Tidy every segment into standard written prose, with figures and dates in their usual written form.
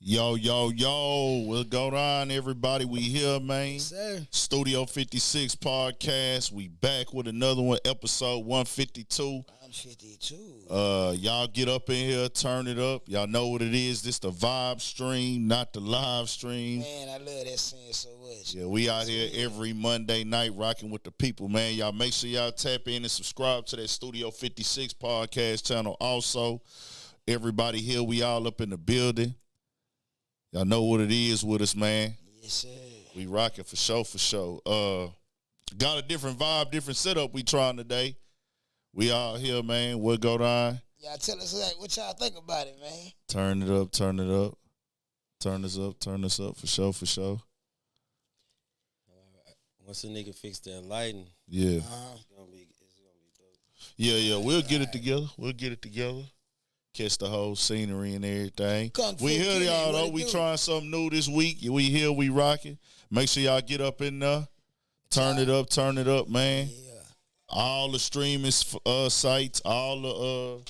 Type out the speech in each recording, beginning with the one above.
Yo, yo, yo, what's going on, everybody? We here, man. Yes, sir. Studio 56 podcast. We back with another one, episode 152. 152. Y'all get up in here, turn it up. Y'all know what it is. This the vibe stream, not the live stream. Man, I love that saying so much. Yeah, we out here every Monday night rocking with the people, man. Y'all make sure y'all tap in and subscribe to that Studio 56 podcast channel also. Everybody here, we all up in the building. Y'all know what it is with us, man. Yes, sir. We rocking for sure, for sure. Got a different vibe, different setup we trying today. We all here, man. What go on? Y'all tell us what y'all think about it, man. Turn it up, turn it up. Turn this up, turn this up, for sure, for sure. Once a nigga fix that lighting, Yeah. it's gonna be dope. Yeah, we'll get it together. We'll get it together. Catch the whole scenery and everything. We here, y'all, though. We trying something new this week. We here, we rocking. Make sure y'all get up in there. Turn it up, man. Yeah. All the streaming sites, all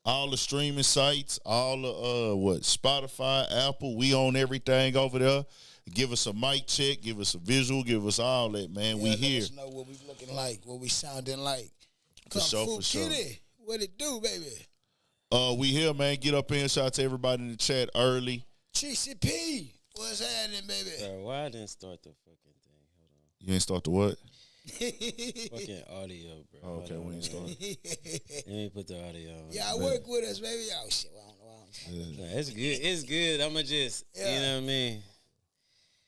the streaming sites, all the Spotify, Apple. We own everything over there. Give us a mic check, give us a visual, give us all that, man. We here. Let us know what we looking like, what we sounding like. For sure. Kitty. What it do, baby? We here, man. Get up in. Shout out to everybody in the chat early. TCP. What's happening, baby? Bro, why I didn't start the fucking thing? Hold on. You ain't start the what? Fucking audio, bro. Oh, okay, we ain't start. Let me put the audio on. Y'all work with us, baby. Oh, shit. Well, I don't know. Nah, it's good. It's good. I'ma just, you know what I mean?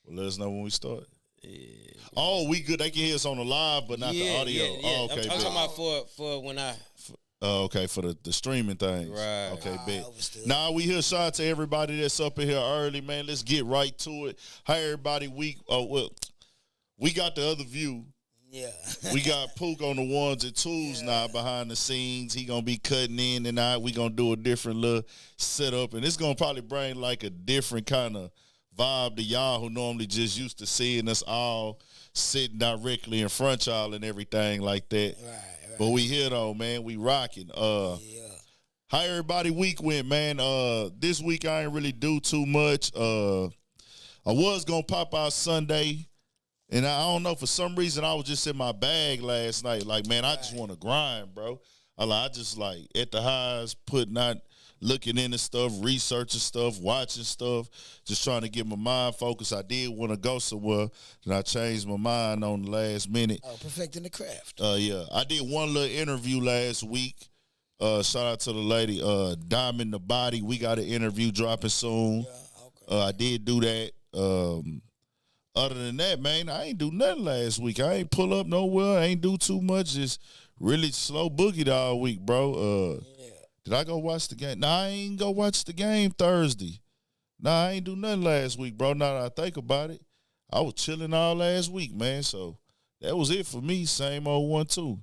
Well, let us know when we start. Yeah. Oh, we good. They can hear us on the live, but not the audio. Yeah. Oh, okay, I'm talking about for when I. Okay, for the streaming things. Right. Okay, bet. Understood. Nah, we here. Shout out to everybody that's up in here early, man. Let's get right to it. Hi, everybody. We got the other view. Yeah. We got Pook on the ones and twos now behind the scenes. He gonna be cutting in and out. We gonna do a different little setup, and it's gonna probably bring like a different kind of vibe to y'all who normally just used to seeing us all sitting directly in front y'all and everything like that. Right. But we here though, man. We rocking. How everybody week went, man. This week I ain't really do too much. I was gonna pop out Sunday, and I don't know, for some reason I was just in my bag last night. Like, man, I just want to grind, bro. I just like at the highs, looking into stuff, researching stuff, watching stuff, just trying to get my mind focused. I did want to go somewhere, and I changed my mind on the last minute. Oh, perfecting the craft. Yeah. I did one little interview last week. Shout out to the lady, Diamond the Body. We got an interview dropping soon. Yeah, okay. I did do that. Other than that, man, I ain't do nothing last week. I ain't pull up nowhere. I ain't do too much. Just really slow boogied all week, bro. Did I go watch the game? Nah, I ain't go watch the game Thursday. Nah, I ain't do nothing last week, bro. Now that I think about it, I was chilling all last week, man. So that was it for me. Same old 1-2.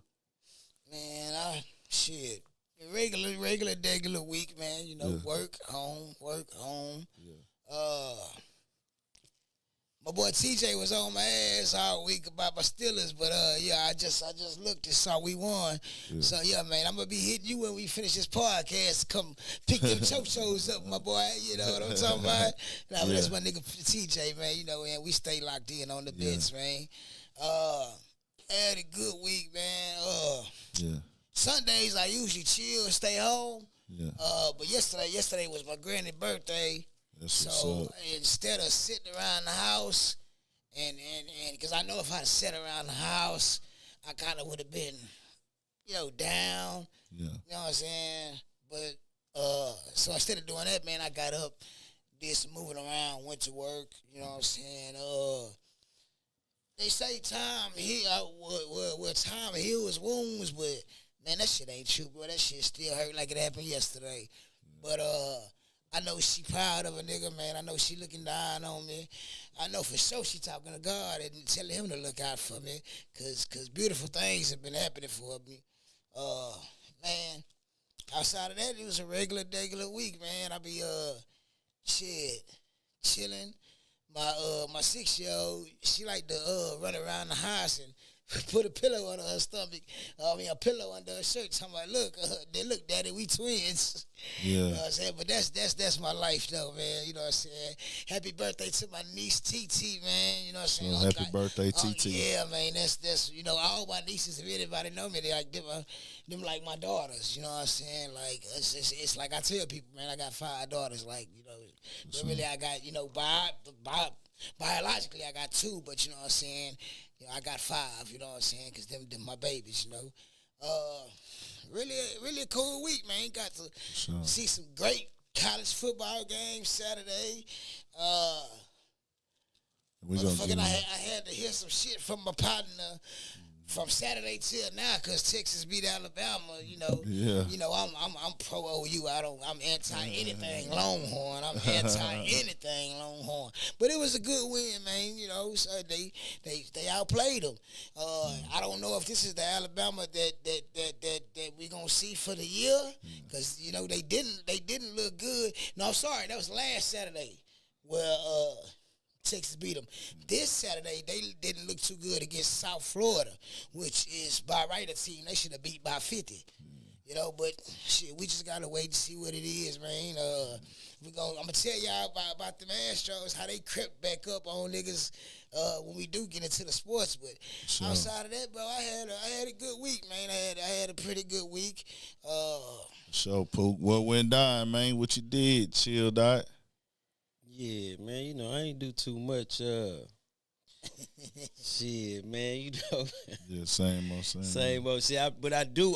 Man, shit. Regular, degular week, man. You know, work, home. Yeah. My boy TJ was on my ass all week about my Steelers, but I just looked and saw we won. Yeah. So man, I'm gonna be hitting you when we finish this podcast. Come pick them chochos up, my boy. You know what I'm talking about? Nah, but that's my nigga TJ, man. You know, and we stay locked in on the bits, man. Had a good week, man. Sundays I usually chill and stay home. Yeah. But yesterday was my granny's birthday. So instead of sitting around the house, and because I know if I'd sat around the house, I kind of would have been, down. Yeah. You know what I'm saying? But so instead of doing that, man, I got up, did some moving around, went to work. You know what I'm saying? They say time heals wounds, but man, that shit ain't true, bro. That shit still hurt like it happened yesterday. But I know she proud of a nigga, man. I know she looking down on me. I know for sure she talking to God and telling him to look out for me, cause beautiful things have been happening for me. Man, outside of that, it was a regular week, man. I be chilling. My 6-year-old, she like to run around the house and put a pillow under her stomach. A pillow under her shirt. Talking about, look, Daddy, we twins. Yeah. You know what I'm saying? But that's my life, though, man. You know what I'm saying? Happy birthday to my niece, TT, man. You know what I'm saying? Happy birthday, TT. Yeah, man. That's all my nieces, if anybody know me, they like them like my daughters. You know what I'm saying? Like, it's like I tell people, man, I got 5 daughters. Like, but really I got, biologically I got 2, but you know what I'm saying? I got 5, you know what I'm saying? Because them my babies, Really a cool week, man. Got to see some great college football games Saturday. I had to hear some shit from my partner from Saturday till now, cause Texas beat Alabama. I'm pro OU. I'm anti anything Longhorn. I'm anti anything Longhorn. But it was a good win, man. So they outplayed them. I don't know if this is the Alabama that we gonna see for the year, cause they didn't look good. No, I'm sorry, that was last Saturday where Texas beat them. This Saturday, they didn't look too good against South Florida, which is by right a team they should have beat by 50. But shit, we just gotta wait to see what it is, man. I'm gonna tell y'all about the Astros, how they crept back up on niggas when we do get into the sports. But outside of that, bro, I had a good week, man. I had a pretty good week. Pook. What went down, man? What you did? Chilled out. Yeah, man, I ain't do too much. Shit, man, Yeah, same old. shit. But I do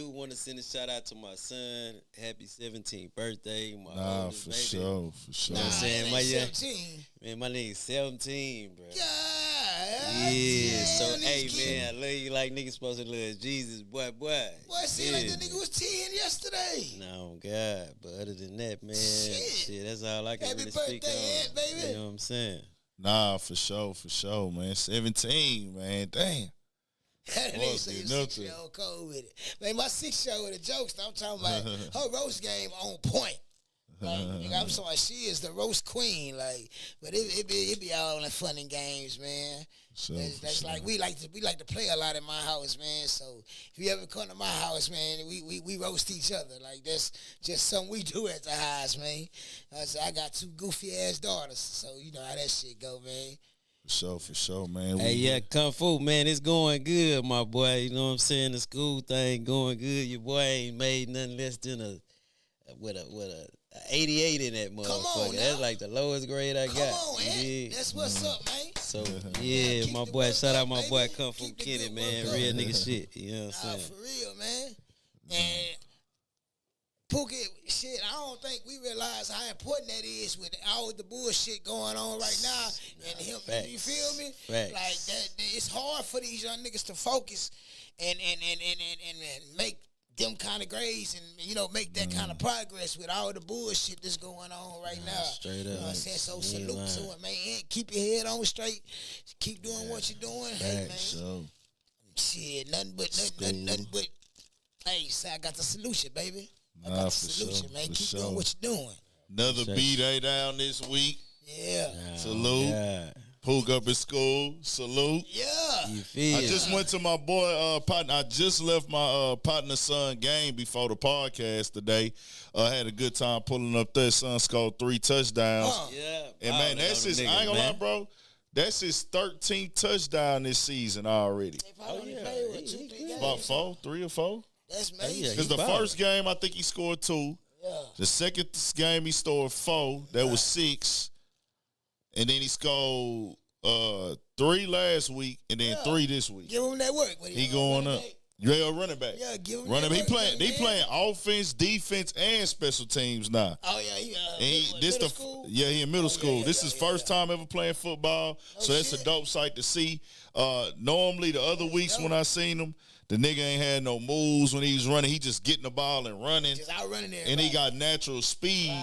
want to send a shout out to my son. Happy 17th birthday, my oldest for baby. sure. You know what I'm saying? My 17. Man, my nigga's 17, bro. God, yeah, so damn, hey, man, I love you like niggas supposed to love Jesus, boy. Boy, it seemed like the nigga was 10 yesterday. No, God, but other than that, man, shit, that's all I can Happy really speak birthday, on. baby. You know what I'm saying? Nah, for sure, man. 17, man. Damn. That nigga say your 6-year-old cold with it. Man, my 6-year-old with the jokes, I'm talking about her roast game on point. Like, I'm talking about she is the roast queen. Like, but it be all in fun and games, man. That's like we like to play a lot in my house, man. So if you ever come to my house, man, we roast each other. Like that's just something we do at the house, man. So I got 2 goofy ass daughters, so you know how that shit go, man. For sure, man. Hey, Kung Fu, man, it's going good, my boy. You know what I'm saying? The school thing going good. Your boy ain't made nothing less than a 88 in that motherfucker. That's like the lowest grade I got. Come on, man. That's what's up, man. So, yeah, my boy, shout out my boy Kung Fu Kenny, man. Real nigga shit. You know what I'm saying? For real, man. And Pookie, shit, I don't think we realize how important that is with all the bullshit going on right now. And him, Facts. you feel me? Facts. Like that, it's hard for these young niggas to focus and make them kind of grades and, make that kind of progress with all the bullshit that's going on right now. Straight up. You know what I'm saying? So salute to it, man. Keep your head on straight. Keep doing what you're doing. Hey, man. So. Shit, nothing but, hey, so I got the solution, baby. I got the solution, man. Keep doing what you're doing. Another B-Day down this week. Yeah. Salute. Yeah. Pook up at school. Salute. Yeah. You feel? I just went to my boy partner. I just left my partner's son game before the podcast today. Had a good time pulling up there. Son scored 3 touchdowns. Yeah. And man, that's his. I ain't gonna lie, bro. That's his 13th touchdown this season already. About 3 or 4. That's major. Because the first game I think he scored 2. Yeah. The second game he scored 4. That was 6. And then he scored 3 last week, and then 3 this week. Give him that work. He going up. Yeah, running back. Yeah, give him running that back. work. He playing offense, defense, and special teams now. Oh yeah, middle school? Yeah, he in middle school. Yeah, this is first time ever playing football, so that's a dope sight to see. Normally the other weeks when I seen him, the nigga ain't had no moves when he was running. He just getting the ball and running. Just out running there. And he got natural speed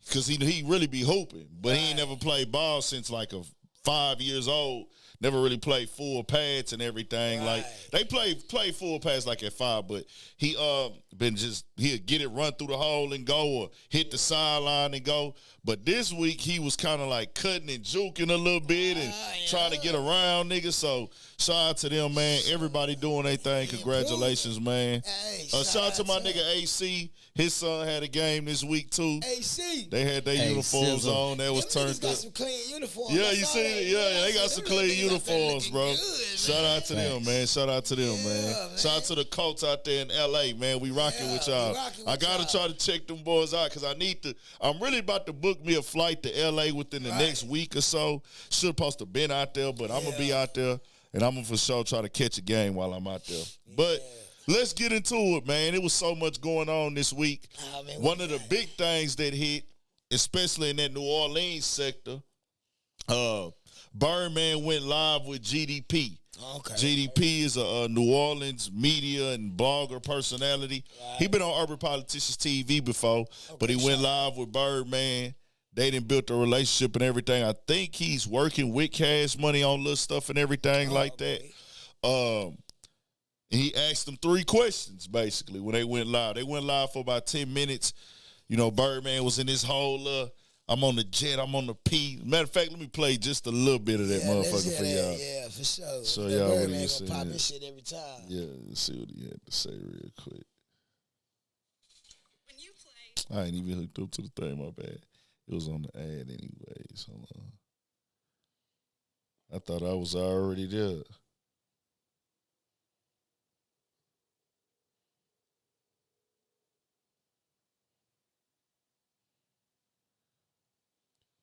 because he really be hooping. But he ain't never played ball since like a 5 years old. Never really played full pads and everything. Right. Like they play full pads like at 5, but he he'll get it, run through the hole and go, or hit the sideline and go. But this week he was kind of like cutting and juking a little bit and trying to get around niggas. So shout out to them, man. Everybody doing their thing. Congratulations, man. Hey, shout out to my nigga AC. His son had a game this week too. AC. They had their uniforms Sizzle. on. That was Them niggas turned got up. some clean uniforms. Yeah, I you saw see that. it? Yeah, they got I some said, clean them niggas uniforms, bro. looking good, Shout out to them, man. Shout out to them, man. man. Shout out to the Colts out there in LA, man. We rocking with y'all. we rocking with I gotta y'all. try to check them boys out because I'm really about to book me a flight to LA within the next week or so. Should supposed to been out there, but I'm gonna be out there and I'm gonna for sure try to catch a game while I'm out there. But let's get into it, man. It was so much going on this week. Man, one of the big things that hit, especially in that New Orleans sector, Birdman went live with GDP. Okay. GDP is a New Orleans media and blogger personality. He been on Urban Politicians TV before, but he went live with Birdman. They done built a relationship and everything. I think he's working with Cash Money on little stuff and everything like that. And he asked them 3 questions, basically, when they went live. They went live for about 10 minutes. You know, Birdman was in his whole, I'm on the jet, I'm on the P. Matter of fact, let me play just a little bit of that motherfucker for y'all. Yeah, for sure. So y'all what Birdman he gonna said. pop his shit every time. Yeah, let's see what he had to say real quick. When you play, I ain't even hooked up to the thing, my bad. It was on the ad anyways. Hold on. I thought I was already there.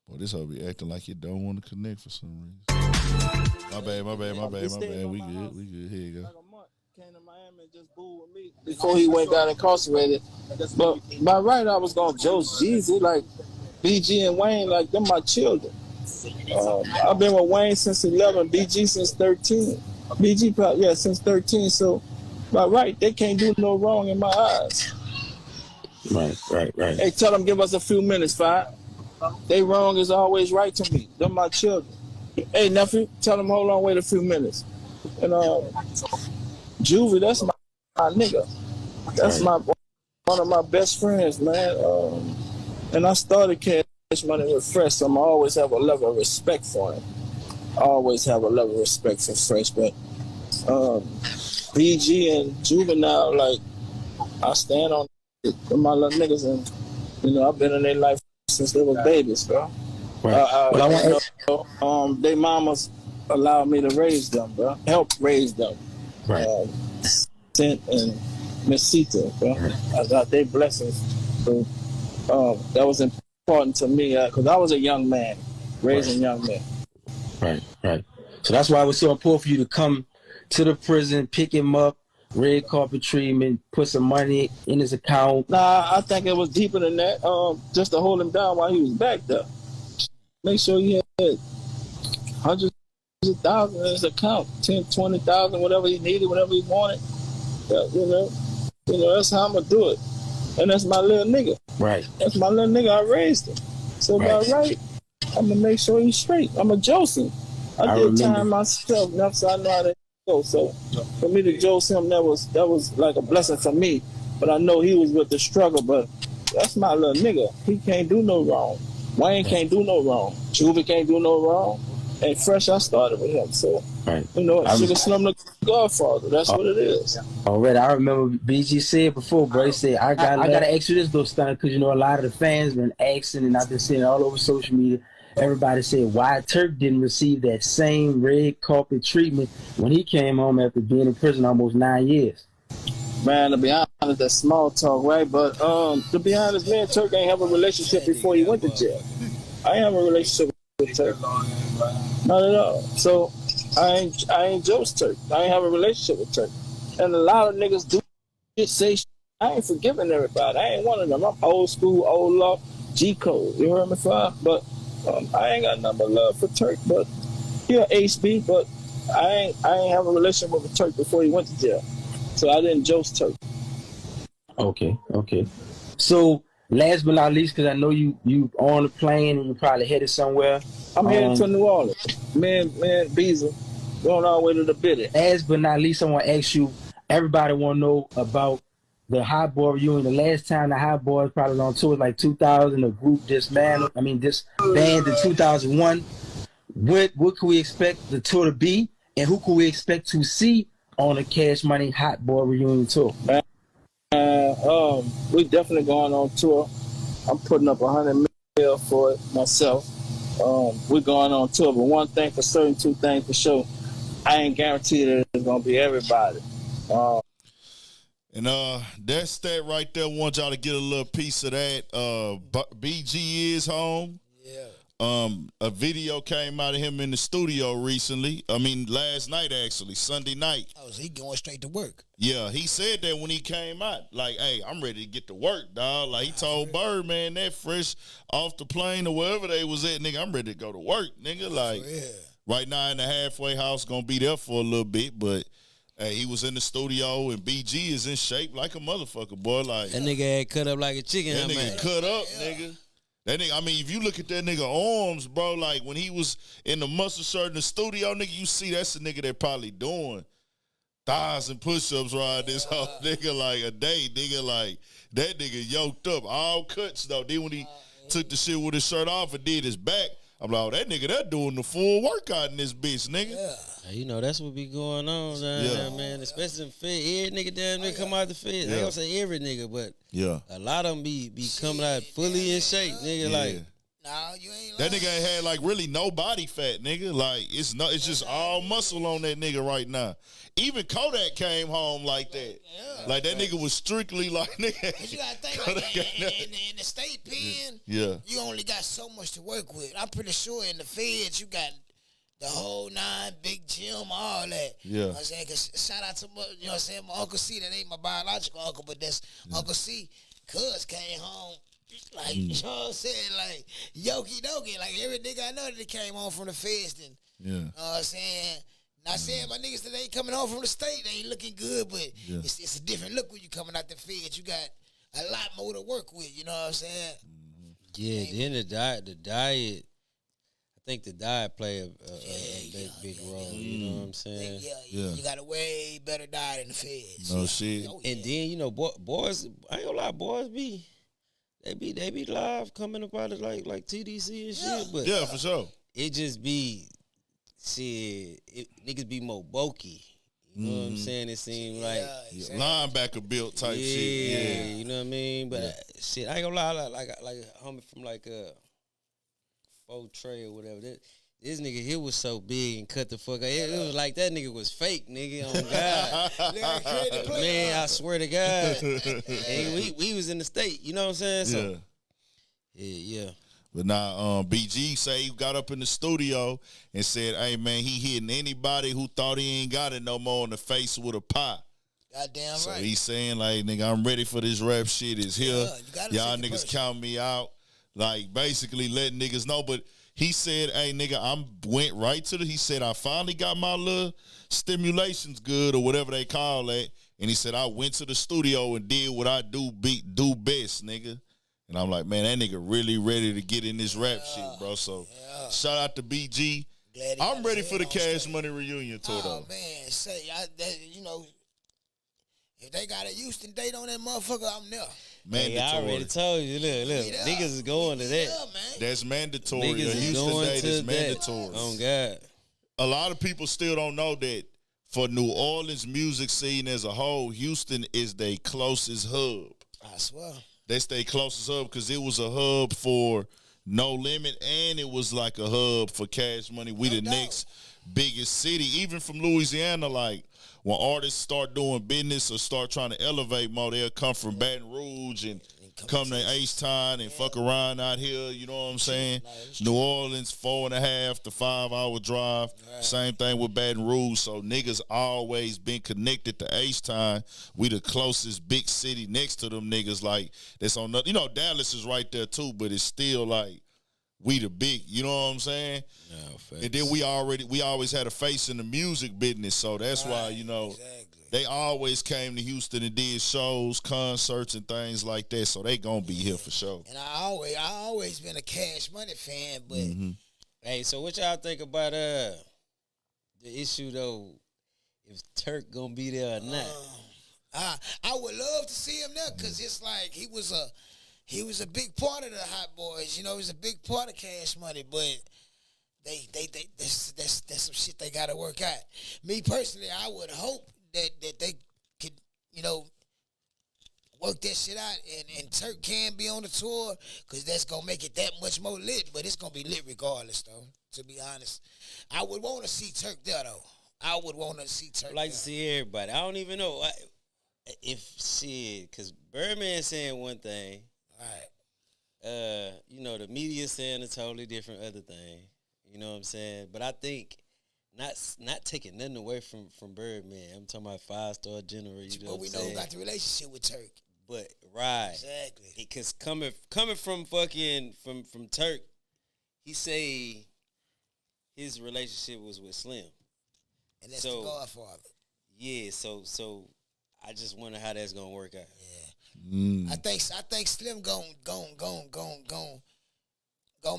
Boy, this hoe be acting like you don't want to connect for some reason. My bad. We good. Here you go. Came to Miami and just booed with me before he went down incarcerated. But by right, I was gonna Joe's Jeezy, like BG and Wayne, like them my children. I've been with Wayne since 11, BG since 13. BG probably since 13. So by right, they can't do no wrong in my eyes. Right. Hey, tell them give us a few minutes, Five. They wrong is always right to me. Them my children. Hey nephew, tell them hold on, wait a few minutes. And Juvie, that's my nigga. That's one of my best friends, man. And I started Cash Money with Fresh, so I always have a level of respect for him. I always have a level of respect for Fresh, but BG and Juvenile, like, I stand on my little niggas, and you know I've been in their life since they were babies, bro. Right. They mamas allowed me to raise them, bro. Help raise them. Right. Sent and Miss Sita, bro. I got their blessings. So that was important to me because I was a young man, raising young men. Right. So that's why it was so important for you to come to the prison, pick him up, red carpet treatment, put some money in his account. Nah, I think it was deeper than that. Just to hold him down while he was back there. Make sure he had hundreds of thousands in his account, 10, 20,000, whatever he needed, whatever he wanted. You know, that's how I'm gonna do it. And that's my little nigga. Right. That's my little nigga. I raised him. So by right, I'm gonna make sure he's straight. I'm a Joseph. I did time myself, enough so I know how to go. So for me to Joseph him, that was like a blessing for me. But I know he was with the struggle. But that's my little nigga. He can't do no wrong. Wayne can't do no wrong. Juvie can't do no wrong. And Fresh, I started with him. So, you know, Sugar Slum the Godfather. That's what it is. Already, I remember BG said before, bro. He said, I gotta ask you this though, Stunner, because you know a lot of the fans been asking, and I've been seeing it all over social media. Everybody said why Turk didn't receive that same red carpet treatment when he came home after being in prison almost 9 years. Man, to be honest, that's small talk, right? But to be honest, me and Turk ain't have a relationship before he went to jail. I ain't have a relationship with Turk. Not at all. So I ain't Joe's Turk. I ain't have a relationship with Turk. And a lot of niggas do say shit. I ain't forgiving everybody. I ain't one of them. I'm old school, old law, G code. You heard me, Fly? But I ain't got nothing but love for Turk. But yeah, HB. But I ain't have a relationship with Turk before he went to jail. So I didn't Joe's Turk. Okay. So last but not least, because I know you on the plane and you probably headed somewhere. I'm heading to New Orleans. Man, Visa, going all the way to the Biddy. Last but not least, I want to ask you, everybody want to know about the Hot Boy reunion. The last time the Hot Boys probably was on tour was like 2000, the group disbanded. This band in 2001. What can we expect the tour to be, and who can we expect to see on the Cash Money Hot Boy reunion tour? We definitely going on tour. I'm putting up 100 mil for it myself. We're going on tour, but one thing for certain, two things for sure. I ain't guaranteed that it's gonna be everybody. And that's that right there. Want y'all to get a little piece of that. BG is home. Yeah. A video came out of him in the studio recently. Last night actually, Sunday night. Oh, so he going straight to work. Yeah, he said that when he came out, like, "Hey, I'm ready to get to work, dog." Like he told Bird, man, that fresh off the plane or wherever they was at, nigga, I'm ready to go to work, nigga. Like, right now in the halfway house, gonna be there for a little bit, but. Hey, he was in the studio, and BG is in shape like a motherfucker, boy. Like that nigga had cut up like a chicken. That nigga cut up, nigga. That nigga, if you look at that nigga arms, bro, like when he was in the muscle shirt in the studio, nigga, you see that's the nigga that probably doing 1,000 push-ups right this whole nigga like a day, nigga. Like that nigga yoked up, all cuts though. Then when he took the shit with his shirt off and did his back, I'm like, oh, that nigga, that doing the full workout in this bitch, nigga. Yeah. You know, that's what be going on down there, man. Especially in Fed. Every nigga down there come out the Fed. I don't say every nigga, but a lot of them be coming out fully in shape, nigga. Like, nah, you ain't that nigga ain't had like really no body fat, nigga. Like it's just all muscle on that nigga right now. Even Kodak came home like that. Yeah. Like that nigga was strictly like nigga. But you gotta think like in the state pen, you only got so much to work with. I'm pretty sure in the feds you got the whole 9, big gym, all that. Yeah. You know what I'm saying? Cause shout out to my, you know what I'm saying, my Uncle C, that ain't my biological uncle, but that's Uncle C. Cuz came home. Like, you know what I'm saying? Like, yoki dokie. Like, every nigga I know that came home from the feds, then, you know what I'm saying? Not saying my niggas that ain't coming home from the state, they ain't looking good, but it's a different look when you coming out the feds. You got a lot more to work with, you know what I'm saying? Yeah, then the diet, I think the diet play a big role, you know what I'm saying? You got a way better diet in the feds. No shit. And then, you know, boys, I ain't gonna lie, boys they be live coming up out of like TDC and shit, but for sure. It just be niggas be more bulky. You know what I'm saying? It seems like linebacker built type shit. Yeah, you know what I mean? But shit, I ain't gonna lie, like a homie from like a Faux Tray or whatever. This nigga here was so big and cut the fuck out. It was like that nigga was fake, nigga. On God, man, I swear to God. And we was in the state. You know what I'm saying? So, yeah. But now, BG say he got up in the studio and said, "Hey man, he hitting anybody who thought he ain't got it no more in the face with a pie." Goddamn right. So he's saying like, "Nigga, I'm ready for this rap shit. It's here. Y'all niggas count me out." Like basically letting niggas know, but. He said, "Hey, nigga, went right to he said, I finally got my little stimulations good or whatever they call that. And he said, I went to the studio and did what I do best, nigga. And I'm like, man, that nigga really ready to get in this rap shit, bro. So shout out to BG. I'm ready for the Cash Money reunion tour, though. Oh, man, you know, if they got a Houston date on that motherfucker, I'm there. Mandatory. Hey, I already told you. Look, niggas is going to that. Man. That's mandatory. Niggas the Houston going date to is that. mandatory. Oh God. A lot of people still don't know that for New Orleans music scene as a whole, Houston is their closest hub. I swear. That's their closest hub because it was a hub for No Limit and it was like a hub for Cash Money. We the next biggest city, even from Louisiana, like. When artists start doing business or start trying to elevate more, they'll come from Baton Rouge and come to H-Town and fuck around out here, you know what I'm saying? New Orleans, 4.5 to 5 hour drive. Right. Same thing with Baton Rouge. So niggas always been connected to H-Town. We the closest big city next to them niggas. Like, that's on the, you know, Dallas is right there too, but it's still like, we the big, you know what I'm saying? No, and then we always had a face in the music business, so that's why, you know, They always came to Houston and did shows, concerts, and things like that. So they gonna be here for sure. And I always been a Cash Money fan, but Hey, so what y'all think about the issue though? If Turk gonna be there or not? I would love to see him there because it's like he was a big part of the Hot Boys. You know, he was a big part of Cash Money, but that's some shit they got to work out. Me personally, I would hope that they could, you know, work that shit out and Turk can be on the tour because that's going to make it that much more lit, but it's going to be lit regardless, though, to be honest. I would want to see Turk there, though. I would want to see Turk I'd like there. to see everybody. I don't even know if shit, because Birdman saying one thing. All right. You know, the media saying a totally different other thing. You know what I'm saying? But I think not taking nothing away from Birdman. I'm talking about 5-star general. You know But we what know I'm who saying? got the relationship with Turk. But right, Exactly. because coming from fucking from Turk, he say his relationship was with Slim. And that's So- the Godfather. Yeah, so I just wonder how that's gonna work out. Yeah. I think Slim gon'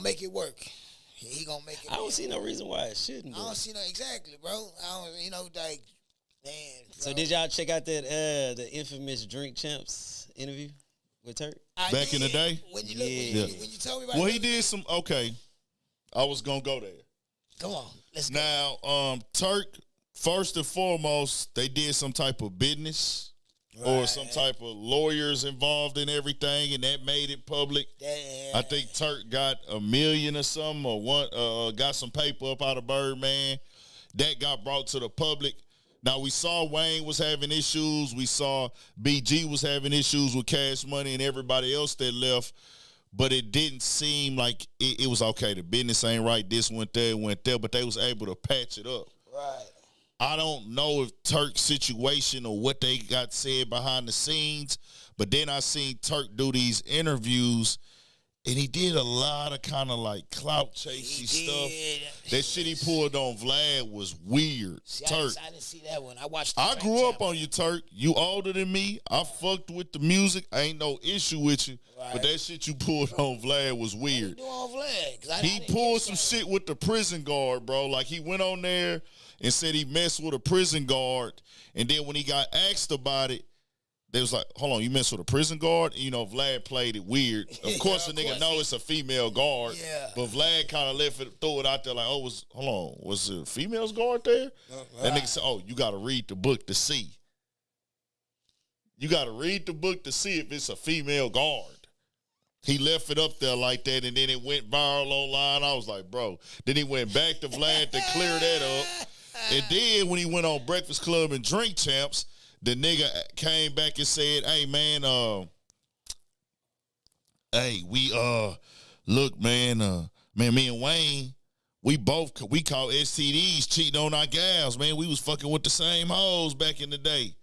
make it work. He gonna make it. I don't see no reason why it shouldn't. I don't see no exactly, bro. I don't, you know, like, man. Bro. So did y'all check out that the infamous Drink Champs interview with Turk? I Back in the did. day? When you look, Yeah. when you told me about Well, it, he did some. Okay, I was gonna go there. Come on, let's go. Now, Turk, first and foremost, they did some type of business or some type of lawyers involved in everything, and that made it public. Damn. I think Turk got $1 million or something, or got some paper up out of Birdman. That got brought to the public. Now, we saw Wayne was having issues. We saw BG was having issues with Cash Money and everybody else that left. But it didn't seem like it was okay. The business ain't right. This went there, but they was able to patch it up. Right. I don't know if Turk's situation or what they got said behind the scenes, but then I seen Turk do these interviews, and he did a lot of kind of like clout chasey stuff. That shit he pulled on Vlad was weird. See, Turk. I didn't see that one. I watched. I grew up on you, Turk. You older than me. I fucked with the music. I ain't no issue with you. Right. But that shit you pulled on Vlad was weird. Do on Vlad, 'cause I He didn't pulled catch some that. shit with the prison guard, bro. Like, he went on there and said he messed with a prison guard. And then when he got asked about it, they was like, hold on, you messed with a prison guard? And, you know, Vlad played it weird. Of course, the nigga know it's a female guard. Yeah. But Vlad kind of threw it out there like, was it a female's guard there? That nigga said, you got to read the book to see. You got to read the book to see if it's a female guard. He left it up there like that, and then it went viral online. I was like, bro. Then he went back to Vlad to clear that up. And then when he went on Breakfast Club and Drink Champs, the nigga came back and said, hey, man, look, man, me and Wayne, we caught STDs cheating on our gals, man. We was fucking with the same hoes back in the day.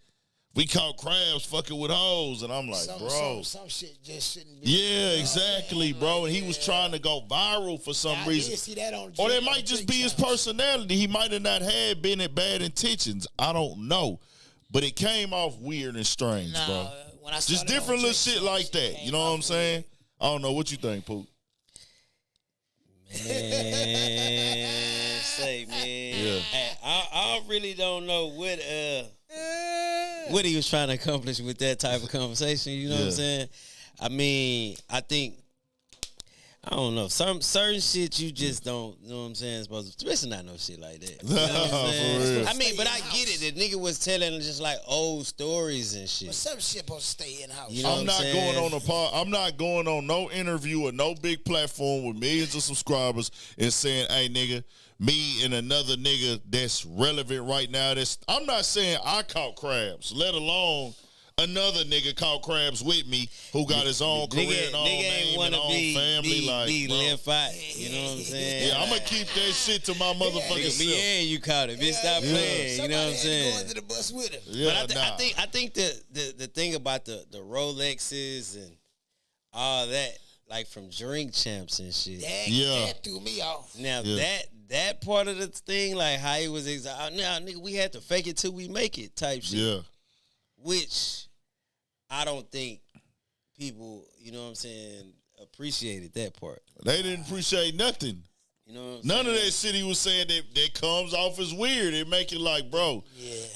We caught crabs fucking with hoes, and I'm like, bro. Some shit just shouldn't be. Yeah, exactly, bro. And he was trying to go viral for some reason. I did see that on. Or that might just be his personality. He might have not had been at bad intentions. I don't know. But it came off weird and strange, bro. When I Just different little shit like that. You know what I'm saying? I don't know. What you think, Poop? Man, man. Yeah. I really don't know what he was trying to accomplish with that type of conversation. You know what I'm saying? I mean, I think, I don't know, certain shit you just don't, you know what I'm saying, especially not no shit like that. You know what I'm saying? For real. I mean, but I get it. The nigga was telling just like old stories and shit. But some shit supposed to stay in house. You know I'm not I'm not going on no interview or no big platform with millions of subscribers and saying, hey, nigga, me and another nigga that's relevant right now. I'm not saying I caught crabs, let alone another nigga caught crabs with me who got his own career and own name and own family. Be left out. You know what I'm saying? Yeah, I'm gonna keep that shit to my motherfucking Nigga, self. me and you caught it. Bitch, stop playing. You know what I'm saying? Going to the bus with him. Yeah, But I think the thing about the Rolexes and all that, like from Drink Champs and shit. That threw me off. Now that part of the thing, like how he was now, nigga, we had to fake it till we make it type shit. Yeah. Which I don't think people, you know what I'm saying, appreciated that part. They didn't appreciate nothing. You know what I'm None saying? of that shit he was saying that comes off as weird. It make it like, bro,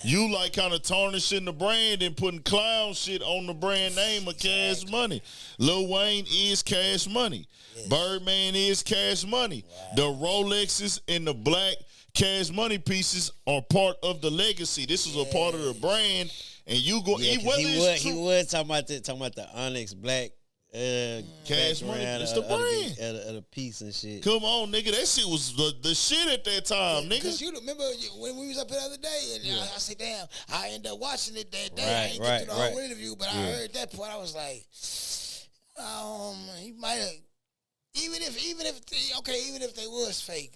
you like kind of tarnishing the brand and putting clown shit on the brand name of Cash Money. Lil Wayne is Cash Money. Yes. Birdman is Cash Money. Wow. The Rolexes and the black Cash Money pieces are part of the legacy. This is a part of the brand, and you go. He was talking about the Onyx black. Cash Money, it's the brand of the piece and shit. Come on, nigga, that shit was the shit at that time, nigga. Cause you remember when we was up here the other day, and I said, "Damn, I ended up watching it that day. I didn't get to the whole interview, but I heard that part. I was like, he might have, even if they was fake,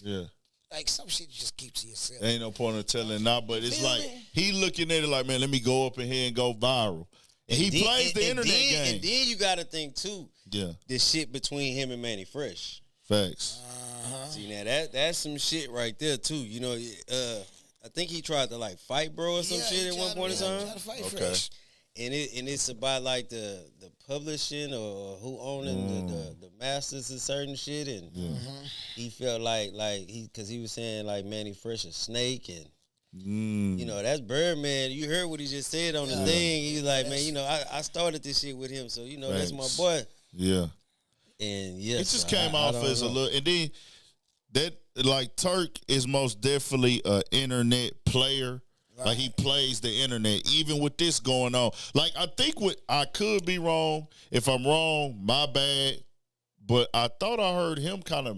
like some shit you just keep to yourself. Ain't no point in telling not, but it's like he looking at it like, man, let me go up in here and go viral. And he plays the internet game. And then you got to think, too, the shit between him and Manny Fresh. Facts. See, now, that's some shit right there, too. You know, I think he tried to, like, fight bro or some shit at one point in time. Fresh. And it's about, like, the publishing or who owning the masters of certain shit. And he felt like because he was saying, like, Manny Fresh a snake and, you know, that's Birdman. You heard what he just said on the thing. He's like, man, you know, I started this shit with him, so, you know, that's my boy. Yeah. And, it just came off as a little, and then that, like, Turk is most definitely an internet player. Right. Like, he plays the internet, even with this going on. Like, I think I could be wrong. If I'm wrong, my bad. But I thought I heard him kind of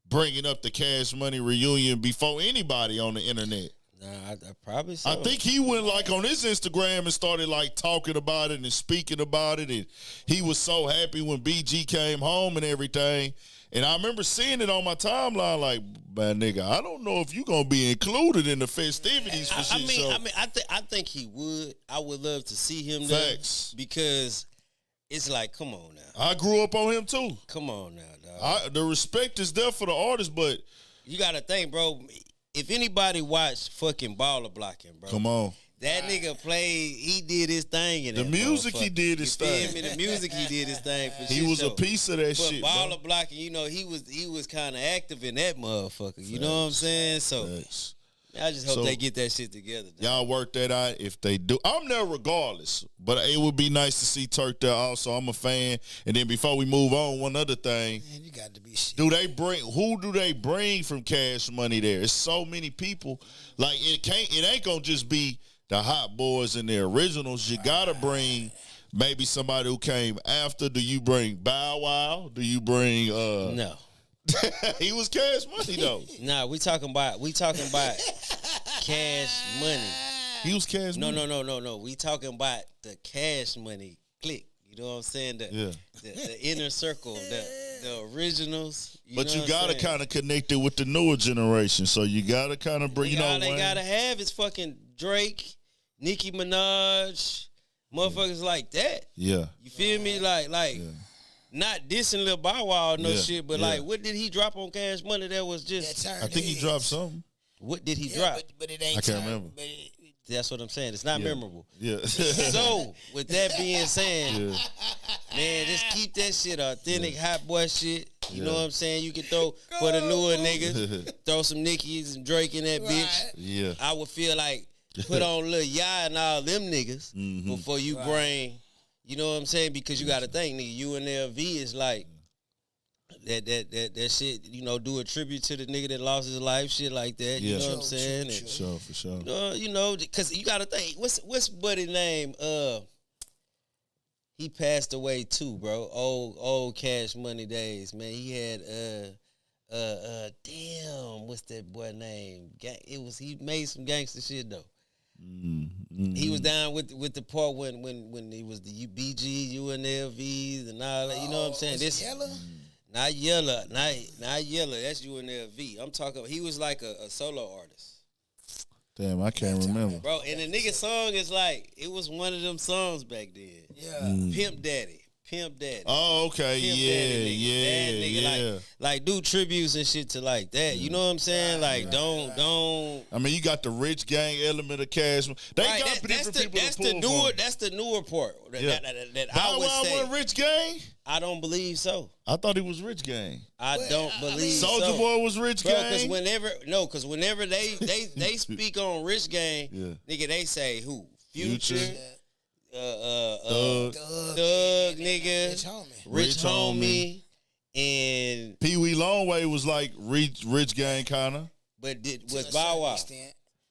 bringing up the Cash Money reunion before anybody on the internet. I probably so. I think he went like on his Instagram and started like talking about it and speaking about it, and he was so happy when BG came home and everything. And I remember seeing it on my timeline, like, man, nigga, I don't know if you gonna be included in the festivities for shit. I think he would. I would love to see him there. Facts. Because it's like, come on now. I grew up on him too. Come on now, dog. The respect is there for the artist, but you gotta think, bro. If anybody watched fucking Baller Blocking, bro. Come on. That nigga played, he did his thing in the music he did his thing. The music he did his thing for He was a piece of that shit, Baller bro. Blocking, you know, he was kind of active in that motherfucker. You know what I'm saying? So I just hope they get that shit together. Y'all work that out if they do. I'm there regardless, but it would be nice to see Turk there also. I'm a fan. And then before we move on, one other thing. Man, you got to be shit. Who do they bring from Cash Money there? It's so many people. Like, it ain't gonna just be the hot boys and the originals. You gotta bring maybe somebody who came after. Do you bring Bow Wow? Do you bring No. He was Cash Money though. Nah, we talking about Cash Money. He was Cash Money. No. We talking about the Cash Money clique. You know what I'm saying? The inner circle, the originals. You gotta kind of connect it with the newer generation. So you gotta kind of bring. All they gotta have is fucking Drake, Nicki Minaj, motherfuckers like that. Yeah. You feel me? Like. Yeah. Not dissing Lil Bow Wow or shit, but like, what did he drop on Cash Money that was just... I think he dropped something. What did he drop? But it ain't... I can't remember. That's what I'm saying. It's not memorable. Yeah. So, with that being said, man, just keep that shit authentic, hot boy shit. You know what I'm saying? You can throw, for the newer niggas, throw some Nickies and Drake in that bitch. Yeah. I would feel like, put on Lil Yah and all them niggas before you bring... You know what I'm saying? Because you got to think, nigga, UNLV is like that shit. You know, do a tribute to the nigga that lost his life, shit like that. You know what I'm saying? For sure. You know, because you got to think. What's buddy name? He passed away too, bro. Old Cash Money days, man. He had damn, what's that boy name? He made some gangster shit though. He was down with the part when he was the BG, UNLVs and all that. You know what I'm saying? This Yellow? Not Yellow, not Yellow. That's UNLV. I'm talking. He was like a solo artist. Damn, I can't remember, bro. And the nigga song is like it was one of them songs back then. Yeah, Pimp Pimp Daddy. Oh, okay, Pimp yeah, Daddy nigga. yeah, That nigga, yeah. like do tributes and shit to like that. You know what I'm saying? Like don't. I mean, you got the rich gang element of Cash. They Right, got different people that's to the pull newer from. that's the newer part that I Bow would Wow say. wasn't Rich Gang? I don't believe so. I thought he was Rich Gang. I don't believe Soldier so. Boy was Rich Bro, Gang. because whenever they speak on Rich Gang, nigga, they say who? Future. Thug, nigga, Rich Homie, and Pee Wee Longway was like Rich Gang kinda. But was Bow Wow?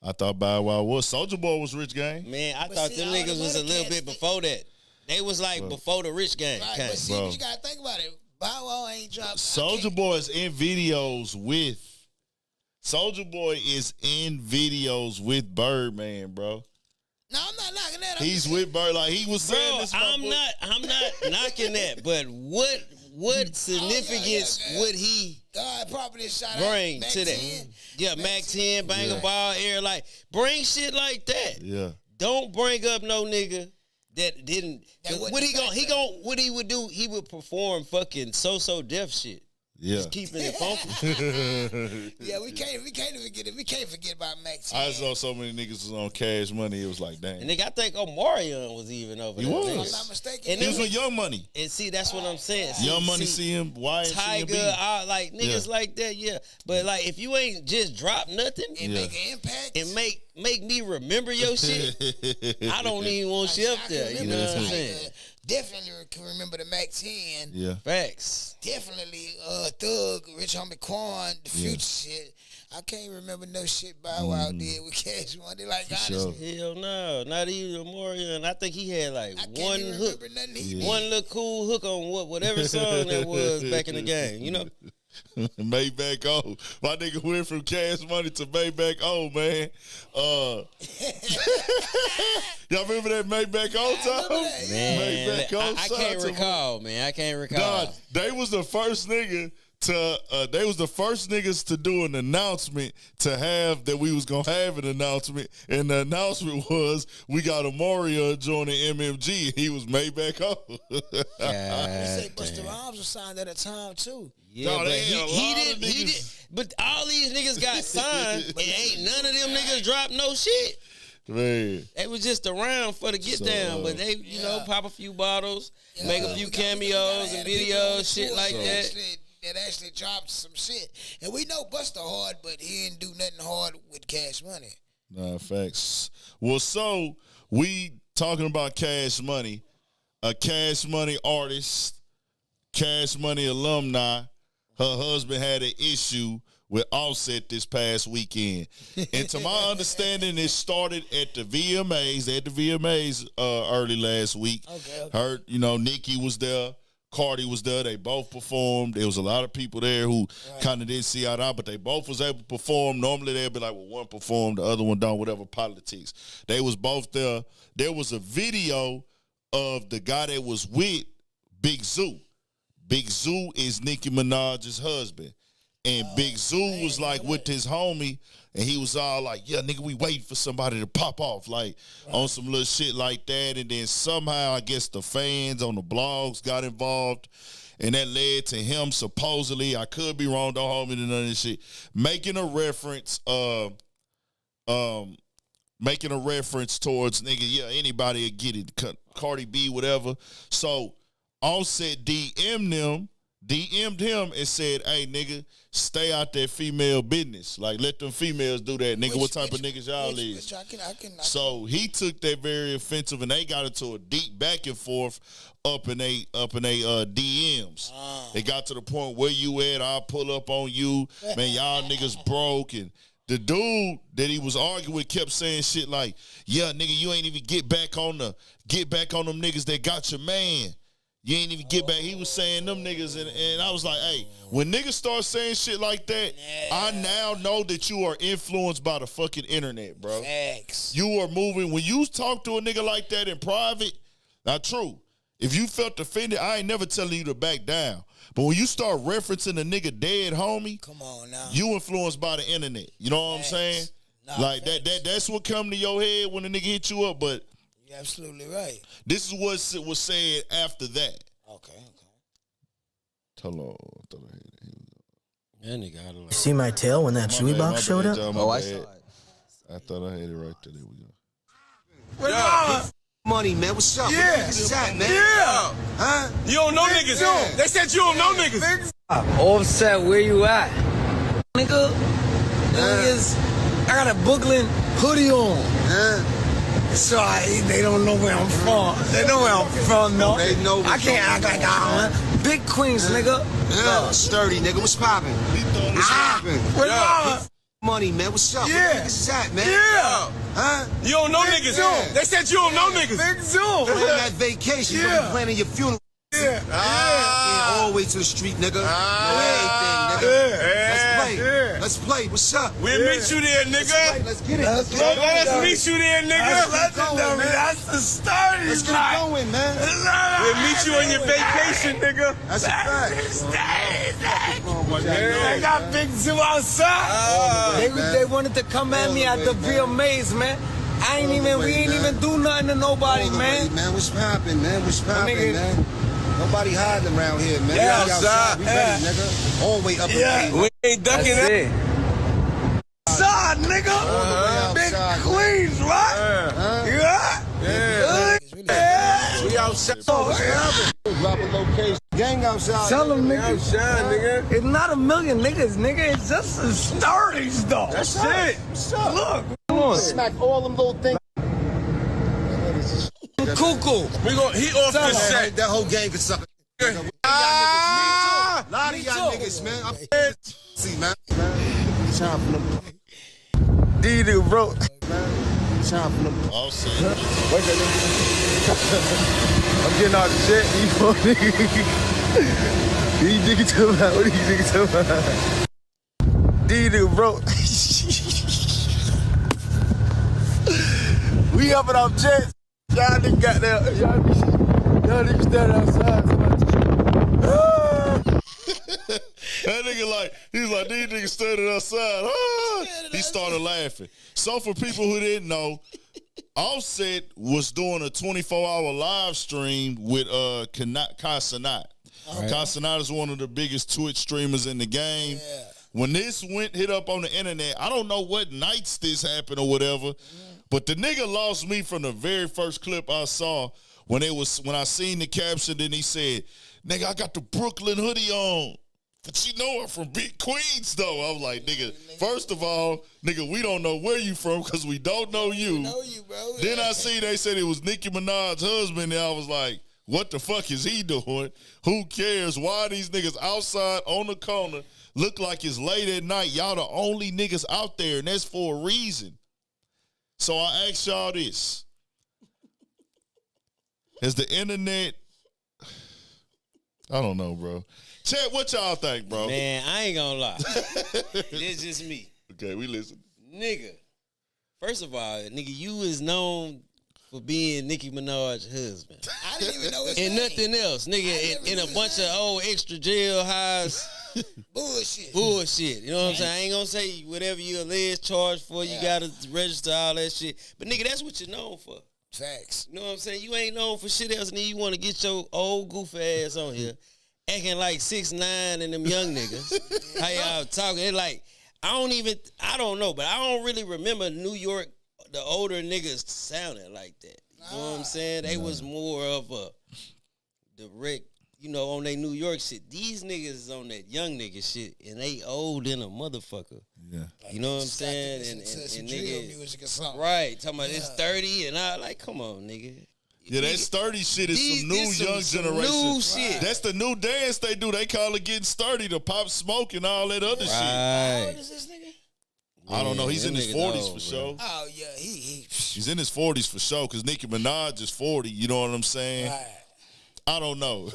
I thought Bow Wow was. Soldier Boy was Rich Gang. Man, I But thought see, them all niggas them was a other little cats bit before that. They was like before the Rich Gang. Right, came. but see, but you gotta think about it. Bow Wow ain't dropped. Soldier Boy is in videos with. Soldier Boy is in videos with Birdman, bro. No, I'm not knocking that. He's with Bird. Like he was saying Bro, this. I'm not knocking that, but what significance would he God property shot bring Mac to that? 10. Yeah, Mac 10, Banger Ball, Air, like bring shit like that. Yeah. Don't bring up no nigga that didn't. That wasn't What he the gon' he factor. gon' what he would do? He would perform fucking so deaf shit. Yeah. Just keeping it funky. Yeah, we can't forget it. We can't forget about Mac 10. I saw so many niggas was on Cash Money. It was like, dang. And nigga, I think Omarion was even over He there. was. If nigga. I'm not mistaken. And He was then- with Young Money. And see, that's what I'm saying. Young Money, CM, Y, and Tiger, CMB. like niggas like that, yeah. But like, if you ain't just drop nothing and make an impact. and make me remember your shit, I don't even want you up I can there. You remember know what I'm Tiger. saying? Definitely can remember the Mac 10. Yeah. Facts. Definitely Thug, Rich Homie Quan, the Future shit. I can't remember no shit Bow Wow did with Cash Money. Like, honestly, Hell no, not even Omarion. I think he had like I can't one even hook, remember nothing he did. one little cool hook on whatever song that was back in the game. You know, Maybach O. My nigga went from Cash Money to Maybach O, man. Y'all remember that Maybach O time? man, Maybach O I time can't to- recall, man. I can't recall. God, they was the first nigga to they was the first niggas to do an announcement to have that we was gonna have an announcement, and the announcement was we got Omarion joining MMG. He was Maybach O. They say Busta Rhymes was signed at a time too. Yeah, No, but they he ain't a lot didn't. of He did. niggas. But all these niggas got signed, and ain't none of them niggas dropped no shit. Man, They was just around for the get So, down, but they, you know, pop a few bottles, make a few cameos and videos, shit like that. That actually dropped some shit. And we know Busta hard, but he didn't do nothing hard with Cash Money. nah, facts. Well, so we talking about Cash Money, a Cash Money artist, Cash Money alumni. Her husband had an issue with Offset this past weekend. And to my understanding, it started at the VMAs. They had the VMAs early last week. Okay. Heard, Nicki was there. Cardi was there. They both performed. There was a lot of people there who kind of didn't see eye to eye, but they both was able to perform. Normally, they'd be like, well, one performed, the other one don't, whatever politics. They was both there. There was a video of the guy that was with Big Zoo. Big Zoo is Nicki Minaj's husband. And Big Zoo was like with his homie, and he was all like, yeah, nigga, we waiting for somebody to pop off, like on some little shit like that. And then somehow, I guess the fans on the blogs got involved, and that led to him supposedly, I could be wrong, don't hold me to none of this shit, making a reference towards, nigga, yeah, anybody would get it, Cardi B, whatever. So Offset DM'd him and said, hey, nigga, stay out that female business. Like, let them females do that, nigga. What type of niggas y'all is? So he took that very offensive, and they got into a deep back and forth up in they DMs. It got to the point, where you at? I'll pull up on you. Man, y'all niggas broke. And the dude that he was arguing with kept saying shit like, yeah, nigga, you ain't even get back on them niggas that got your man. You ain't even get back. He was saying them niggas, and I was like, hey, when niggas start saying shit like that, I now know that you are influenced by the fucking internet, bro. Facts. You are moving. When you talk to a nigga like that in private, not true. If you felt offended, I ain't never telling you to back down. But when you start referencing a nigga dead homie, Come on now. you influenced by the internet. You know what I'm saying? Like that's what come to your head when a nigga hit you up, but You're absolutely right. this is what was said after that. Okay. Hold on. I thought I had it. That nigga out of line. See my tail when that Chewy box showed up? Oh, I saw it. I thought I had it right there. There we go. Yeah. Money, man. What's up? Yeah. What's that, man? Yeah. Huh? You don't know niggas. Yeah. They said you don't know niggas. Offset, where you at? Nigga, niggas, I got a Brooklyn hoodie on. So they don't know where I'm from. They know where I'm from, no. They know where I can't act like I'm Big Queens, nigga. Yeah. Sturdy, nigga. What's poppin'? What's poppin'? Where you at? Money, man. What's up? Yeah. Where niggas is at, man? Yeah. Huh? You don't know niggas. Zoom. They said you don't know niggas. Big Zoom. Planning that vacation. You Yeah. planning your funeral. Yeah. Yeah, all the way to the street, nigga. Know everything, nigga. Let's play. Yeah. Let's play. What's up? We'll meet you there, nigga. Let's get it. Let's Let's go. get it. Let us meet you there, nigga. Legendary. That's the starting Let's get it going, man. We'll meet you on your vacation, nigga. That's a fact. They got Big Zoo outside. They wanted to come at me at the VMAs, man. We ain't even do nothing to nobody, All the way, man. man. What's poppin', man? What's poppin', Nigga. man? Nobody hiding around here, man. Yeah, We outside. We ready, nigga. All the way up Yeah. in We ain't ducking that. Outside, nigga. Big outside. Queens, right? Yeah. We outside. Drop a location. Gang outside. Tell them, nigga. Outside, nigga. It's not a million niggas, nigga. It's just the starties, though. That's it. Look, come on. Smack all them little things. Cuckoo. He off the set. That whole gang could suck. A lot of y'all niggas, man. See, man. Time for them. Diddy, bro. Time for them. All set. I'm getting all the shit. What are you thinking about? What are you thinking about? Diddy, bro. We up and off jets. Y'all niggas got there. Y'all niggas standing outside. That nigga he's like, these niggas standing outside. Ah! He started laughing. So for people who didn't know, Offset was doing a 24-hour live stream with Casanat. Casanat is one of the biggest Twitch streamers in the game. Yeah. When this hit up on the internet, I don't know what nights this happened or whatever, but the nigga lost me from the very first clip I saw when I seen the caption. Then he said, "Nigga, I got the Brooklyn hoodie on, but you know I'm from Big Queens though." I was like, "Nigga, first of all, nigga, we don't know where you from because we don't know you." We know you, bro. Then I see they said it was Nicki Minaj's husband, and I was like, "What the fuck is he doing? Who cares? Why are these niggas outside on the corner?" Look like it's late at night. Y'all the only niggas out there, and that's for a reason. So I ask y'all this. Has the internet... I don't know, bro. Chat, what y'all think, bro? Man, I ain't gonna lie. It's just me. Okay, we listen. Nigga, first of all, nigga, you is known for being Nicki Minaj's husband. I didn't even know his And name. nothing else. Nigga, in a bunch of old extra jail highs. Bullshit. Bullshit. You know what I'm saying? I ain't gonna say whatever you alleged charged for, you gotta register all that shit. But nigga, that's what you're known for. Facts. You know what I'm saying? You ain't known for shit else, and then you wanna get your old goofy ass on here acting like 6'9" and them young niggas. How y'all talking? It like, I don't know, but I don't really remember New York, the older niggas sounding like that. You know what I'm saying? They was more of a direct, you know, on their New York shit. These niggas is on that young nigga shit, and they old in a motherfucker. Yeah. You know what I'm saying? And drill music or something. right, talking about it's 30, and I like, come on, nigga. Yeah, that 30 shit is some new young generation. New shit. That's the new dance they do. They call it getting sturdy, the pop smoke and all that other shit. How Right. old is this nigga? I don't know. He's in that his nigga 40s old, for sure. Oh, yeah, he He's in his 40s for sure because Nicki Minaj is 40. You know what I'm saying? right. I don't know.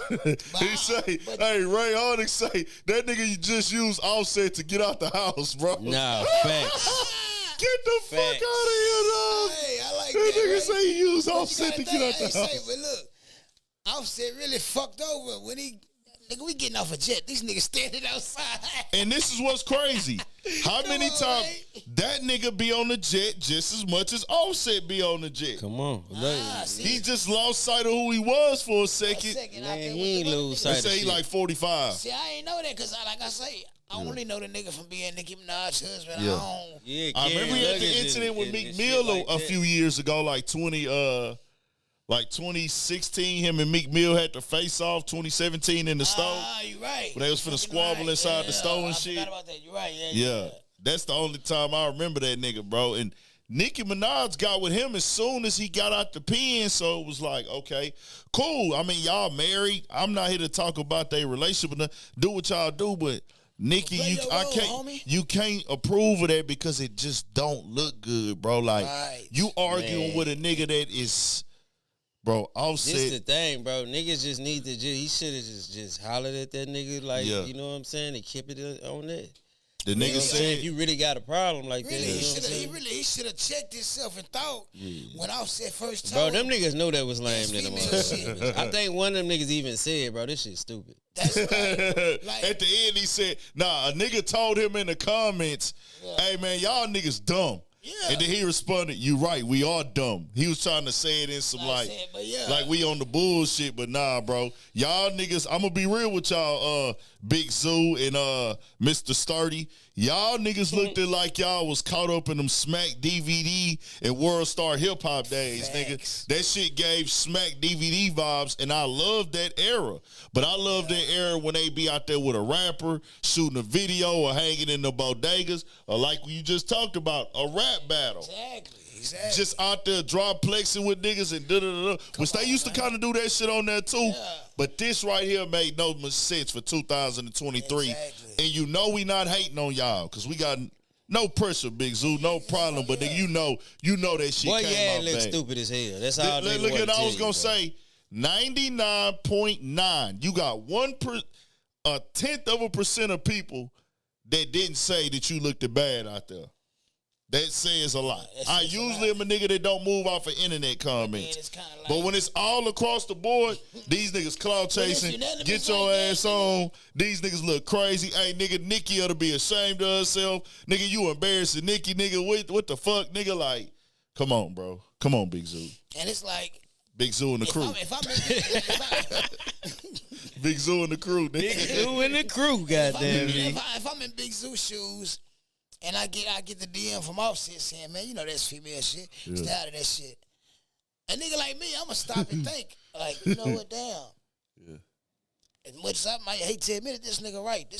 He say, hey, Ray Onyx say, that nigga you just used Offset to get out the house, bro. Nah, facts. Get the fuck out of here, dog. Hey, I like That that. nigga right? say he used But you Offset gotta to get out think, the hey, house. Say, but look, Offset really fucked over when he Nigga, we getting off a jet. These niggas standing outside. And this is what's crazy. How many times that nigga be on the jet just as much as Offset be on the jet? Come on. He just lost sight of who he was for a second. Man, he ain't lose sight of They say he shit. like 45. See, I ain't know that because, like I say, I only know the nigga from being Nicki Minaj's husband. Yeah. I I remember he had the incident with Meek Mill a few years ago, like 2016. Him and Meek Mill had to face off. 2017 in the store. Ah, you right. When they was finna squabble inside the store and shit. I forgot about that. You right. Yeah, that's the only time I remember that nigga, bro. And Nicki Minaj got with him as soon as he got out the pen, so it was like, okay, cool. I mean, y'all married. I'm not here to talk about their relationship, but do what y'all do, but Nicki, you can't approve of that because it just don't look good, bro. Like you arguing with a nigga that is, bro. Offset. This the thing, bro. Niggas just need to. He should have just hollered at that nigga, like you know what I'm saying, and keep it on that. The nigga said, if you really got a problem like really, that, he should have checked himself and thought when Offset first bro, told them him. niggas knew that was lame in them. I think one of them niggas even said, bro, this shit stupid. That's right. At the end, he said, nah, a nigga told him in the comments, hey, man, y'all niggas dumb. Yeah. And then he responded, you right, we are dumb. He was trying to say it in some like we on the bullshit, but nah, bro. Y'all niggas, I'm gonna be real with y'all, Big Zoo and Mr. Sturdy. Y'all niggas looked at like y'all was caught up in them Smack DVD and World Star Hip Hop days, nigga. That shit gave Smack DVD vibes, and I love that era. But I love that era when they be out there with a rapper, shooting a video or hanging in the bodegas, or like you just talked about, a rap battle. Exactly. Just out there drop plexing with niggas and da-da-da-da. Which they used to kind of do that shit on there too. Yeah. But this right here made no much sense for 2023. Exactly. And you know we not hating on y'all because we got no pressure, Big Zoo, no problem. But nigga, you know that shit boy, came out look bad. Stupid as hell. That's all. Look at I was gonna say 99.9. You got 0.1% of people that didn't say that you looked bad out there. That says a lot. I usually am a nigga that don't move off of internet comments. But when it's all across the board, these niggas clout chasing, get your ass on. These niggas look crazy. Hey, nigga, Nicki ought to be ashamed of herself. Nigga, you embarrassing Nicki, nigga. What the fuck, nigga? Like, come on, bro. Come on, Big Zoo. And it's like Big Zoo and the crew. Big Zoo and the crew, nigga. Big Zoo and the crew, goddamn. If I'm in Big Zoo shoes, and I get the DM from Offset saying, man, you know that's female shit. Stay out of that shit. A nigga like me, I'ma stop and think, like, you know what, damn. Yeah. As much as I might hate to admit it, this nigga right.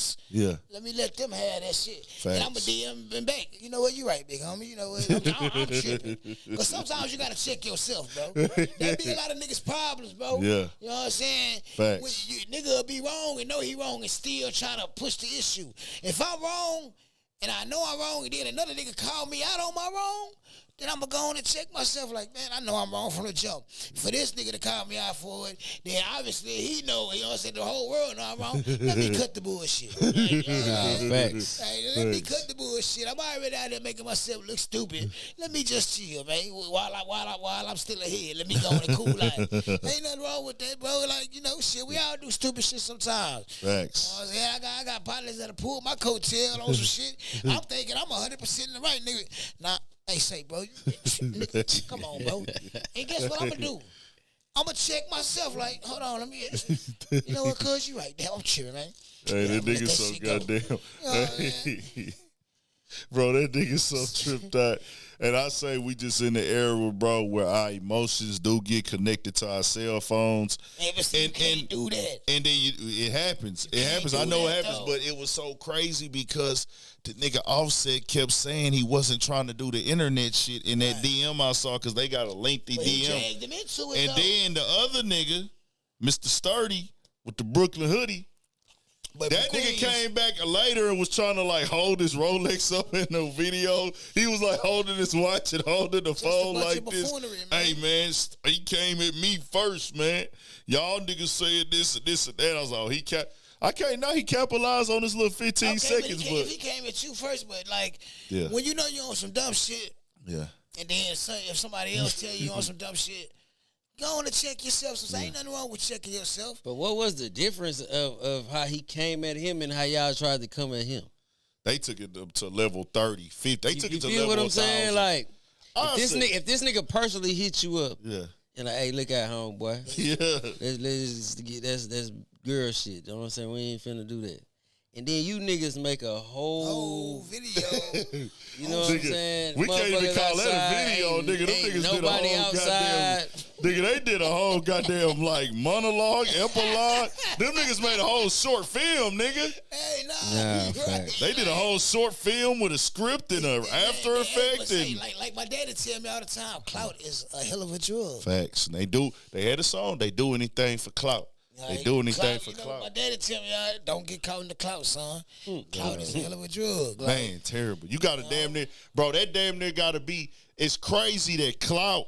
Let me let them have that shit. Facts. And I'ma DM them back. You know what, you right, big homie. You know what, I'm tripping. Because sometimes you gotta check yourself, bro. That be a lot of niggas' problems, bro. Yeah. You know what I'm saying? Facts. Nigga will be wrong and know he wrong and still trying to push the issue. If I'm wrong, and I know I'm wrong, and then another nigga call me out on my wrong, then I'm going to go on and check myself like, man, I know I'm wrong from the jump. For this nigga to call me out for it, then obviously he know, you know what I'm saying, the whole world know I'm wrong. Let me cut the bullshit. Facts. Hey, let me cut the bullshit. I'm already out there making myself look stupid. Let me just chill, man, while I'm still ahead. Let me go on a cool life. Ain't nothing wrong with that, bro. Like, you know, shit, we all do stupid shit sometimes. Facts. You know what I'm saying? I got partners that'll pull my coattail on some shit. I'm thinking I'm 100% in the right, nigga. Nah. Hey, say, bro, come on, bro. And guess what I'm going to do? I'm going to check myself like, hold on, let me, you know what, cuz, you right. Damn, I'm cheering, man. Hey, that nigga so goddamn. Bro, that nigga so tripped out. And I say we just in the era, bro, where our emotions do get connected to our cell phones. And do that. And then it happens. It happens. I know it happens, but it was so crazy because the nigga Offset kept saying he wasn't trying to do the internet shit in that DM I saw because they got a lengthy DM. He dragged him into it, and then the other nigga, Mr. Sturdy, with the Brooklyn hoodie, that nigga came back later and was trying to like hold his Rolex up in the video. He was like holding his watch and holding the phone like this. Hey man, he came at me first, man. Y'all niggas said this and this and that. I was like, he capitalized on this little 15 seconds. But he came at you first, but like when you know you on some dumb shit, and then if somebody else tell you on some dumb shit, Go on and check yourself. So ain't nothing wrong with checking yourself. But what was the difference of how he came at him and how y'all tried to come at him? They took it up to level 30, 50. They took it to level 1,000. What I'm saying? Like, if this nigga personally hit you up, and like, hey, look at homeboy. Let's get that's girl shit. You know what I'm saying? We ain't finna do that. And then you niggas make a whole video. You know what I'm saying? We can't even call that a video, nigga. Them niggas did a whole goddamn. Nigga, they did a whole goddamn like monologue, epilogue. Them niggas made a whole short film, nigga. Hey, they did a whole short film with a script and an after effect. And like my daddy tell me all the time, clout is a hell of a drug. Facts. And they had a song. They do anything for clout. They do anything for clout. My daddy tell me, don't get caught in the clout, son. Clout is a hell of a drug. Like, man, terrible. You got to damn near, bro, that damn near got to be, it's crazy that clout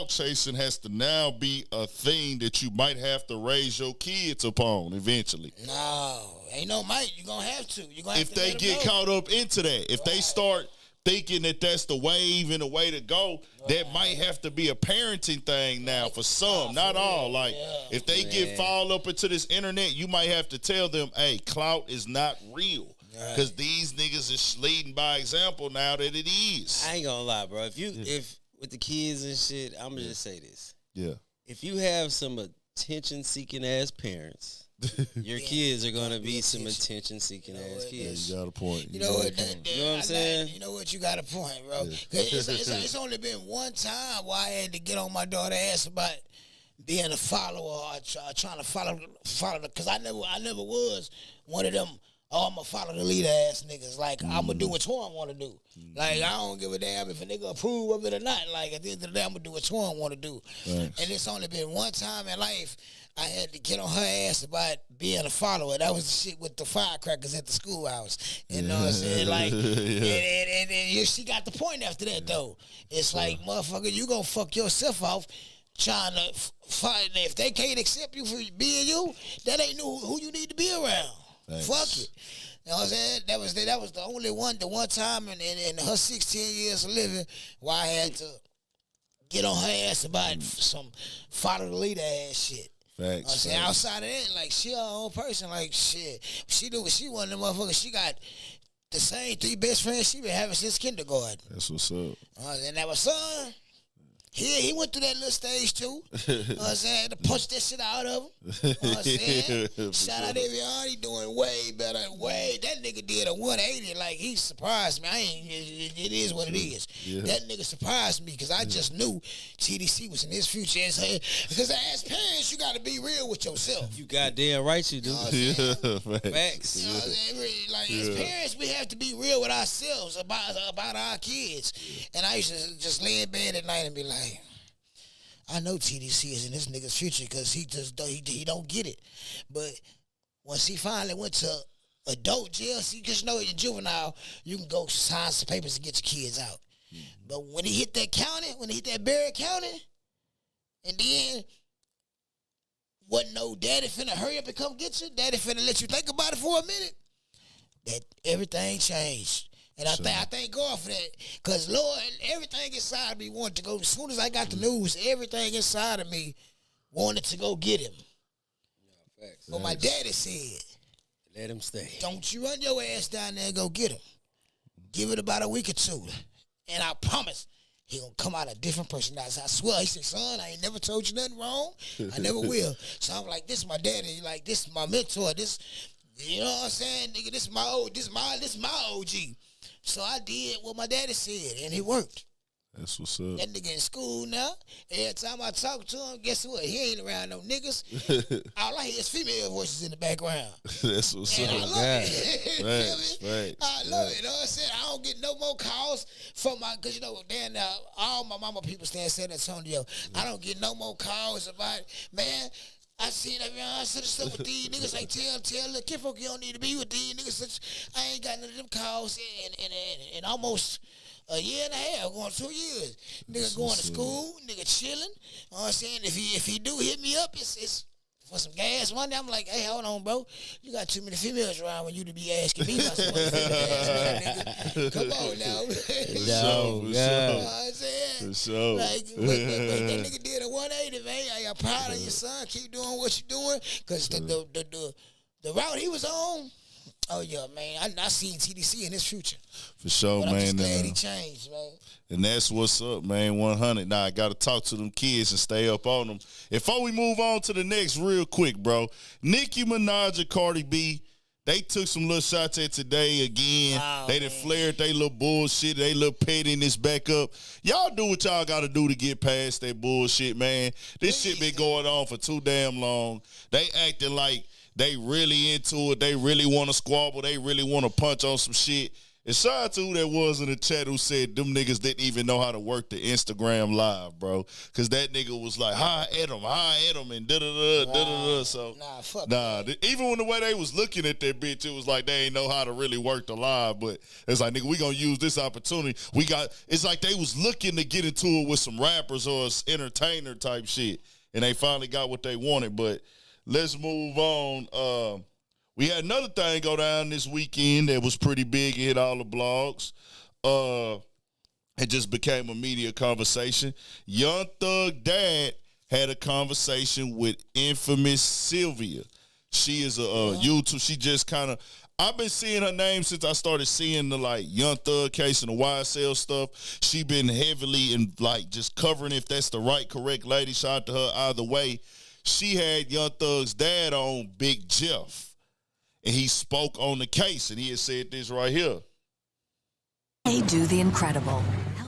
chasing has to now be a thing that you might have to raise your kids upon eventually. No, ain't no might. You're going to have to. You're gonna have if to they get caught up into that, if they start thinking that that's the wave and the way to go, that might have to be a parenting thing now for some, not all. Like, if they fall up into this internet, you might have to tell them, hey, clout is not real. Because these niggas is leading by example now that it is. I ain't gonna lie, bro. If with the kids and shit, I'm gonna just say this. Yeah. If you have some attention-seeking ass parents, your kids are gonna be some attention-seeking ass kids. You got a point. You know what? You know what I'm saying? You know what? You got a point, bro. It's only been one time where I had to get on my daughter's ass about being a follower or trying to follow because I never was one of them. Oh, I'm gonna follow the leader ass niggas. Like, I'm gonna do what Twan wanna do. Like, I don't give a damn if a nigga approve of it or not. Like, at the end of the day, I'm gonna do what Twan wanna do. And it's only been one time in life I had to get on her ass about being a follower. That was the shit with the firecrackers at the schoolhouse. You know what I'm saying? Like, and she got the point after that, though. It's like, motherfucker, you gonna fuck yourself off trying to fight. If they can't accept you for being you, that ain't who you need to be around. Thanks. Fuck it. You know what I'm saying? That was the only one time in her 16 years of living where I had to get on her ass about some follow the leader ass shit. Facts. You know what I'm saying? Outside of that, like, she her own person. Like, shit. She do what she want, the motherfucker. She got the same 3 best friends she been having since kindergarten. That's what's up. And that was son. He went through that little stage too. You know what I'm saying? To punch that shit out of him. You know what I'm saying? Shout out Evian, he doing way better. That nigga did a 180. Like, he surprised me. It is what it is. Yeah. That nigga surprised me because I just knew TDC was in his future. Because as parents, you got to be real with yourself. You goddamn right you do. You know Facts. You know what I'm saying? Like, as parents, we have to be real with ourselves about our kids. And I used to just lay in bed at night and be like, I know TDC is in this nigga's future because he don't get it. But once he finally went to adult jail, see, because you know in juvenile, you can go sign some papers and get your kids out. But when he hit that county, when he hit that Barrett County, and then wasn't no daddy finna hurry up and come get you, daddy finna let you think about it for a minute, that everything changed. And I thank God for that. Because, Lord, everything inside of me wanted to go. As soon as I got the news, everything inside of me wanted to go get him. Yeah, facts. But my daddy said, let him stay. Don't you run your ass down there and go get him. Give it about a week or 2. And I promise he gonna come out a different person. I swear. He said, son, I ain't never told you nothing wrong. I never will. So I'm like, this is my daddy. Like, this is my mentor. This, you know what I'm saying? Nigga, this is my OG. So I did what my daddy said, and it worked. That's what's up. That nigga in school now. Every time I talk to him, guess what? He ain't around no niggas. All I hear is female voices in the background. That's what's up. I love it. Right. I love it. You know what I'm saying? I don't get no more calls from because, you know, Dan, all my mama people stay in San Antonio. I don't get no more calls about, man, I seen that, I said stuff with these niggas. Like, tell the kinfolk you don't need to be with these niggas. I ain't got none of them calls in almost a year and a half, going 2 years. Nigga going to school, nigga chilling. You know what I'm saying? If he do hit me up, it's for some gas one day. I'm like, hey, hold on, bro. You got too many females around when you to be asking me about some nigga. Come on now. No, You know what I'm saying? For sure. Like, that nigga did a 180, man. I got proud of your son. Keep doing what you're doing. Because the route he was on, oh, yeah, man. I seen TDC in his future. For sure, but man. I'm just glad he changed, man. And that's what's up, man. 100. Now, I got to talk to them kids and stay up on them. Before we move on to the next real quick, bro, Nicki Minaj and Cardi B, they took some little shots at today again. Oh, they done flared they little bullshit, they little pettiness back up. Y'all do what y'all got to do to get past that bullshit, man. This shit been going on for too damn long. They acting like they really into it. They really want to squabble. They really want to punch on some shit. And shout out to who that was in the chat who said them niggas didn't even know how to work the Instagram live, bro. Because that nigga was like, hi at him, and da-da-da. So, even when the way they was looking at that bitch, it was like they ain't know how to really work the live. But it's like, nigga, we gonna use this opportunity. It's like they was looking to get into it with some rappers or entertainer type shit. And they finally got what they wanted. But let's move on. We had another thing go down this weekend that was pretty big. It hit all the blogs. It just became a media conversation. Young Thug dad had a conversation with infamous Sylvia. She is a YouTube. She just kind of, I've been seeing her name since I started seeing the like Young Thug case and the YSL stuff. She been heavily in like just covering if that's the right, correct lady. Shout out to her either way. She had Young Thug's dad on, Big Jeff. And he spoke on the case, and he had said this right here. They do the incredible.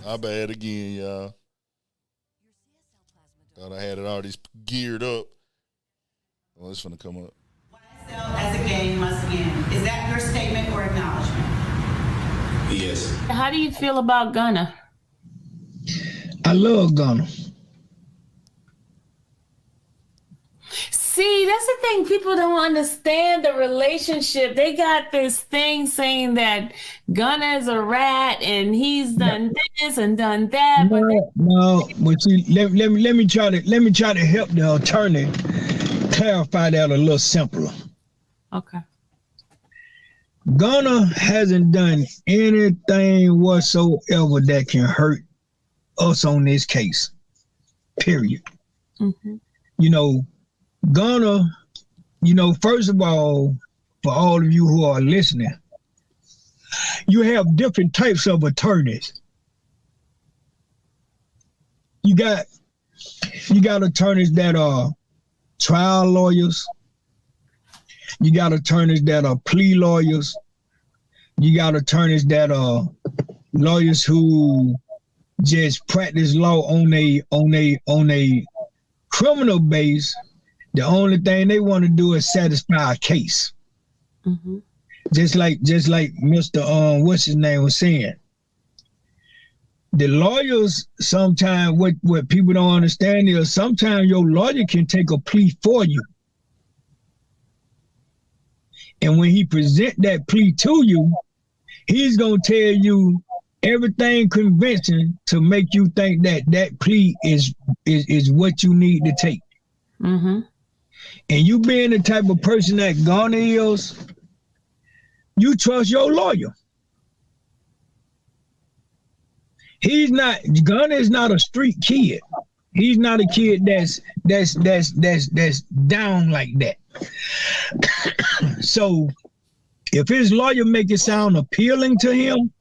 I bad again, y'all. Thought I had it already geared up. Well, it's finna come up. YSL as a game must end. Is that your statement or acknowledgement? Yes. How do you feel about Gunna? I love Gunna. See, that's the thing. People don't understand the relationship. They got this thing saying that Gunna is a rat and he's done this and done that. No, but see, let me try to help the attorney clarify that a little simpler. Okay. Gunna hasn't done anything whatsoever that can hurt us on this case. Period. Mm-hmm. You know, Gunna, first of all, for all of you who are listening, you have different types of attorneys. You got attorneys that are trial lawyers. You got attorneys that are plea lawyers. You got attorneys that are lawyers who just practice law on a criminal base. The only thing they want to do is satisfy a case. Mm-hmm. Just like Mr. What's his name was saying. The lawyers sometimes what people don't understand is sometimes your lawyer can take a plea for you. And when he present that plea to you, he's gonna tell you everything convincing to make you think that plea is what you need to take. Mm-hmm. And you being the type of person that Gunna is, you trust your lawyer. Gunna is not a street kid. He's not a kid that's down like that. So if his lawyer make it sound appealing to him,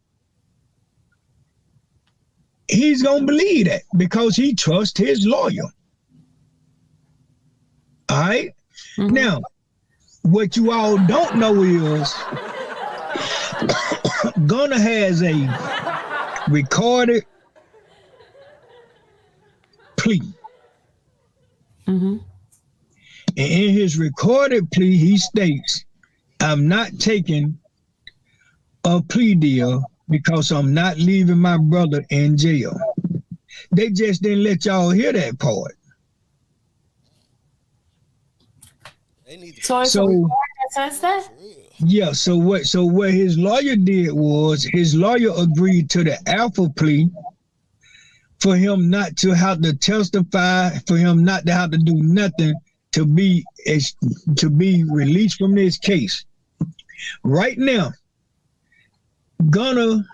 he's gonna believe that because he trusts his lawyer. All right. Mm-hmm. Now, what you all don't know is Gunna has a recorded plea. Mm-hmm. And in his recorded plea, he states, I'm not taking a plea deal because I'm not leaving my brother in jail. They just didn't let y'all hear that part. So yeah, so what his lawyer did was his lawyer agreed to the alpha plea for him not to have to testify, for him not to have to do nothing to be released from this case. Right now, Gunna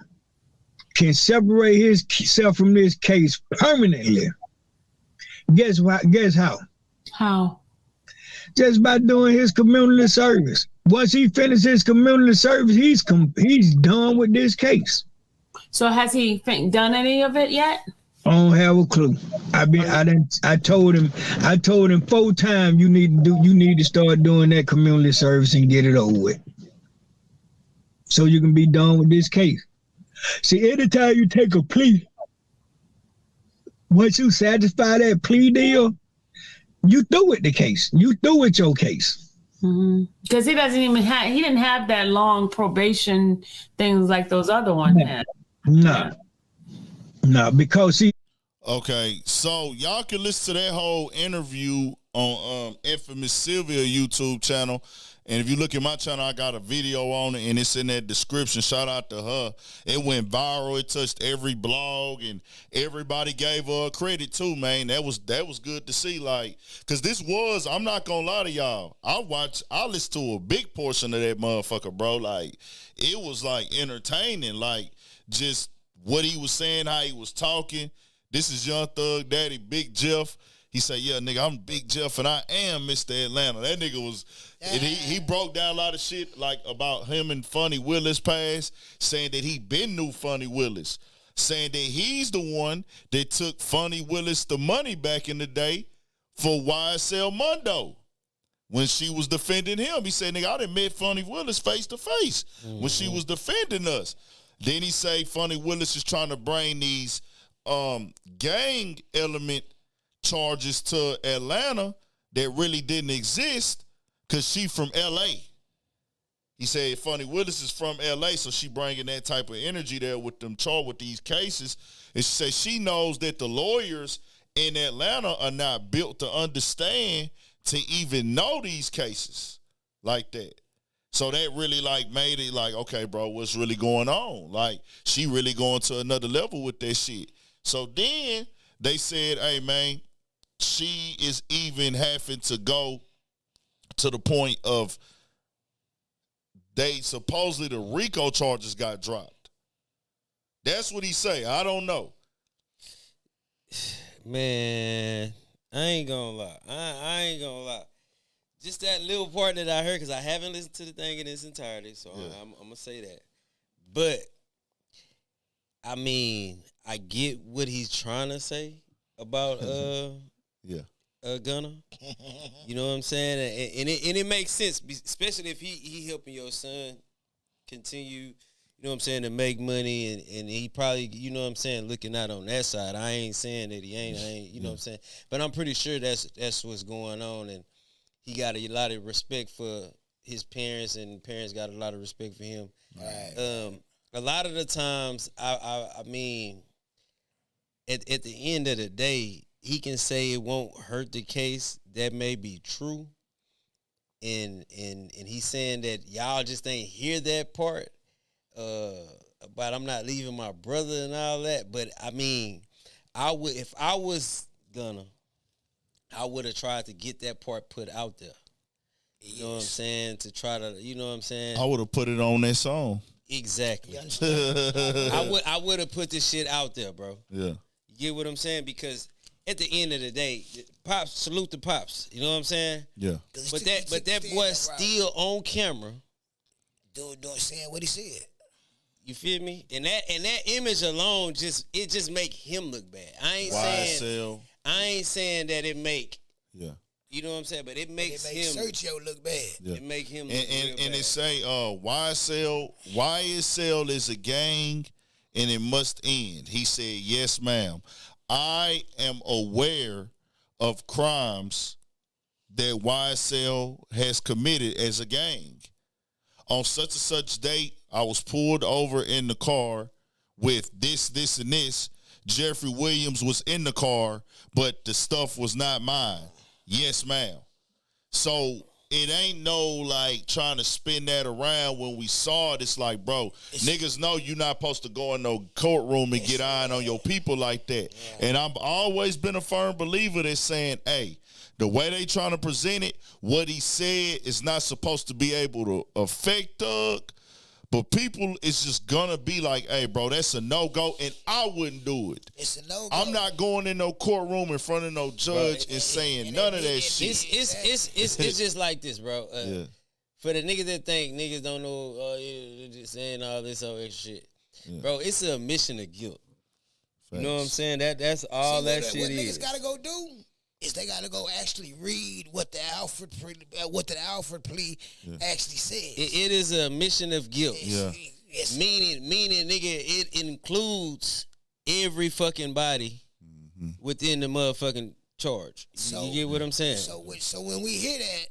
can separate himself from this case permanently. Guess how? How? Just by doing his community service. Once he finishes his community service, he's done with this case. So has he done any of it yet? I don't have a clue. I told him 4 times you need to start doing that community service and get it over with, so you can be done with this case. See, anytime you take a plea, once you satisfy that plea deal, you through with the case. You through with your case. Because he didn't have that long probation things like those other ones had. No, because he. Okay, so y'all can listen to that whole interview on Infamous Sylvia YouTube channel. And if you look at my channel, I got a video on it, and it's in that description. Shout out to her. It went viral. It touched every blog, and everybody gave her credit too, man. That was good to see, like, because this was, I'm not going to lie to y'all, I listened to a big portion of that motherfucker, bro. Like, it was, like, entertaining, like, just what he was saying, how he was talking. This is Young Thug Daddy, Big Jeff. He said, yeah, nigga, I'm Big Jeff, and I am Mr. Atlanta. That nigga was, and he broke down a lot of shit, like, about him and Funny Willis past, saying that he been knew Funny Willis, saying that he's the one that took Funny Willis the money back in the day for YSL Mundo when she was defending him. He said, nigga, I done met Funny Willis face to face when she was defending us. Then he say Funny Willis is trying to bring these gang element charges to Atlanta that really didn't exist because she from L.A. He said Funny Willis is from L.A., so she bringing that type of energy there with them with these cases. And she said she knows that the lawyers in Atlanta are not built to understand to even know these cases like that. So that really, like, made it like, okay, bro, what's really going on? Like, she really going to another level with that shit. So then they said, hey, man, she is even having to go to the point of supposedly the RICO charges got dropped. That's what he say. I don't know. Man, I ain't gonna lie. I ain't gonna lie. Just that little part that I heard, because I haven't listened to the thing in its entirety, so yeah. I'm going to say that. But, I mean, I get what he's trying to say about Gunna. You know what I'm saying? And it makes sense, especially if he helping your son continue, you know what I'm saying, to make money, and he probably, you know what I'm saying, looking out on that side. I ain't saying that he ain't, you know what I'm saying? But I'm pretty sure that's what's going on, and he got a lot of respect for his parents, and parents got a lot of respect for him. Right. A lot of the times, I mean, at the end of the day, he can say it won't hurt the case. That may be true. And he's saying that y'all just ain't hear that part. But I'm not leaving my brother and all that. But I mean, if I was Gunna, I would have tried to get that part put out there. You know what I'm saying? To try to, you know what I'm saying? I would have put it on that song. Exactly. I would have put this shit out there, bro. Yeah. You get what I'm saying? Because at the end of the day, Pops, salute the Pops. You know what I'm saying? Yeah. But that boy's still on camera. Doing saying what he said. You feel me? And that image alone just make him look bad. I ain't saying that it make. Yeah. You know what I'm saying? But it makes him Sergio look bad. Yeah. It make him look and bad. It say YSL is a gang and it must end. He said, yes, ma'am. I am aware of crimes that YSL has committed as a gang. On such and such date, I was pulled over in the car with this, and this. Jeffrey Williams was in the car, but the stuff was not mine. Yes, ma'am. So it ain't no like trying to spin that around. When we saw it, it's like, bro, niggas know you're not supposed to go in no courtroom and get iron on your people like that. Yeah. And I've always been a firm believer that's saying, hey, the way they trying to present it, what he said is not supposed to be able to affect Thug. But people is just gonna be like, hey, bro, that's a no-go, and I wouldn't do it. It's a no-go. I'm not going in no courtroom in front of no judge and saying none of that shit. It's just like this, bro. For the niggas that think niggas don't know, just saying all this other shit. Yeah. Bro, it's a admission of guilt. Thanks. You know what I'm saying? That's all that shit what is. Niggas gotta go do is they gotta go actually read what the Alfred plea actually says. It is a admission of guilt. Meaning, nigga, it includes every fucking body within the motherfucking charge. You get what I'm saying? So when we hear that,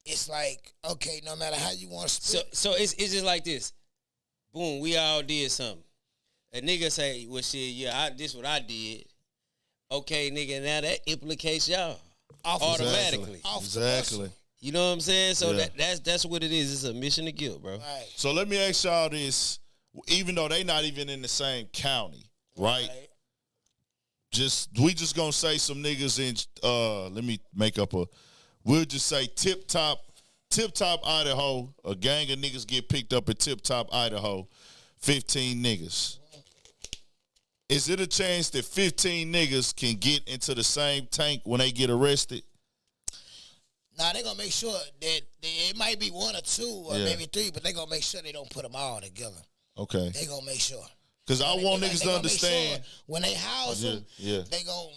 it's like, okay, no matter how you want to split. So it's just like this. Boom, we all did something. A nigga say, well, shit, this what I did. Okay, nigga, now that implicates y'all automatically. Exactly. You know what I'm saying? So that's what it is. It's a admission of guilt, bro. Right. So let me ask y'all this. Even though they not even in the same county, right? We just gonna say some niggas in let me make up we'll just say Tip Top, Idaho. A gang of niggas get picked up at Tip Top, Idaho. 15 niggas. Is it a chance that 15 niggas can get into the same tank when they get arrested? Nah, they gonna make sure that it might be one or two or maybe three, but they gonna make sure they don't put them all together. Okay. They gonna make sure. Because I want niggas to understand. Sure when they house them, they gonna,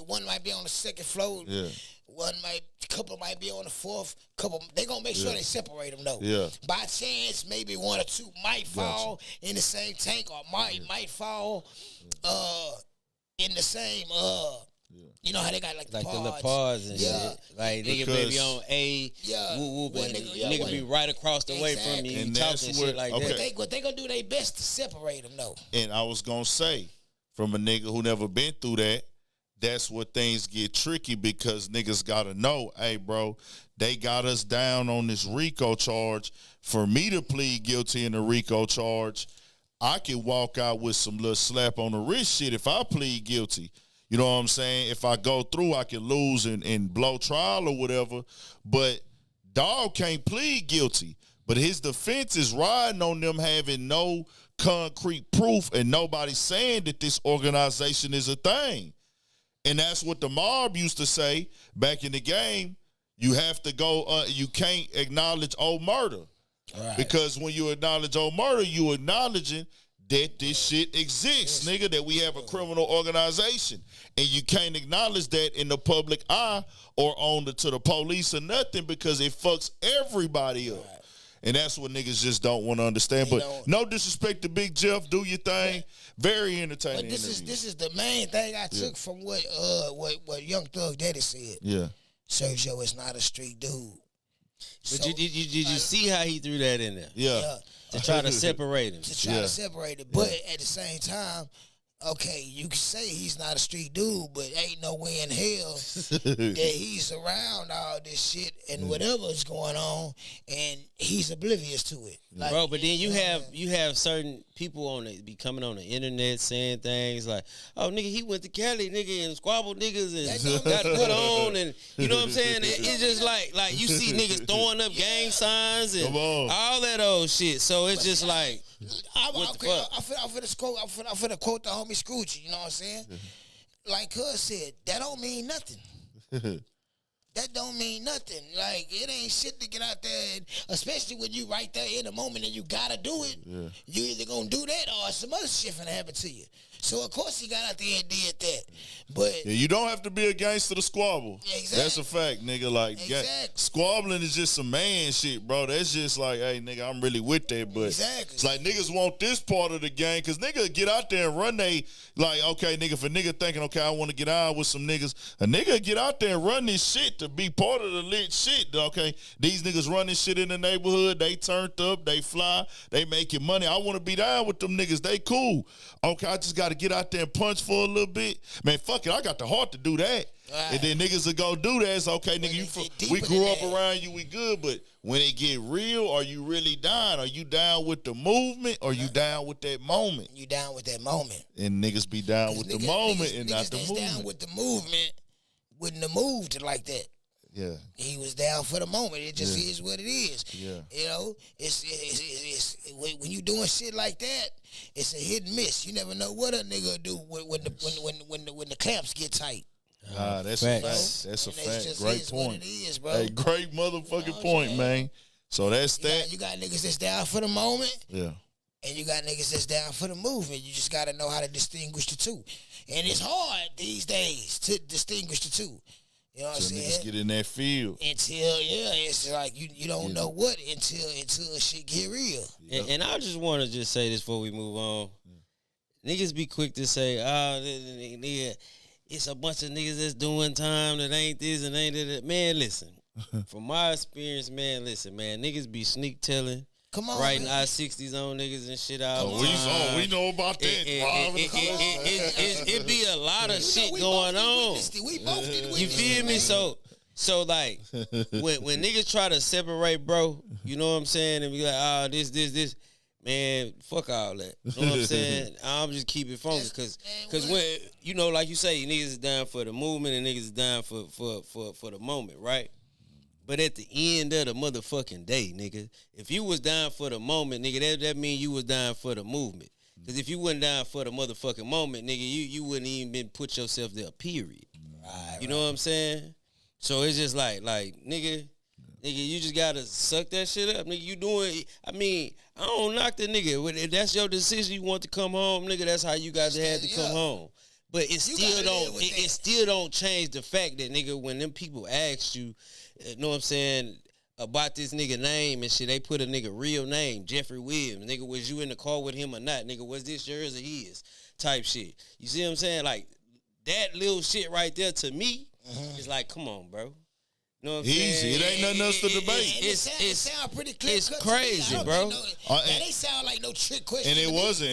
one might be on the second floor. Yeah. Couple might be on the fourth. They gonna make sure they separate them though. Yeah. By chance, maybe one or two might fall in the same tank, or might fall in the same you know how they got like the pods and shit. Like nigga maybe on A, whoop, and nigga be right across the way from you, and talking shit like that. But they gonna do their best to separate them though. And I was gonna say, from a nigga who never been through that, that's where things get tricky, because niggas gotta know, hey, bro, they got us down on this RICO charge. For me to plead guilty in the RICO charge, I can walk out with some little slap on the wrist shit if I plead guilty. You know what I'm saying? If I go through, I can lose and blow trial or whatever. But dog can't plead guilty. But his defense is riding on them having no concrete proof and nobody saying that this organization is a thing. And that's what the mob used to say back in the game. You have to go, you can't acknowledge old murder. Right. Because when you acknowledge old murder, you acknowledging that this shit exists, nigga, that we have a criminal organization. And you can't acknowledge that in the public eye or to the police or nothing, because it fucks everybody up. Right. And that's what niggas just don't want to understand. But no disrespect to Big Jeff, do your thing. Very entertaining. But this is the main thing I took from what Young Thug Daddy said. Yeah. Sergio is not a street dude. But did you see how he threw that in there? Yeah. To try to separate him. To try to separate it. But at the same time, okay, you can say he's not a street dude, but ain't no way in hell that he's around all this shit and whatever's going on, and he's oblivious to it. Like, bro, but then you have certain people be coming on the internet saying things like, "Oh, nigga, he went to Cali, nigga, and squabbled niggas and got put on," and you know what I'm saying? It's just like you see niggas throwing up gang signs and all that old shit. So it's just like. I'm finna quote the homie Scrooge, you know what I'm saying? Like Cuz said, that don't mean nothing. That don't mean nothing. Like, it ain't shit to get out there, and especially when you right there in the moment and you gotta do it. Yeah. You either gonna do that or some other shit finna happen to you. So, of course, he got out there and did that. But you don't have to be a gangster to squabble. Exactly. That's a fact, nigga. Like, squabbling is just some man shit, bro. That's just like, hey, nigga, I'm really with that. But it's like niggas want this part of the game, because nigga get out there and run like, okay, nigga, if a nigga thinking, okay, I want to get out with some niggas, a nigga get out there and run this shit to be part of the lit shit, okay? These niggas run this shit in the neighborhood. They turned up. They fly. They making money. I want to be down with them niggas. They cool. Okay, I just got got to get out there and punch for a little bit, man, fuck it, I got the heart to do that. Right. And then niggas will go do that. It's okay, nigga, we grew up around you, we good, but when it get real, are you really down? Are you down with the movement or you down with that moment? You down with that moment. And niggas be down with the moment and not the movement. Down with the movement wouldn't have moved like that. Yeah. He was down for the moment. It just is what it is. Yeah. You know, it's when you doing shit like that, it's a hit and miss. You never know what a nigga do when the clamps get tight. That's a fact. That's a fact. Great point. Hey, great motherfucking point, man. So that's that. You got niggas that's down for the moment. Yeah. And you got niggas that's down for the movement. You just got to know how to distinguish the two. And it's hard these days to distinguish the two. You know what I'm saying? Niggas get in that field. It's like you don't know what until shit get real. Yeah. And I just want to just say this before we move on. Niggas be quick to say, nigga, it's a bunch of niggas that's doing time that ain't this and ain't that. Man, listen. From my experience, man, listen, man, niggas be sneak telling. Come on, writing I-60s on niggas and shit out. We know about that. It be a lot of shit going on. You feel me? So like when niggas try to separate, bro, you know what I'm saying, and be like, this, man, fuck all that. You know what I'm saying? I'm just keep it funky, cause when you know, like you say, niggas is down for the movement and niggas is down for the moment, right? But at the end of the motherfucking day, nigga, if you was down for the moment, nigga, that mean you was down for the movement. Because if you wasn't down for the motherfucking moment, nigga, you wouldn't even been put yourself there, period. You know what I'm saying? So it's just like, nigga, you just gotta suck that shit up, nigga. You doing, I mean, I don't knock the nigga. If that's your decision, you want to come home, nigga, that's how you guys had to come home. But it still don't change the fact that, nigga, when them people asked you, know what I'm saying, about this nigga name and shit, they put a nigga real name, Jeffrey Williams. Nigga, was you in the car with him or not? Nigga, was this yours or his? Type shit. You see what I'm saying? Like, that little shit right there to me is like, come on, bro. You know what I'm saying? Easy. It ain't nothing else to debate. It sound pretty clear. It's crazy, bro. They sound like no trick question. And it wasn't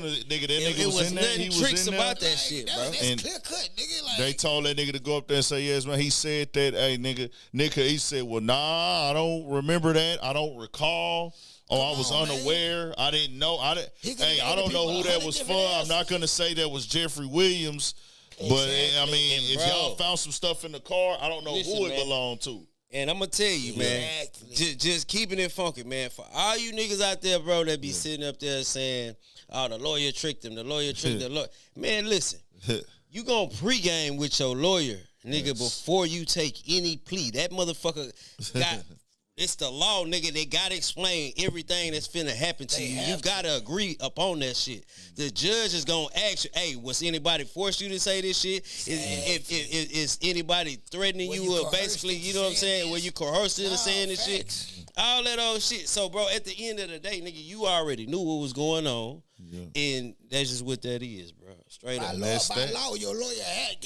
a nigga. That nigga was in there. He was tricks in there. about that shit, bro. That's clear cut, nigga. Like, they told that nigga to go up there and say, yes, man. He said that, hey, nigga, he said, well, nah, I don't remember that. I don't recall. I was unaware. Man. I didn't know. I don't know who that was for. I'm not going to say that was Jeffrey Williams. But, I mean, if y'all found some stuff in the car, I don't know who it belonged to. And I'm going to tell you, man, just keeping it funky, man. For all you niggas out there, bro, that be sitting up there saying, oh, the lawyer tricked him, the lawyer tricked the lawyer. Man, listen, you going to pregame with your lawyer, nigga, before you take any plea. That motherfucker got... It's the law, nigga. They gotta explain everything that's finna happen to you. You gotta agree upon that shit. The judge is gonna ask you, hey, was anybody forced you to say this shit? Is anybody threatening you or basically, you know what I'm saying, where you coerced into saying this shit? All that old shit. So, bro, at the end of the day, nigga, you already knew what was going on. Yeah. And that's just what that is, bro. Straight up. By law, your lawyer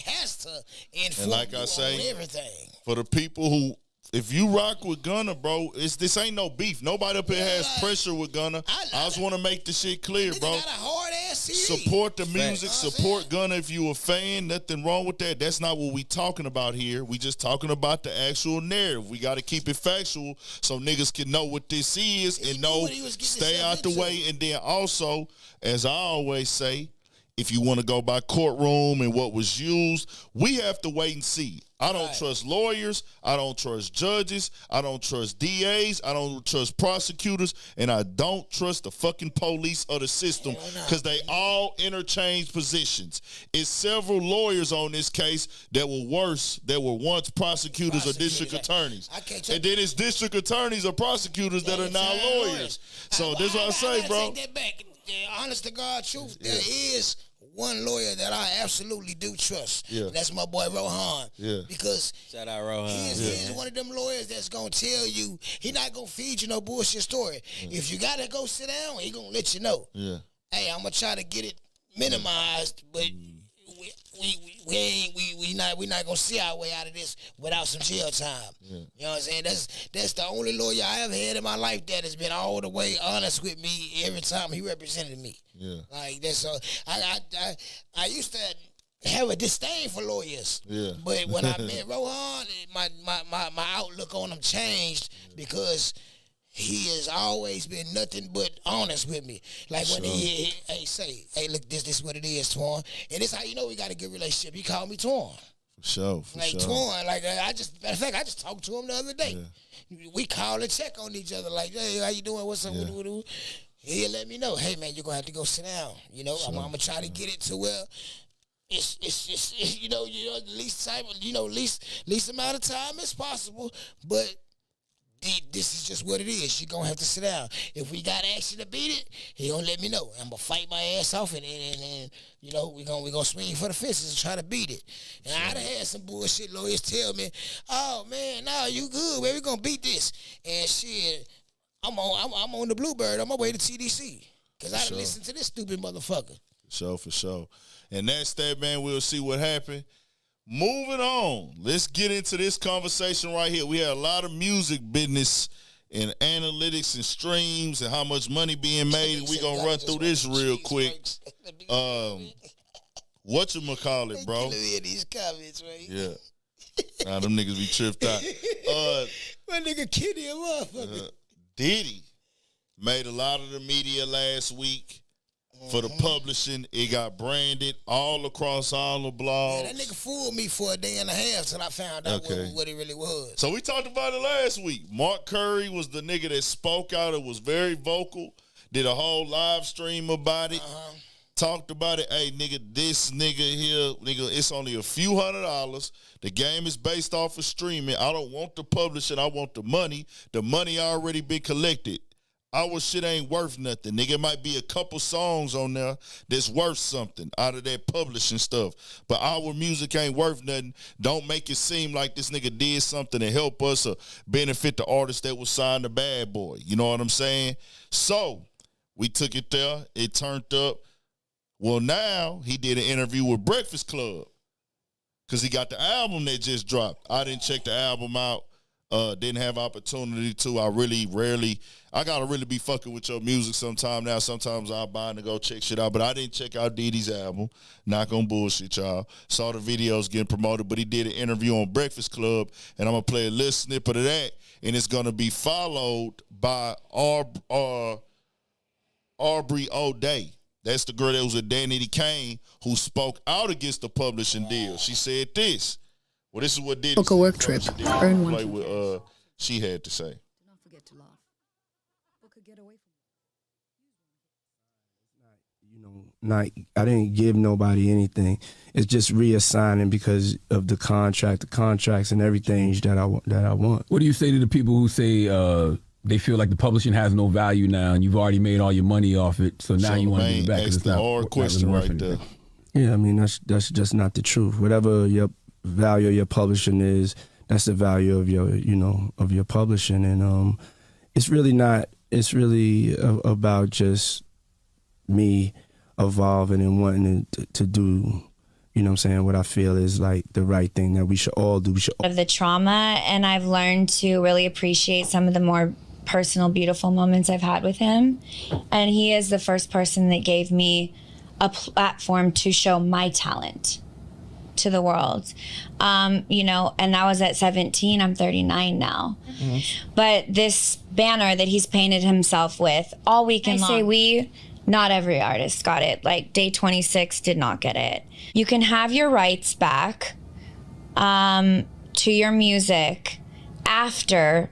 has to inform you on everything. For the people who... If you rock with Gunna, bro, this ain't no beef. Nobody up here has pressure with Gunna. I just want to make the shit clear, bro. Got a hard ass CD. Support the music. Support Gunna if you a fan. Nothing wrong with that. That's not what we talking about here. We just talking about the actual narrative. We got to keep it factual so niggas can know what this is and know stay out the way. And then also, as I always say, if you want to go by courtroom and what was used, we have to wait and see. I don't trust lawyers. I don't trust judges. I don't trust DAs. I don't trust prosecutors. And I don't trust the fucking police or the system because they all interchange positions. It's several lawyers on this case that were worse, that were once prosecutors or district attorneys. And then it's district attorneys or prosecutors that are now lawyers. So this is what I say, bro. Take that back. Honest to God truth, there is one lawyer that I absolutely do trust. Yeah. That's my boy Rohan. Yeah. Because shout out Rohan. He's one of them lawyers that's gonna tell you, he not gonna feed you no bullshit story. If you gotta go sit down, he gonna let you know. Yeah. Hey, I'm gonna try to get it minimized, but we not gonna see our way out of this without some jail time. Yeah. You know what I'm saying? That's the only lawyer I ever had in my life that has been all the way honest with me every time he represented me. Yeah. Like that's I used to have a disdain for lawyers. Yeah. But when I met Rohan, my outlook on him changed because he has always been nothing but honest with me. Like when he say, hey, look, this is what it is, Twan. And this how you know we got a good relationship. He called me Twan. For sure. Twan, like matter of fact, I just talked to him the other day. Yeah. We call and check on each other, like, hey, how you doing? What's up? Yeah. He'll let me know, hey man, you're gonna have to go sit down. You know, I'm gonna try to get it to where it's you know, the least time, you know, least amount of time as possible, but this is just what it is. You're gonna have to sit down. If we got action to beat it, he gonna let me know. I'm gonna fight my ass off and you know, we gonna swing for the fences and try to beat it. And I'd have had some bullshit lawyers tell me, oh man, no, you good, man, we gonna beat this. And shit, I'm on the Bluebird on my way to TDC. Cause I done listened to this stupid motherfucker. For sure. And that's that, man. We'll see what happened. Moving on, let's get into this conversation right here. We had a lot of music business and analytics and streams and how much money being made. We're going to run through this real quick. Whatchamacallit, bro? These comments, right? Yeah. Nah, them niggas be tripped out. My nigga Kenny a motherfucker. Diddy made a lot of the media last week. For the publishing, it got branded all across all the blogs. Yeah, that nigga fooled me for a day and a half till I found out what it really was. So we talked about it last week. Mark Curry was the nigga that spoke out. It was very vocal. Did a whole live stream about it. Talked about it. Hey, nigga, this nigga here, nigga, it's only a few $100s. The game is based off of streaming. I don't want the publishing. I want the money. The money already been collected. Our shit ain't worth nothing. Nigga, it might be a couple songs on there that's worth something out of that publishing stuff. But our music ain't worth nothing. Don't make it seem like this nigga did something to help us or benefit the artist that was signed to Bad Boy. You know what I'm saying? So, we took it there. It turned up. Well, now he did an interview with Breakfast Club because he got the album that just dropped. I didn't check the album out. Didn't have opportunity to. I gotta really be fucking with your music sometime now. Sometimes I'll buy and go check shit out, but I didn't check out Diddy's album. Not gonna bullshit y'all. Saw the videos getting promoted, but he did an interview on Breakfast Club, and I'm gonna play a little snippet of that, and it's gonna be followed by Aubrey O'Day. That's the girl that was with Danny Kane who spoke out against the publishing deal. She said this. Well, this is what Diddy book a work trip. Earn one. Play with, she had to say. Do not forget to laugh. Book a getaway I didn't give nobody anything. It's just reassigning because of the contracts and everything that I want. What do you say to the people who say they feel like the publishing has no value now and you've already made all your money off it, so now you want to give it back? That's the hard question right there. Yeah, I mean that's just not the truth. Whatever your value of your publishing is, that's the value of your publishing, and it's really about just me evolving and wanting to do, you know what I'm saying, what I feel is like the right thing that we should all do. Of the trauma, and I've learned to really appreciate some of the more personal, beautiful moments I've had with him, and he is the first person that gave me a platform to show my talent to the world, and that was at 17. I'm 39 now. Mm-hmm. But this banner that he's painted himself with all weekend long. I say we, not every artist got it. Like Day 26 did not get it. You can have your rights back to your music after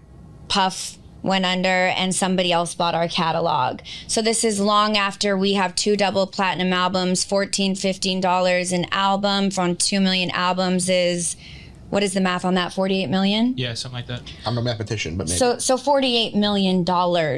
Puff went under and somebody else bought our catalog. So this is long after we have 2 double platinum albums, $14, $15 an album from 2 million albums is, what is the math on that, 48 million? Yeah, something like that. I'm a mathematician, but maybe. So $48 million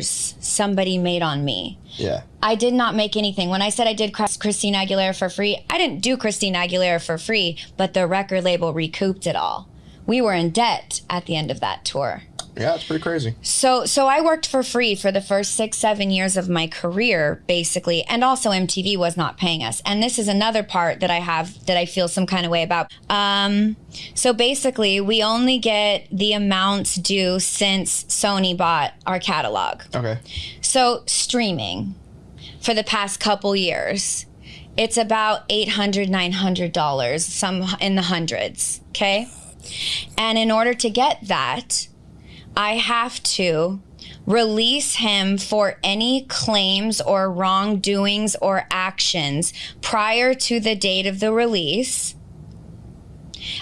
somebody made on me. Yeah. I did not make anything. When I said I did Christina Aguilera for free, I didn't do Christina Aguilera for free, but the record label recouped it all. We were in debt at the end of that tour. Yeah, it's pretty crazy. So I worked for free for the first 6-7 years of my career, basically, and also MTV was not paying us. And this is another part that I have that I feel some kind of way about. So basically, we only get the amounts due since Sony bought our catalog. Okay. So streaming for the past couple years, it's about $800, $900, some in the hundreds, okay? And in order to get that, I have to release him for any claims or wrongdoings or actions prior to the date of the release.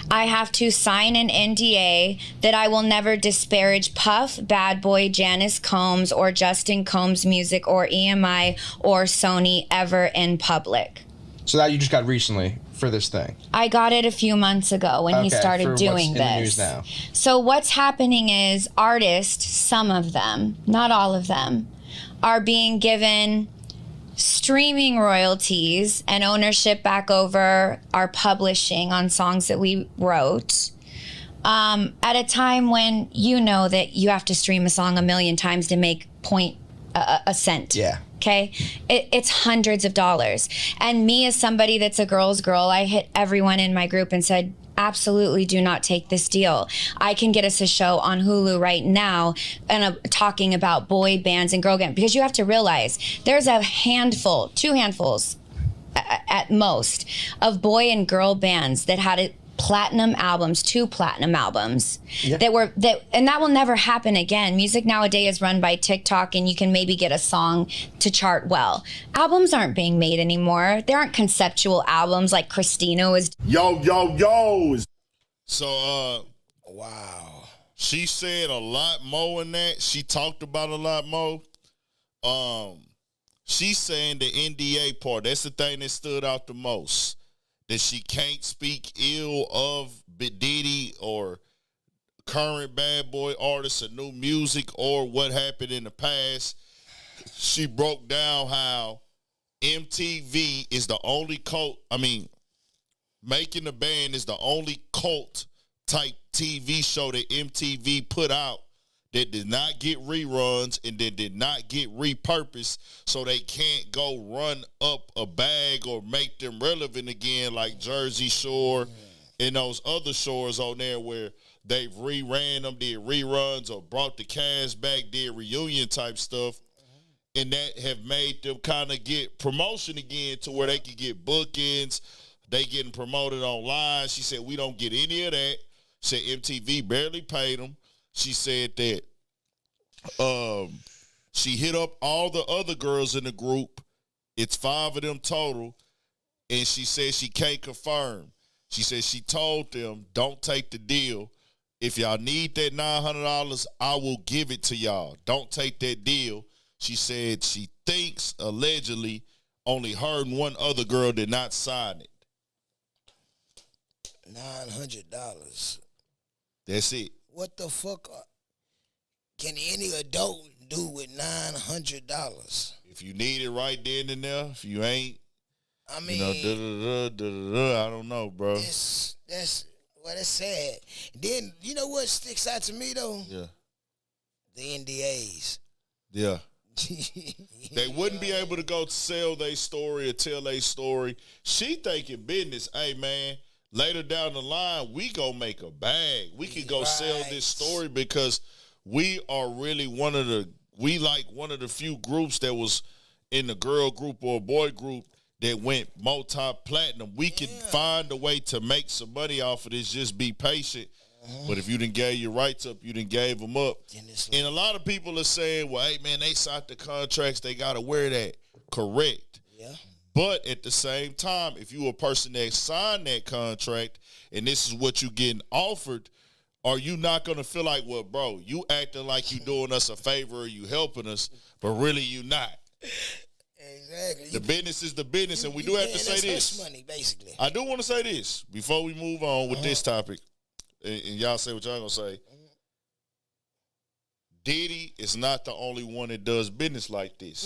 I have to sign an NDA that I will never disparage Puff, Bad Boy, Janice Combs, or Justin Combs' music or EMI or Sony ever in public. So that you just got recently for this thing? I got it a few months ago when he started doing this. In the news now. So what's happening is artists, some of them, not all of them, are being given streaming royalties and ownership back over our publishing on songs that we wrote. At a time when you know that you have to stream a song 1 million times to make a cent. Yeah. Okay, it's hundreds of dollars. And me as somebody that's a girl's girl, I hit everyone in my group and said, absolutely do not take this deal. I can get us a show on Hulu right now and talking about boy bands and girl bands, because you have to realize there's a handful, 2 handfuls at most of boy and girl bands that had platinum albums, 2 platinum albums. Yeah. And that will never happen again. Music nowadays is run by TikTok, and you can maybe get a song to chart well. Albums aren't being made anymore. There aren't conceptual albums like Christina was. Yo. So, wow. She said a lot more in that. She talked about a lot more. She's saying the NDA part, that's the thing that stood out the most. That she can't speak ill of Diddy or current bad boy artists or new music or what happened in the past. She broke down how MTV is the only cult, Making the Band is the only cult type TV show that MTV put out that did not get reruns and that did not get repurposed, so they can't go run up a bag or make them relevant again like Jersey Shore and those other shores on there where they've reran them, did reruns or brought the cast back, did reunion type stuff, and that have made them kind of get promotion again to where they can get bookings. They getting promoted online. She said, we don't get any of that. She said MTV barely paid them. She said that she hit up all the other girls in the group. It's 5 of them total. And she said she can't confirm. She said she told them, don't take the deal. If y'all need that $900, I will give it to y'all. Don't take that deal. She said she thinks, allegedly, only her and one other girl did not sign it. $900. That's it. What the fuck can any adult do with $900? If you need it right then and there, if you ain't, I don't know, bro. That's sad. Then you know what sticks out to me though? Yeah. The NDAs. Yeah. They wouldn't be able to go sell their story or tell their story. She thinking business. Hey man, later down the line, we go make a bag. We could go sell this story because we are really one of the few groups that was in the girl group or boy group that went multi-platinum. We can find a way to make some money off of this. Just be patient. But if you didn't gave your rights up, you didn't gave them up. And a lot of people are saying, well, hey, man, they signed the contracts. They got to wear that. Correct. Yeah. But at the same time, if you a person that signed that contract and this is what you getting offered, are you not going to feel like, well, bro, you acting like you doing us a favor or you helping us, but really you not. Exactly. The business is the business, and we do have to say this. Money, basically. I do want to say this before we move on with this topic, and y'all say what y'all going to say. Diddy is not the only one that does business like this.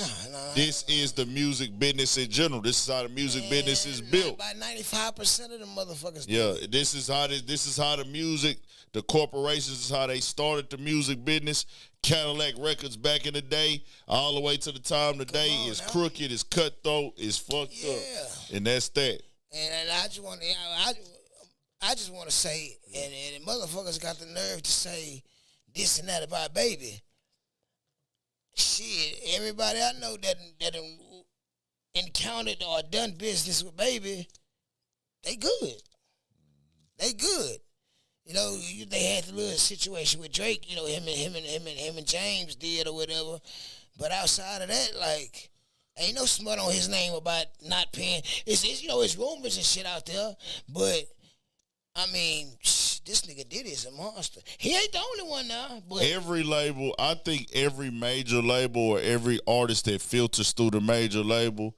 This is the music business in general. This is how the music business is built. About 95% of the motherfuckers. Yeah, this is how the music, the corporations is how they started the music business. Cadillac Records back in the day, all the way to the time today is crooked, is cutthroat, is fucked up, and that's that. And I just want to say, and motherfuckers got the nerve to say this and that about Baby. Shit, everybody I know that encountered or done business with Baby, they good. They good. You know, they had the little situation with Drake. You know, him and James did or whatever. But outside of that, like, ain't no smut on his name about not paying. It's you know, it's rumors and shit out there. But I mean, this nigga Diddy is a monster. He ain't the only one now. But every label, I think every major label or every artist that filters through the major label,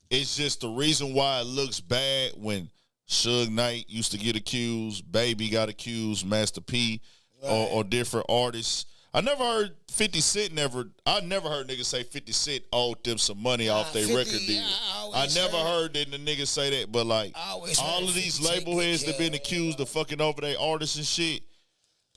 it's just the reason why it looks bad when Suge Knight used to get accused, Baby got accused, Master P, or different artists. I never heard 50 Cent I never heard niggas say 50 Cent owed them some money off their record deal. I never heard that the niggas say that, but like all of these label heads that been accused of fucking over their artists and shit,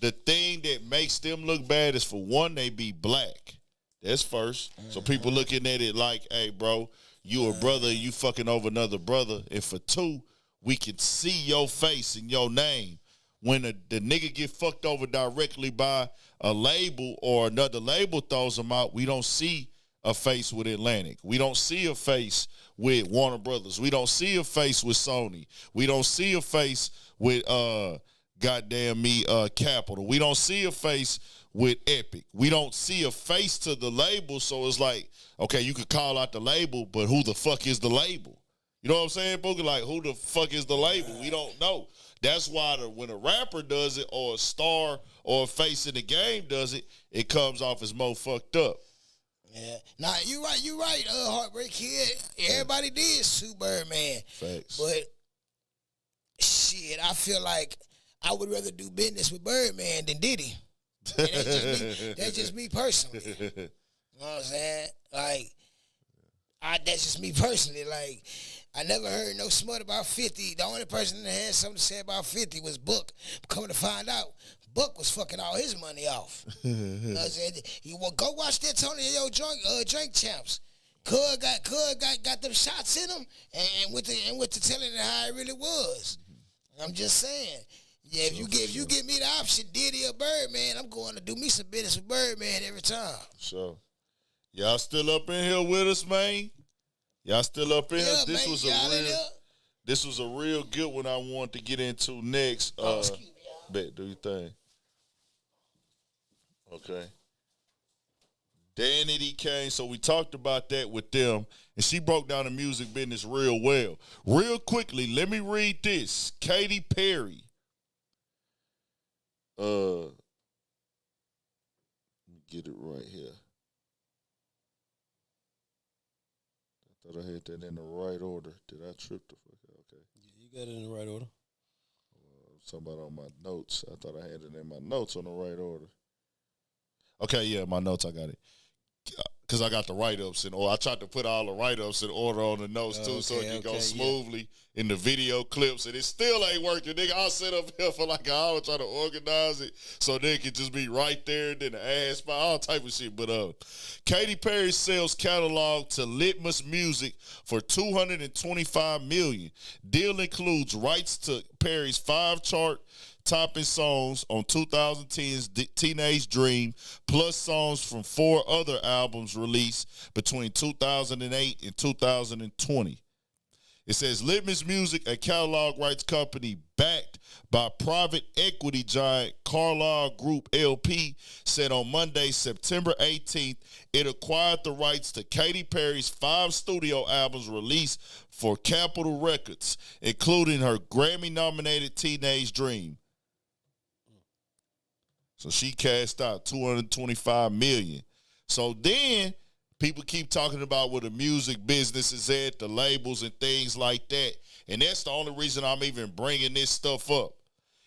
the thing that makes them look bad is, for one, they be black. That's first. So people looking at it like, hey, bro, you a brother, you fucking over another brother. And for two, we can see your face and your name. When the nigga get fucked over directly by a label or another label throws him out, we don't see a face with Atlantic. We don't see a face with Warner Brothers. We don't see a face with Sony. We don't see a face with Capitol. We don't see a face with Epic. We don't see a face to the label, so it's like, okay, you could call out the label, but who the fuck is the label? You know what I'm saying, Boogie? Like, who the fuck is the label? We don't know. That's why when a rapper does it, or a star or a face in the game does it, it comes off as more fucked up. Yeah. Nah, you right, Heartbreak Kid. Everybody did sue Birdman. Facts. But shit, I feel like I would rather do business with Birdman than Diddy. And that's just me personally. You know what I'm saying? Like, that's just me personally. Like, I never heard no smut about 50. The only person that had something to say about 50 was Book. Coming to find out, Book was fucking all his money off. You know what I'm saying? Go watch that Tony Yo Drink Champs. Cud got them shots in him and with the telling it how it really was. I'm just saying. Yeah, if you give me the option, Diddy or Birdman, I'm going to do me some business with Birdman every time. So, y'all still up in here with us, man? Y'all still up in here? This was a real good one I want to get into next. Bet, do your thing. Okay. Danity came, so we talked about that with them, and she broke down the music business real well. Real quickly, let me read this. Katy Perry. Let me get it right here. I thought I had that in the right order. Did I trip the fuck out? Okay. You got it in the right order. I was talking about on my notes. I thought I had it in my notes on the right order. Okay, yeah, my notes, I got it. Because I got the write-ups in order. I tried to put all the write-ups in order on the notes, too, so it can go smoothly in the video clips, and it still ain't working. Nigga, I'll sit up here for like an hour trying to organize it so they can just be right there, and then the ass spot, all type of shit. But Katy Perry sells catalog to Litmus Music for $225 million. Deal includes rights to Perry's 5 chart topping songs on 2010's Teenage Dream, plus songs from 4 other albums released between 2008 and 2020. It says Litmus Music, a catalog rights company backed by private equity giant Carlyle Group LP, said on Monday, September 18th, it acquired the rights to Katy Perry's 5 studio albums released for Capitol Records, including her Grammy-nominated Teenage Dream. So she cashed out $225 million. So then people keep talking about where the music business is at, the labels and things like that. And that's the only reason I'm even bringing this stuff up.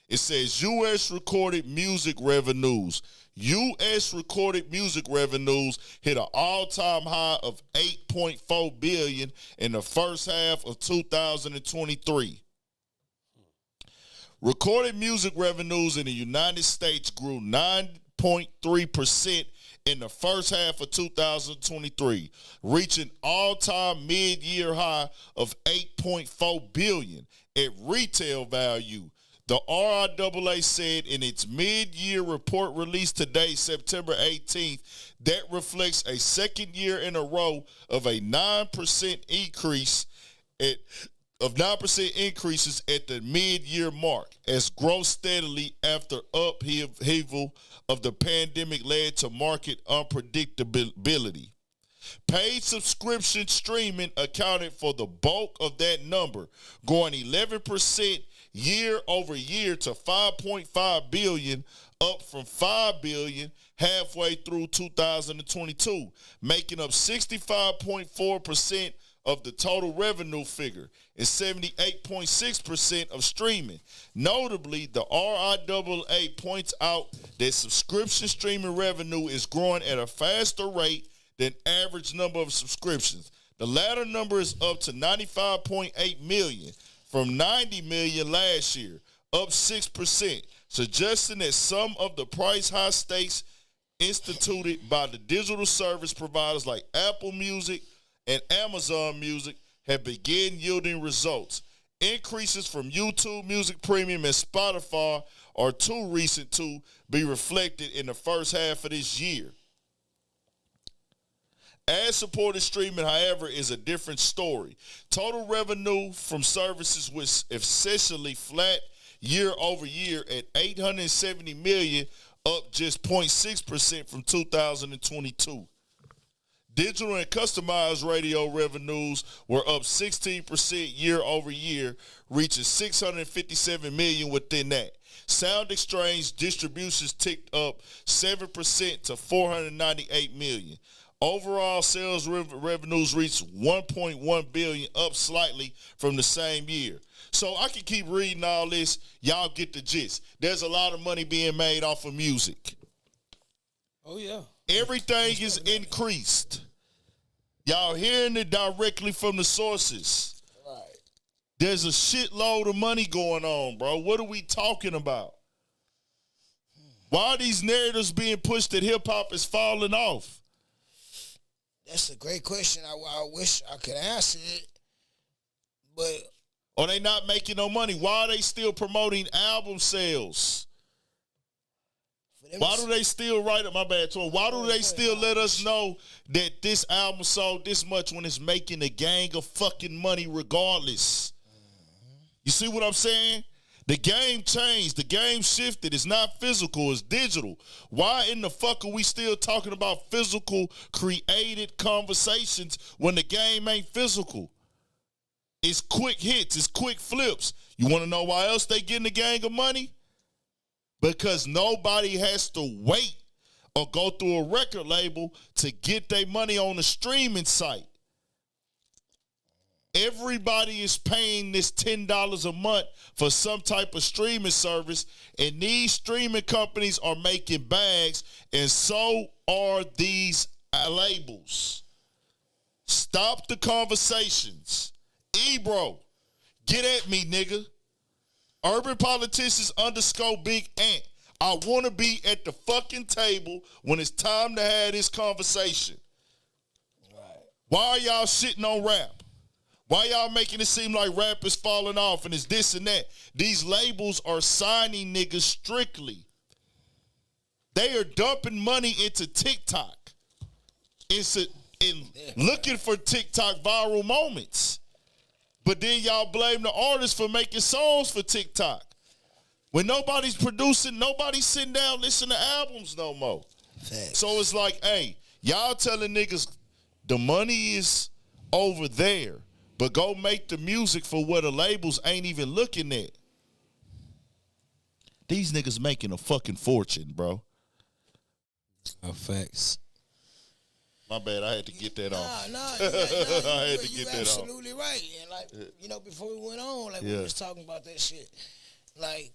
It says U.S. recorded music revenues. U.S. recorded music revenues hit an all-time high of $8.4 billion in the first half of 2023. Recorded music revenues in the United States grew 9.3% in the first half of 2023, reaching all-time mid-year high of $8.4 billion at retail value. The RIAA said in its mid-year report released today, September 18th, that reflects a second year in a row of a 9% increase of 9% increases at the mid-year mark, as growth steadily after upheaval of the pandemic led to market unpredictability. Paid subscription streaming accounted for the bulk of that number, growing 11% year over year to $5.5 billion, up from $5 billion halfway through 2022, making up 65.4% of the total revenue figure and 78.6% of streaming. Notably, the RIAA points out that subscription streaming revenue is growing at a faster rate than average number of subscriptions. The latter number is up to 95.8 million from 90 million last year, up 6%, suggesting that some of the price high stakes instituted by the digital service providers like Apple Music and Amazon Music have begun yielding results. Increases from YouTube Music Premium and Spotify are too recent to be reflected in the first half of this year. Ad-supported streaming, however, is a different story. Total revenue from services was essentially flat year over year at $870 million, up just 0.6% from 2022. Digital and customized radio revenues were up 16% year over year, reaching $657 million within that. Sound Exchange distributions ticked up 7% to $498 million. Overall sales revenues reached $1.1 billion, up slightly from the same year. So I can keep reading all this. Y'all get the gist. There's a lot of money being made off of music. Oh, yeah. Everything is increased. Y'all hearing it directly from the sources. Right. There's a shitload of money going on, bro. What are we talking about? Why are these narratives being pushed that hip-hop is falling off? That's a great question. I wish I could answer it, but are they not making no money? Why are they still promoting album sales? Why do they still write up? My bad, Tor. Why do they still let us know that this album sold this much when it's making a gang of fucking money regardless? You see what I'm saying? The game changed. The game shifted. It's not physical. It's digital. Why in the fuck are we still talking about physical created conversations when the game ain't physical? It's quick hits. It's quick flips. You want to know why else they getting a gang of money? Because nobody has to wait or go through a record label to get their money on a streaming site. Everybody is paying this $10 a month for some type of streaming service, and these streaming companies are making bags, and so are these labels. Stop the conversations. Ebro, get at me, nigga. Urban Politicians _ Big Ant. I want to be at the fucking table when it's time to have this conversation. Right. Why are y'all shitting on rap? Why y'all making it seem like rap is falling off and it's this and that? These labels are signing niggas strictly. They are dumping money into TikTok. Looking for TikTok viral moments. But then y'all blame the artists for making songs for TikTok. When nobody's producing, nobody's sitting down listening to albums no more. Thanks. So it's like, hey, y'all telling niggas the money is over there, but go make the music for what the labels ain't even looking at. These niggas making a fucking fortune, bro. Facts. My bad, I had to get that off. Nah, I had to get that off. You're absolutely right. And like, before we went on, we was talking about that shit. Like,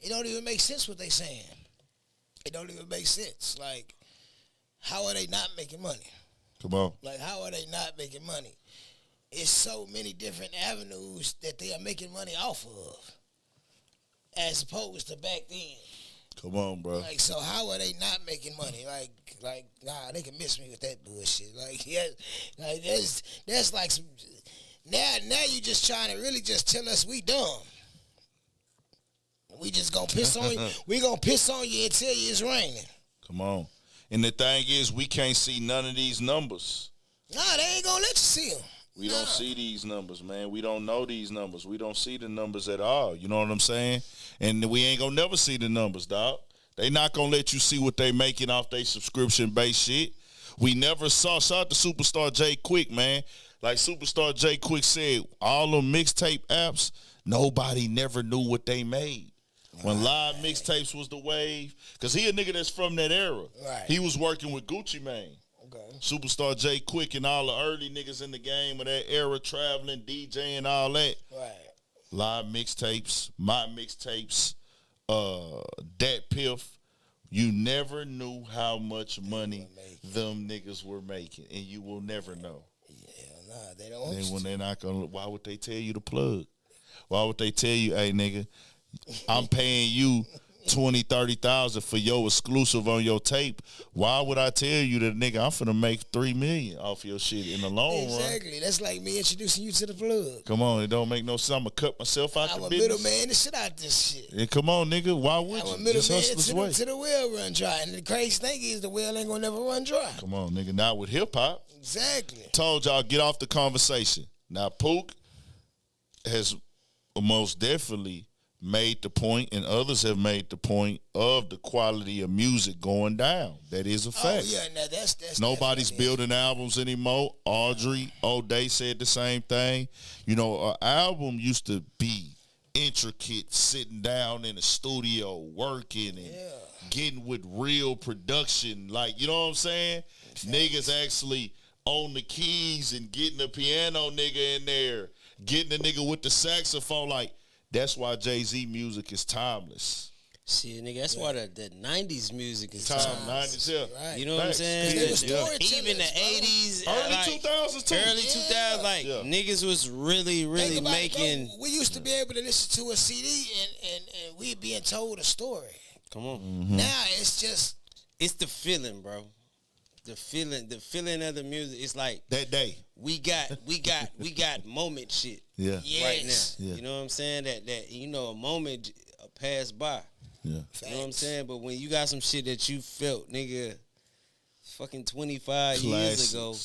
it don't even make sense what they saying. It don't even make sense. Like, how are they not making money? Come on. Like, how are they not making money? It's so many different avenues that they are making money off of, as opposed to back then. Come on, bro. Like, so how are they not making money? Like, nah, they can miss me with that bullshit. Like, yeah, like that's like some. Now you just trying to really just tell us we dumb. We just gonna piss on you. We gonna piss on you and tell you it's raining. Come on. And the thing is, we can't see none of these numbers. Nah, they ain't gonna let you see them. We don't see these numbers, man. We don't know these numbers. We don't see the numbers at all. You know what I'm saying? And we ain't gonna never see the numbers, dog. They not gonna let you see what they making off their subscription-based shit. We never saw. Shout out to Superstar J Quick, man. Like Superstar J Quick said, all them mixtape apps, nobody never knew what they made. When live mixtapes was the wave, because he a nigga that's from that era. Right. He was working with Gucci Mane. Okay. Superstar J Quick and all the early niggas in the game of that era, traveling, DJing, all that. Right. Live mixtapes, my mixtapes, Dat Piff. You never knew how much money them niggas were making, and you will never know. Yeah, nah, they don't. They're not gonna. Why would they tell you to plug? Why would they tell you, hey nigga, I'm paying you 20, 30,000 for your exclusive on your tape? Why would I tell you that, nigga, I'm finna make $3 million off your shit in the long run? Exactly. That's like me introducing you to the plug. Come on, it don't make no sense. I'm gonna cut myself out I'm the a business. middleman the shit out this shit. Yeah, come on, nigga. Why would I'm you? a middleman Just to the well run dry. And the crazy thing is the well ain't gonna never run dry. Come on, nigga. Not with hip hop. Exactly. Told y'all, get off the conversation. Now, Pook has most definitely made the point, and others have made the point of the quality of music going down. That is a fact. Oh, yeah, now that's Nobody's building albums anymore. Audrey, O'Day said the same thing. You know, an album used to be intricate, sitting down in the studio, working and getting with real production. Like, you know what I'm saying? Niggas actually on the keys and getting the piano nigga in there, getting the nigga with the saxophone. Like, that's why Jay-Z music is timeless. Shit, nigga, that's why the 90s music is timeless. 90s, yeah. Right. You know what I'm saying? Even the 80s. Early 2000s, too. Early 2000s, like, niggas was really making. We used to be able to listen to a CD and we being told a story. Come on. Mm-hmm. Now it's just. It's the feeling, bro. The feeling of the music. It's like that day. We got moment shit. Yeah. Right now. Yeah. You know what I'm saying? That you know, a moment passed by. Yeah. You know what I'm saying? But when you got some shit that you felt, nigga, fucking 25 years ago,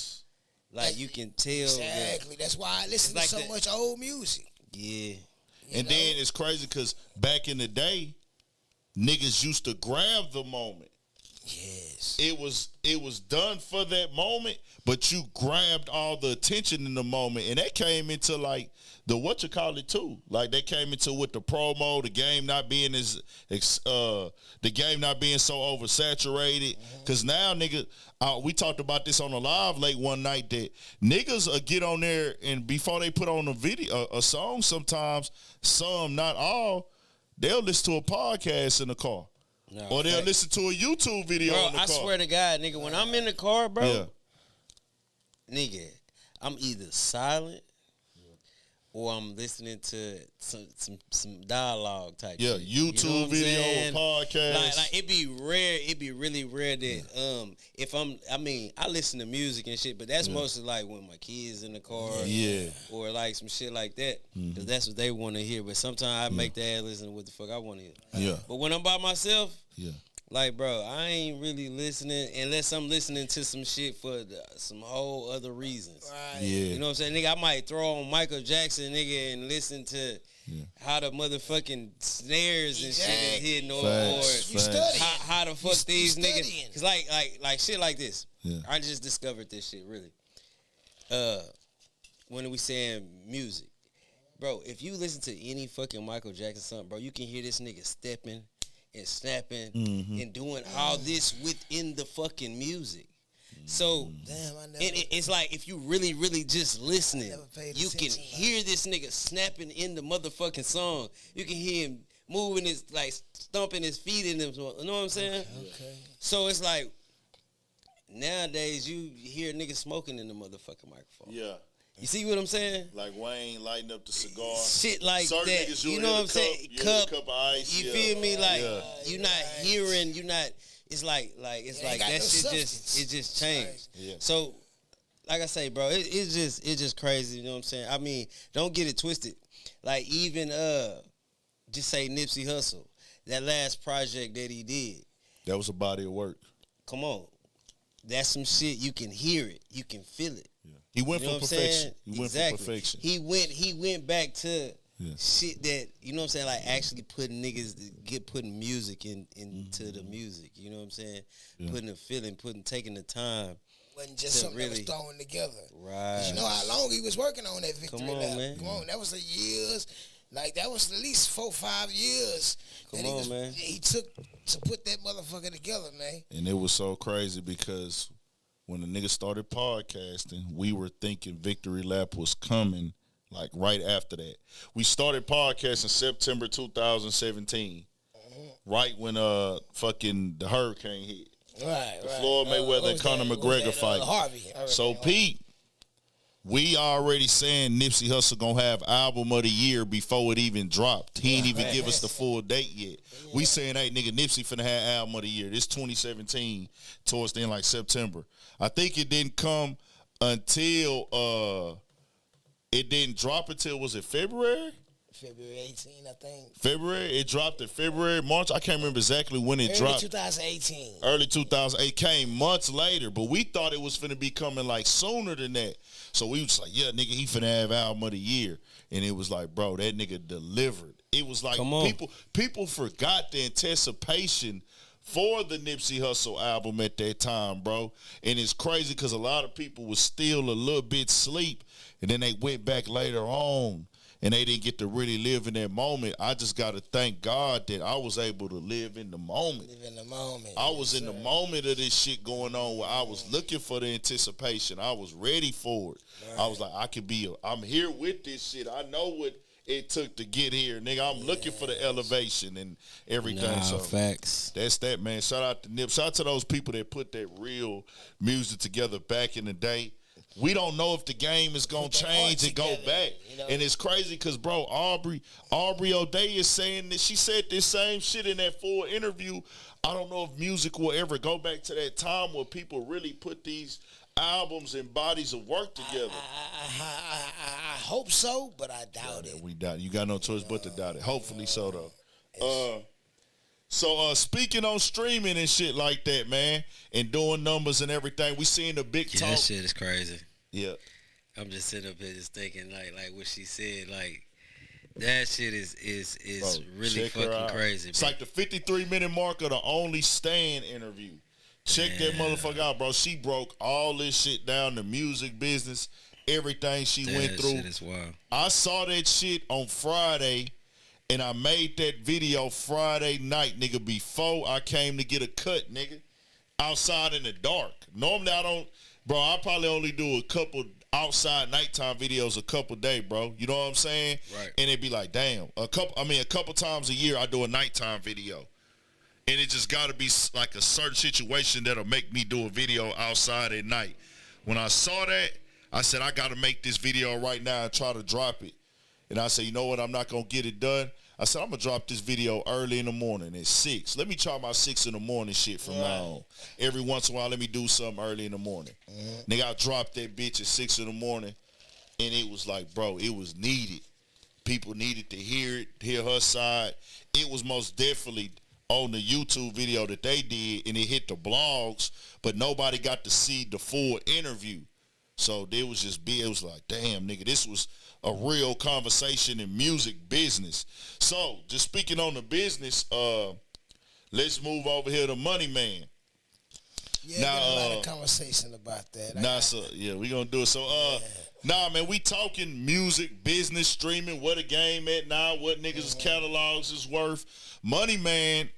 like you can tell. Exactly. That's why I listen to so much old music. Yeah. And then it's crazy because back in the day, niggas used to grab the moment. Yes. It was done for that moment, but you grabbed all the attention in the moment, and that came into like the too. Like they came into with the promo, the game not being so oversaturated. Cause now, nigga, we talked about this on a live late one night that niggas get on there and before they put on a video, a song, sometimes some, not all, they'll listen to a podcast in the car. No, or they'll listen to a YouTube video in the car. I swear to God, nigga, when I'm in the car, bro, nigga, I'm either silent or I'm listening to some dialogue type shit. YouTube video or podcast. Like it be rare. It be really rare that I listen to music and shit, but that's mostly like when my kids in the car, or like some shit like that, because that's what they want to hear. But sometimes I make the ass listen to what the fuck I want to hear. Yeah. But when I'm by myself, like, bro, I ain't really listening unless I'm listening to some shit for some whole other reasons. Right. Yeah. You know what I'm saying? Nigga, I might throw on Michael Jackson, nigga, and listen to how the motherfucking snares and shit is hitting, or how the fuck these niggas. Cause like shit like this. Yeah. I just discovered this shit, really. When we saying music. Bro, if you listen to any fucking Michael Jackson song, bro, you can hear this nigga stepping and snapping and doing all this within the fucking music. So it's like if you really just listening, you can hear this nigga snapping in the motherfucking song. You can hear him moving his, like, stomping his feet in them. You know what I'm saying? Okay. So it's like, nowadays you hear niggas smoking in the motherfucking microphone. Yeah. You see what I'm saying? Like Wayne lighting up the cigar. Shit like Certain that. niggas, You know what I'm saying? Cup of ice. You feel me? Like, you're not hearing, you're not, it's like that shit it just changed. Yeah. So, like I say, bro, it's just crazy, you know what I'm saying? I mean, don't get it twisted. Like, even, just say Nipsey Hussle, that last project that he did. That was a body of work. Come on. That's some shit, you can hear it. You can feel it. He went for perfection. He went for perfection. He went back to shit that, you know what I'm saying, like actually putting putting music into the music. You know what I'm saying? Yeah. Putting a feeling, taking the time. Wasn't just something that was thrown together. Right. You know how long he was working on that victory Come on, lap. man. Come on, that was years. Like, that was at least 4-5 years man. He took to put that motherfucker together, man. And it was so crazy because when the nigga started podcasting, we were thinking Victory Lap was coming, like, right after that. We started podcasting September 2017, right when fucking the hurricane hit. Right, the Floyd Mayweather and Conor McGregor fight. So, Pete, we already saying Nipsey Hussle gonna have album of the year before it even dropped. He ain't even give us the full date yet. We saying, hey, nigga, Nipsey finna have album of the year. This 2017, towards the end, like September. I think it didn't come until, it didn't drop until, was it February? February 18, I think. February? It dropped in February, March? I can't remember exactly when it dropped. 2018. Early 2008. Came months later, but we thought it was finna be coming, like, sooner than that. So we was like, yeah, nigga, he finna have album of the year. And it was like, bro, that nigga delivered. It was like people forgot the anticipation for the Nipsey Hussle album at that time, bro. And it's crazy because a lot of people was still a little bit asleep, and then they went back later on, and they didn't get to really live in that moment. I just got to thank God that I was able to live in the moment. Live in the moment. I was in the moment of this shit going on where I was looking for the anticipation. I was ready for it. Right. I was like, I'm here with this shit. I know what it took to get here, nigga. I'm looking for the elevation and everything. Nah, so facts. That's that, man. Shout out to Nip. Shout out to those people that put that real music together back in the day. We don't know if the game is going to change and go back. You know? And it's crazy because, bro, Aubrey O'Day is saying that she said this same shit in that full interview. I don't know if music will ever go back to that time where people really put these albums and bodies of work together. I hope so, but I doubt it. We doubt it. You got no choice but to doubt it. Hopefully so, though. So speaking on streaming and shit like that, man, and doing numbers and everything, we seeing the big talk. That shit is crazy. Yeah. I'm just sitting up here just thinking like what she said, like that shit is bro, really fucking crazy. It's like the 53-minute mark of the Only Stand interview. Check that motherfucker out, bro. She broke all this shit down, the music business, everything she went through. Shit is wild. I saw that shit on Friday, and I made that video Friday night, nigga, before I came to get a cut, nigga, outside in the dark. Normally I don't, bro, I probably only do a couple outside nighttime videos a couple days, bro. You know what I'm saying? Right. And it'd be like, damn, a couple times a year I do a nighttime video. And it just got to be like a certain situation that'll make me do a video outside at night. When I saw that, I said, I got to make this video right now and try to drop it. And I said, you know what? I'm not going to get it done. I said, I'm going to drop this video early in the morning at 6. Let me try my 6 in the morning shit from now on. Every once in a while, let me do something early in the morning. Nigga, I dropped that bitch at 6 in the morning, and it was like, bro, it was needed. People needed to hear it, hear her side. It was most definitely on the YouTube video that they did, and it hit the blogs, but nobody got to see the full interview. So it was just big. It was like, damn, nigga, this was a real conversation in music business. So, just speaking on the business, let's move over here to Money Man. Yeah, now, a lot of conversation about that. So yeah, we gonna do it. So, man, we talking music, business, streaming, what a game at now, what niggas' catalogs is worth. Money Man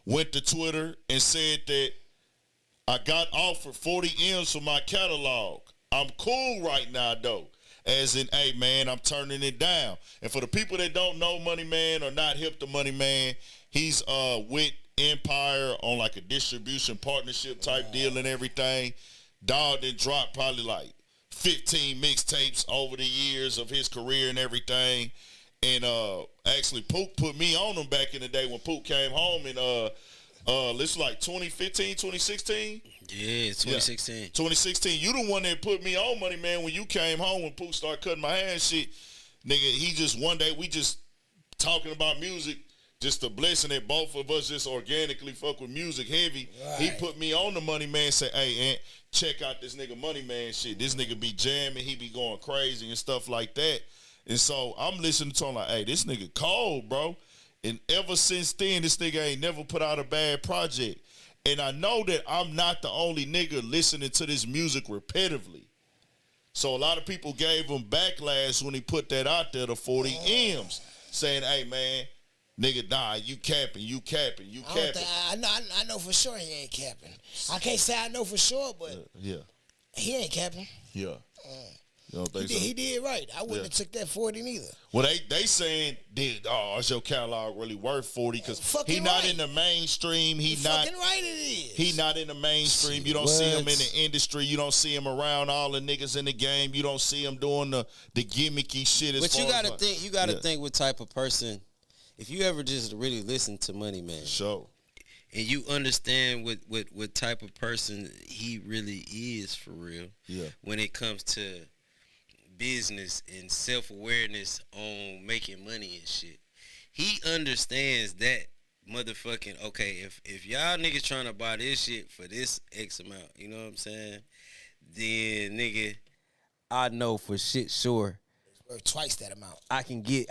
went to Twitter and said that I got offered 40 M's for my catalog. I'm cool right now, though. as in, hey, man, I'm turning it down. And for the people that don't know Money Man or not hip to Money Man, he's with Empire on like a distribution partnership type deal and everything. Dog done dropped probably like 15 mixtapes over the years of his career and everything. And actually, Pook put me on him back in the day when Pook came home in this was like 2015, 2016. Yeah, 2016. Yeah. 2016. You the one that put me on Money Man when you came home when Pook started cutting my hair and shit. Nigga, he just one day we just talking about music, just a blessing that both of us just organically fuck with music heavy. Right. He put me on the Money Man, say, hey, Aunt, check out this nigga Money Man shit. This nigga be jamming, he be going crazy and stuff like that. And so I'm listening to him like, hey, this nigga cold, bro. And ever since then, this nigga ain't never put out a bad project. And I know that I'm not the only nigga listening to this music repetitively. So a lot of people gave him backlash when he put that out there, the 40 M's, saying, hey, man, nigga, nah, you capping. I know for sure he ain't capping. I can't say I know for sure, but he ain't capping. Yeah. You don't think He did right. I wouldn't have took that 40 neither. Well, they saying, is your catalog really worth 40? Because he not in the mainstream. Fucking right it is. He not in the mainstream. You don't see him in the industry. You don't see him around all the niggas in the game. You don't see him doing the gimmicky shit. But you gotta think what type of person. If you ever just really listen to Money Man, sure, and you understand what type of person he really is for real. Yeah. When it comes to business and self-awareness on making money and shit, he understands that motherfucking, okay, if y'all niggas trying to buy this shit for this X amount, you know what I'm saying, then nigga, I know for shit sure it's worth twice that amount. I can get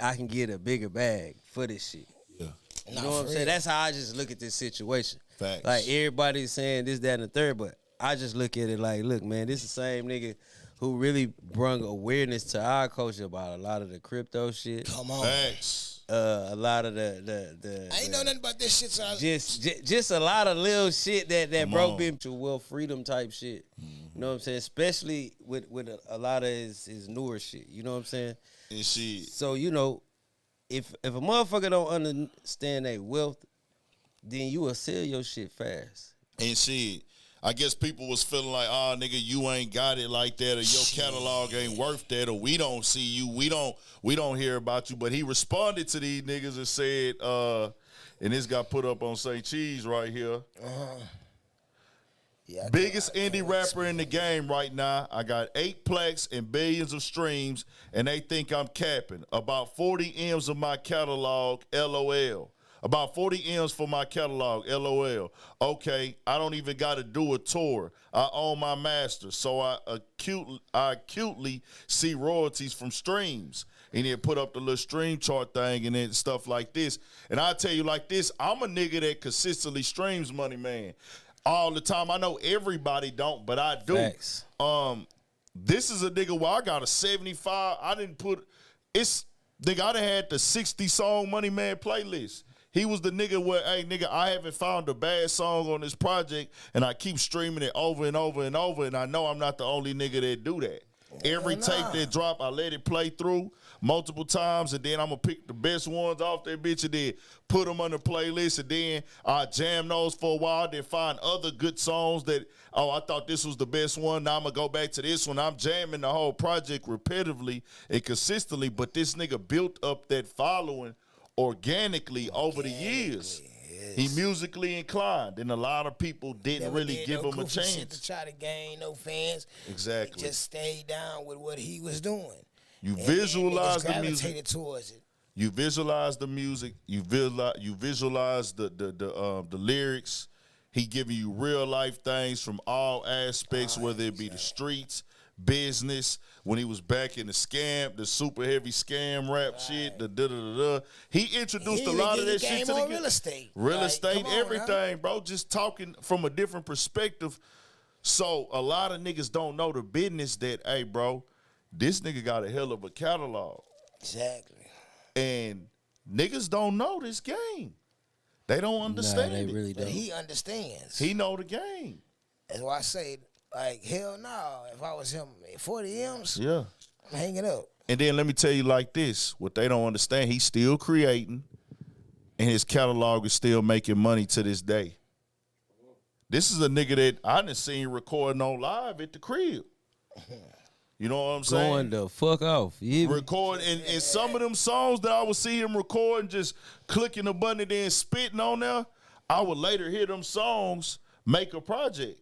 a bigger bag for this shit. Yeah. You know what I'm saying? That's how I just look at this situation. Facts. Like everybody's saying this, that, and the third, but I just look at it like, look, man, this is the same nigga who really brung awareness to our culture about a lot of the crypto shit. Come on. Thanks. A lot of the I ain't know nothing about this shit. So just a lot of little shit that broke been to wealth freedom type shit. Mm-hmm. You know what I'm saying? Especially with a lot of his newer shit. You know what I'm saying? And shit. So, you know, if a motherfucker don't understand their wealth, then you will sell your shit fast. And shit, I guess people was feeling like, nigga, you ain't got it like that, or your catalog ain't worth that, or we don't see you, we don't hear about you. But he responded to these niggas and said, and this got put up on St. Cheese right here. Yeah, biggest indie rapper in the game right now. I got 8 plaques and billions of streams, and they think I'm capping. About 40 M's of my catalog, LOL. About 40 M's for my catalog, LOL. Okay, I don't even got to do a tour. I own my master, so I acutely see royalties from streams. And then put up the little stream chart thing and then stuff like this. And I tell you like this, I'm a nigga that consistently streams Money Man all the time. I know everybody don't, but I do. Facts. This is a nigga where I got a 75. Nigga, I done had the 60 song Money Man playlist. He was the nigga where, hey, nigga, I haven't found a bad song on this project, and I keep streaming it over and over and over, and I know I'm not the only nigga that do that. Every tape that drop, I let it play through multiple times, and then I'm going to pick the best ones off that bitch and then put them on the playlist, and then I jam those for a while, then find other good songs that, I thought this was the best one. Now I'm going to go back to this one. I'm jamming the whole project repetitively and consistently, but this nigga built up that following organically over the years. Yes. He musically inclined, and a lot of people didn't really give him a chance. Shit to try to gain no fans. Exactly. He just stayed down with what he was doing. You visualize the music. Gravitated towards it. You visualize the music. You visualize the lyrics. He giving you real life things from all aspects, whether it be the streets, business. When he was back in the super heavy scam rap shit, he introduced a lot of that shit to the real estate. Real estate, everything, bro. Just talking from a different perspective. So a lot of niggas don't know the business that, hey, bro, this nigga got a hell of a catalog. Exactly. And niggas don't know this game. They don't understand they really don't. But he understands. He know the game. That's why I say, like, hell no. If I was him, 40 M's, yeah, I'm hanging up. And then let me tell you like this, what they don't understand, he's still creating, and his catalog is still making money to this day. This is a nigga that I done seen recording on live at the crib. You know what I'm saying? Going the fuck off. Record, and some of them songs that I would see him recording, just clicking a button and then spitting on there, I would later hear them songs make a project.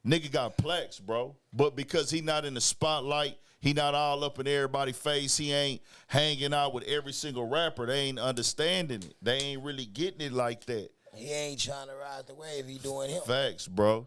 Nigga got plaques, bro. But because he not in the spotlight, he not all up in everybody's face, he ain't hanging out with every single rapper. They ain't understanding it. They ain't really getting it like that. He ain't trying to ride the wave. He doing him. Facts, bro.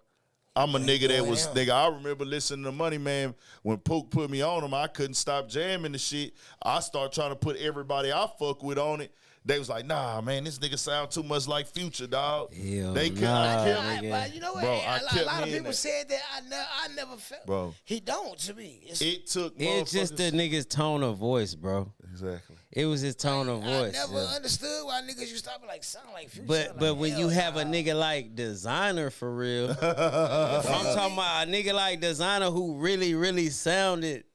I'm a nigga that was, nigga, I remember listening to Money Man when Pook put me on him. I couldn't stop jamming the shit. I started trying to put everybody I fuck with on it. They was like, nah, man, this nigga sound too much like Future, dog. Hell they But you know what? Bro, a lot of people said that. I never felt. Bro. He don't, to me. It's just the nigga's tone of voice, bro. Exactly. It was his tone of voice. I never understood why niggas used to stop like sound like Future. But when you have a nigga like Designer for real, I'm talking about a nigga like Designer who really sounded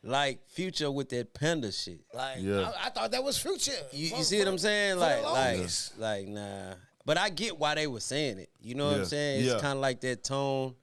like Future with that Panda shit. Like I thought that was Future. You see what I'm saying? Like nah. But I get why they were saying it. You know what I'm saying? It's kind of like that tone.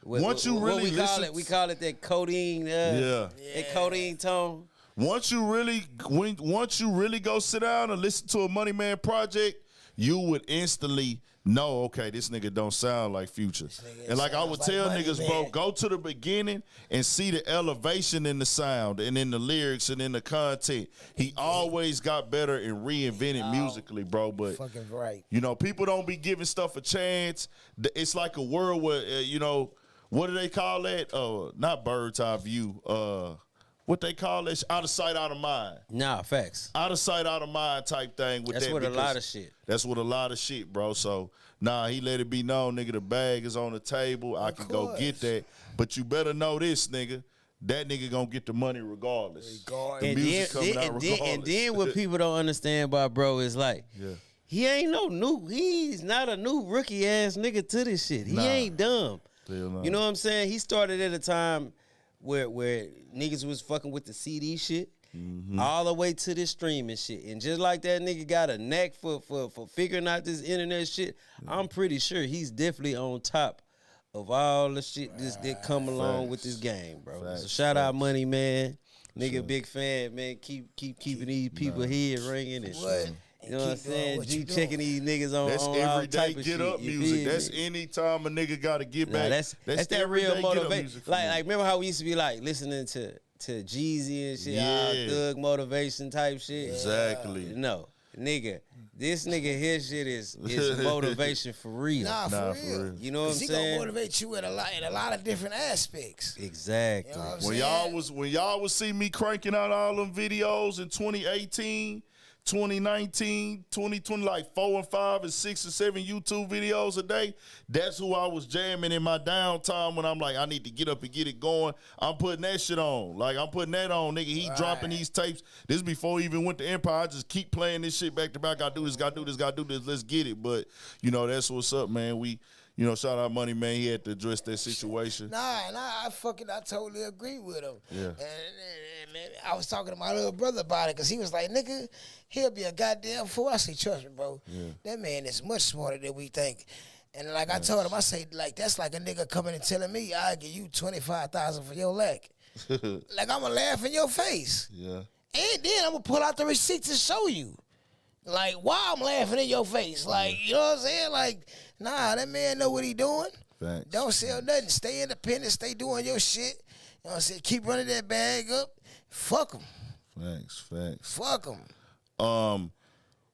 Once you really listen, we call it that codeine. That codeine tone. Once you really go sit down and listen to a Money Man project, you would instantly know, okay, this nigga don't sound like Future. And like I would tell niggas, bro, go to the beginning and see the elevation in the sound and in the lyrics and in the content. He always got better and reinvented musically, bro. But fucking right. You know, people don't be giving stuff a chance. It's like a world where, you know, what do they call that? Not bird's eye view. What they call it? Out of sight, out of mind. Nah, facts. Out of sight, out of mind type thing. That's what a lot of shit. That's what a lot of shit, bro. So, nah, he let it be known, nigga, the bag is on the table. I can go get that. But you better know this, nigga. That nigga gonna get the money regardless. The music coming out regardless. And then what people don't understand about bro is like, he's not a new rookie ass nigga to this shit. He ain't dumb. You know what I'm saying? He started at a time where niggas was fucking with the CD shit all the way to this streaming shit. And just like that nigga got a knack for figuring out this internet shit, I'm pretty sure he's definitely on top of all the shit that come along with this game, bro. So shout out Money Man. Nigga, big fan, man. Keep keeping these people here ringing and shit. You know what I'm saying? G checking these niggas on that's on everyday get up music. That's any time a nigga gotta get back. That's that real motivation. Like remember how we used to be like listening to Jeezy and shit, thug motivation type shit. Exactly. No, nigga, this nigga his shit is motivation for real. Nah, for real. You know what I'm saying? He gonna motivate you in a lot of different aspects. Exactly. You know when y'all would see me cranking out all them videos in 2018. 2019, 2020, like 4 and 5 and 6 and 7 YouTube videos a day. That's who I was jamming in my downtime when I'm like, I need to get up and get it going. I'm putting that shit on. Like, I'm putting that on, nigga. He dropping these tapes. This before he even went to Empire. I just keep playing this shit back to back. Gotta do this, gotta do this, gotta do this. Let's get it. But, you know, that's what's up, man. You know, shout out Money Man. He had to address that situation. Nah, I totally agree with him. Yeah. And I was talking to my little brother about it because he was like, nigga, he'll be a goddamn fool. I say, trust me, bro. Yeah. That man is much smarter than we think. And like I told him, I say, like, that's like a nigga coming and telling me I'll give you $25,000 for your leg. Like, I'm going to laugh in your face. Yeah. And then I'm going to pull out the receipt to show you. Like, why I'm laughing in your face? Like, you know what I'm saying? Like, nah, that man know what he doing. Thanks. Don't sell nothing. Stay independent. Stay doing your shit. You know what I'm saying? Keep running that bag up. Fuck him. Thanks. Fuck him.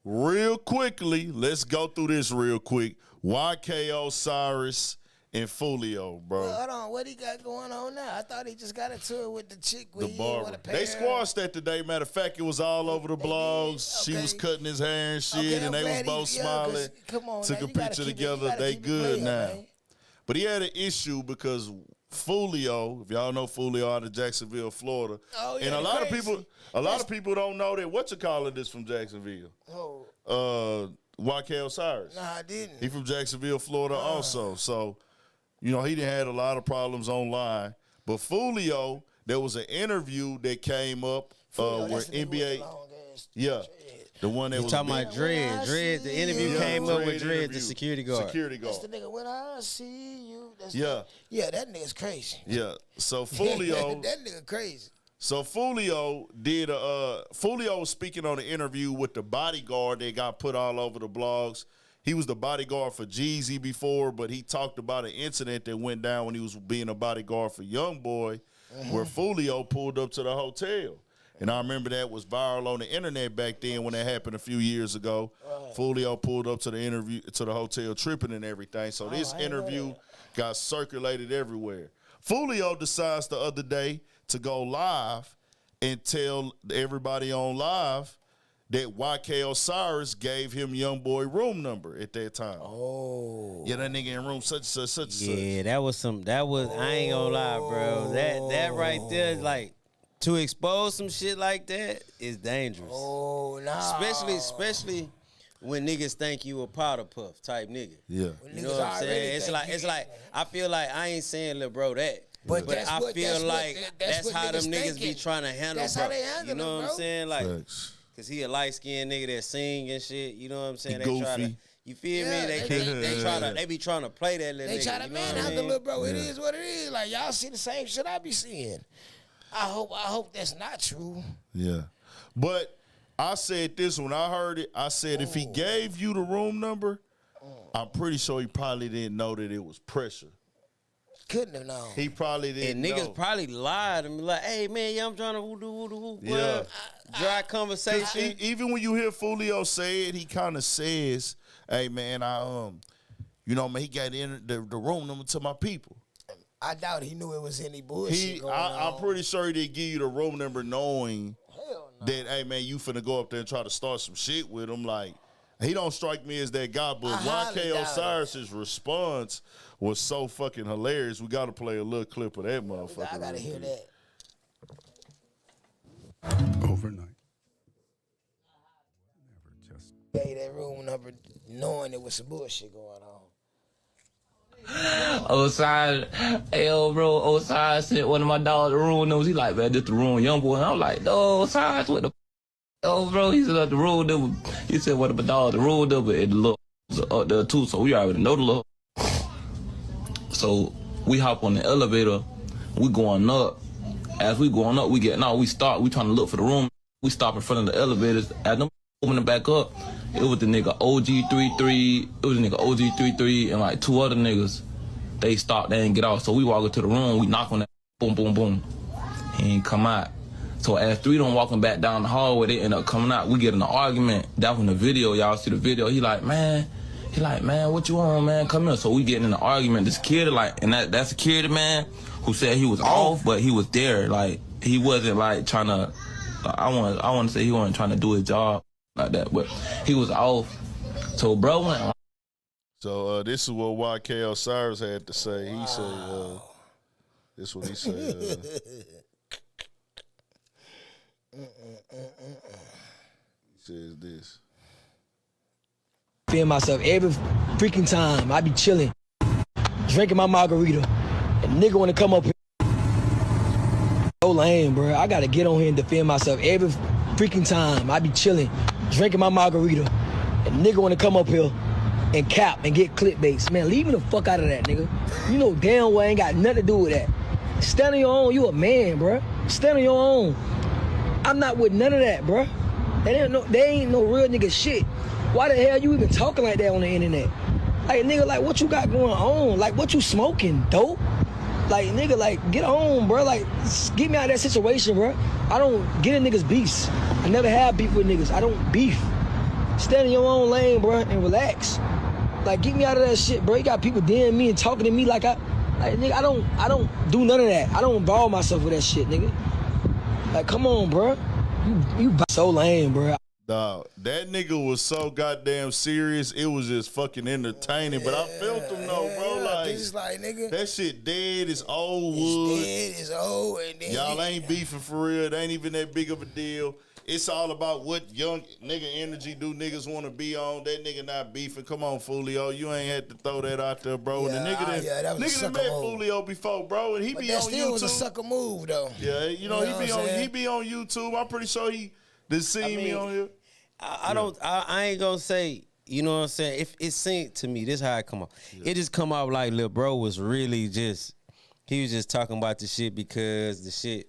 Real quickly, let's go through this real quick. YK Osiris and Fulio, bro. Well, hold on, what he got going on now? I thought he just got into it with the chick. The barber. They squashed that today. Matter of fact, it was all over the blogs. Okay. She was cutting his hair and shit, and they was both smiling. Come on, took now, a picture together. They good now. Man. But he had an issue because Fulio, if y'all know Fulio out of Jacksonville, Florida, and a lot of people don't know that whatchamacallit is from Jacksonville. YK Osiris. Nah, I didn't. He from Jacksonville, Florida also. So, you know, he done had a lot of problems online. But Fulio there was an interview that came up where NBA, the one that you was talking about Dredd. Dredd, the interview came up with Dredd, the security guard. That's the nigga, when I see you. That's yeah, that nigga's crazy. Yeah, so Fulio, that nigga crazy. So Fulio did Fulio was speaking on an interview with the bodyguard that got put all over the blogs. He was the bodyguard for Jeezy before, but he talked about an incident that went down when he was being a bodyguard for Youngboy, where Fulio pulled up to the hotel. And I remember that was viral on the internet back then when that happened a few years ago. Fulio pulled up to the hotel tripping and everything. So this interview got circulated everywhere. Fulio decides the other day to go live and tell everybody on live that YK Osiris gave him Youngboy room number at that time. Oh. Yeah, that nigga in room such and such. Yeah, that was I ain't gonna lie, bro. That right there, like, to expose some shit like that is dangerous. Oh, nah. Especially when niggas think you a powder puff type nigga. Yeah. You know what I'm saying? It's like I feel like I ain't saying lil' bro that. But I feel like that's how them niggas be trying to handle. That's bro. how they handle. You know him, what I'm saying? Like, Facts. cause he a light skinned nigga that sing and shit. You know what I'm saying? He They try to. goofy. You feel me? They be trying to play that little nigga. They try to manhandle little bro. It is what it is. Like, y'all see the same shit I be seeing. I hope that's not true. Yeah. But I said this when I heard it. I said if he gave you the room number, I'm pretty sure he probably didn't know that it was pressure. Couldn't have known. He probably didn't And niggas know. probably lied and be like, hey, man, yeah, I'm trying to woo-doo. Yeah. Dry conversation. Even when you hear Fulio say it, he kind of says, hey, man, you know, man, he got in the room number to my people. I doubt he knew it was any bullshit going on. I'm pretty sure he didn't give you the room number knowing that, hey, man, you finna go up there and try to start some shit with him. Like, he don't strike me as that guy, but YK Osiris' response was so fucking hilarious. We got to play a little clip of that motherfucker. I got to hear that. Overnight. Gave that room number knowing there was some bullshit going on. Osiris, hey, bro, Osiris sent one of my dogs the room numbers. He like, man, this the room, young boy. And I'm like, no, Osiris, what the bro? He said, the room number. He said, what my dog, the room number, and the look up there too, so we already know the look. So we hop on the elevator, we going up. As we going up, we trying to look for the room. We stop in front of the elevators. As them opening back up, it was the nigga OG33, and like two other niggas. They stopped, they didn't get out. So we walk into the room, we knock on that, boom, boom, boom. He ain't come out. So as three of them walking back down the hallway, they end up coming out. We get in an argument. That was in the video, y'all see the video. He like, man, what you on, man? Come here. So we getting in an argument. The security, like, and that security man who said he was off, but he was there. Like, he wasn't like trying to, I want to say he wasn't trying to do his job like that, but he was off. So bro went. So this is what YK Osiris had to say. He said, this is what he said. He says this. Feel myself every freaking time. I be chilling, drinking my margarita, and nigga wanna come up here. So lame, bro. I gotta get on here and defend myself every freaking time. I be chilling, drinking my margarita, and nigga wanna come up here and cap and get clickbaits. Man, leave me the fuck out of that, nigga. You know damn well I ain't got nothing to do with that. Stand on your own. You a man, bro. Stand on your own. I'm not with none of that, bro. They ain't no real nigga shit. Why the hell you even talking like that on the internet? Like, nigga, like, what you got going on? Like, what you smoking, dope? Like, nigga, like, get on, bro. Like, get me out of that situation, bro. I don't get in niggas' beefs. I never have beef with niggas. I don't beef. Stand in your own lane, bro, and relax. Like, get me out of that shit, bro. You got people DMing me and talking to me like nigga, I don't do none of that. I don't involve myself with that shit, nigga. Like, come on, bro. You so lame, bro. Dog, that nigga was so goddamn serious. It was just fucking entertaining. But I felt him though, bro. Like, just like, nigga. That shit dead. It's old wood. It's dead. It's old. And then y'all ain't beefing for real. It ain't even that big of a deal. It's all about what young nigga energy do niggas want to be on. That nigga not beefing. Come on, Fulio. You ain't had to throw that out there, bro. And the nigga that was a nigga that met sucker move. Fulio before, bro. And he But be that on still YouTube. was a sucker move, though. Yeah, he be on YouTube. I'm pretty sure he done seen me on here. I ain't gonna say, you know what I'm saying? If it seemed to me, this how it come off. It just come off like lil' bro was really just, he was just talking about the shit because the shit,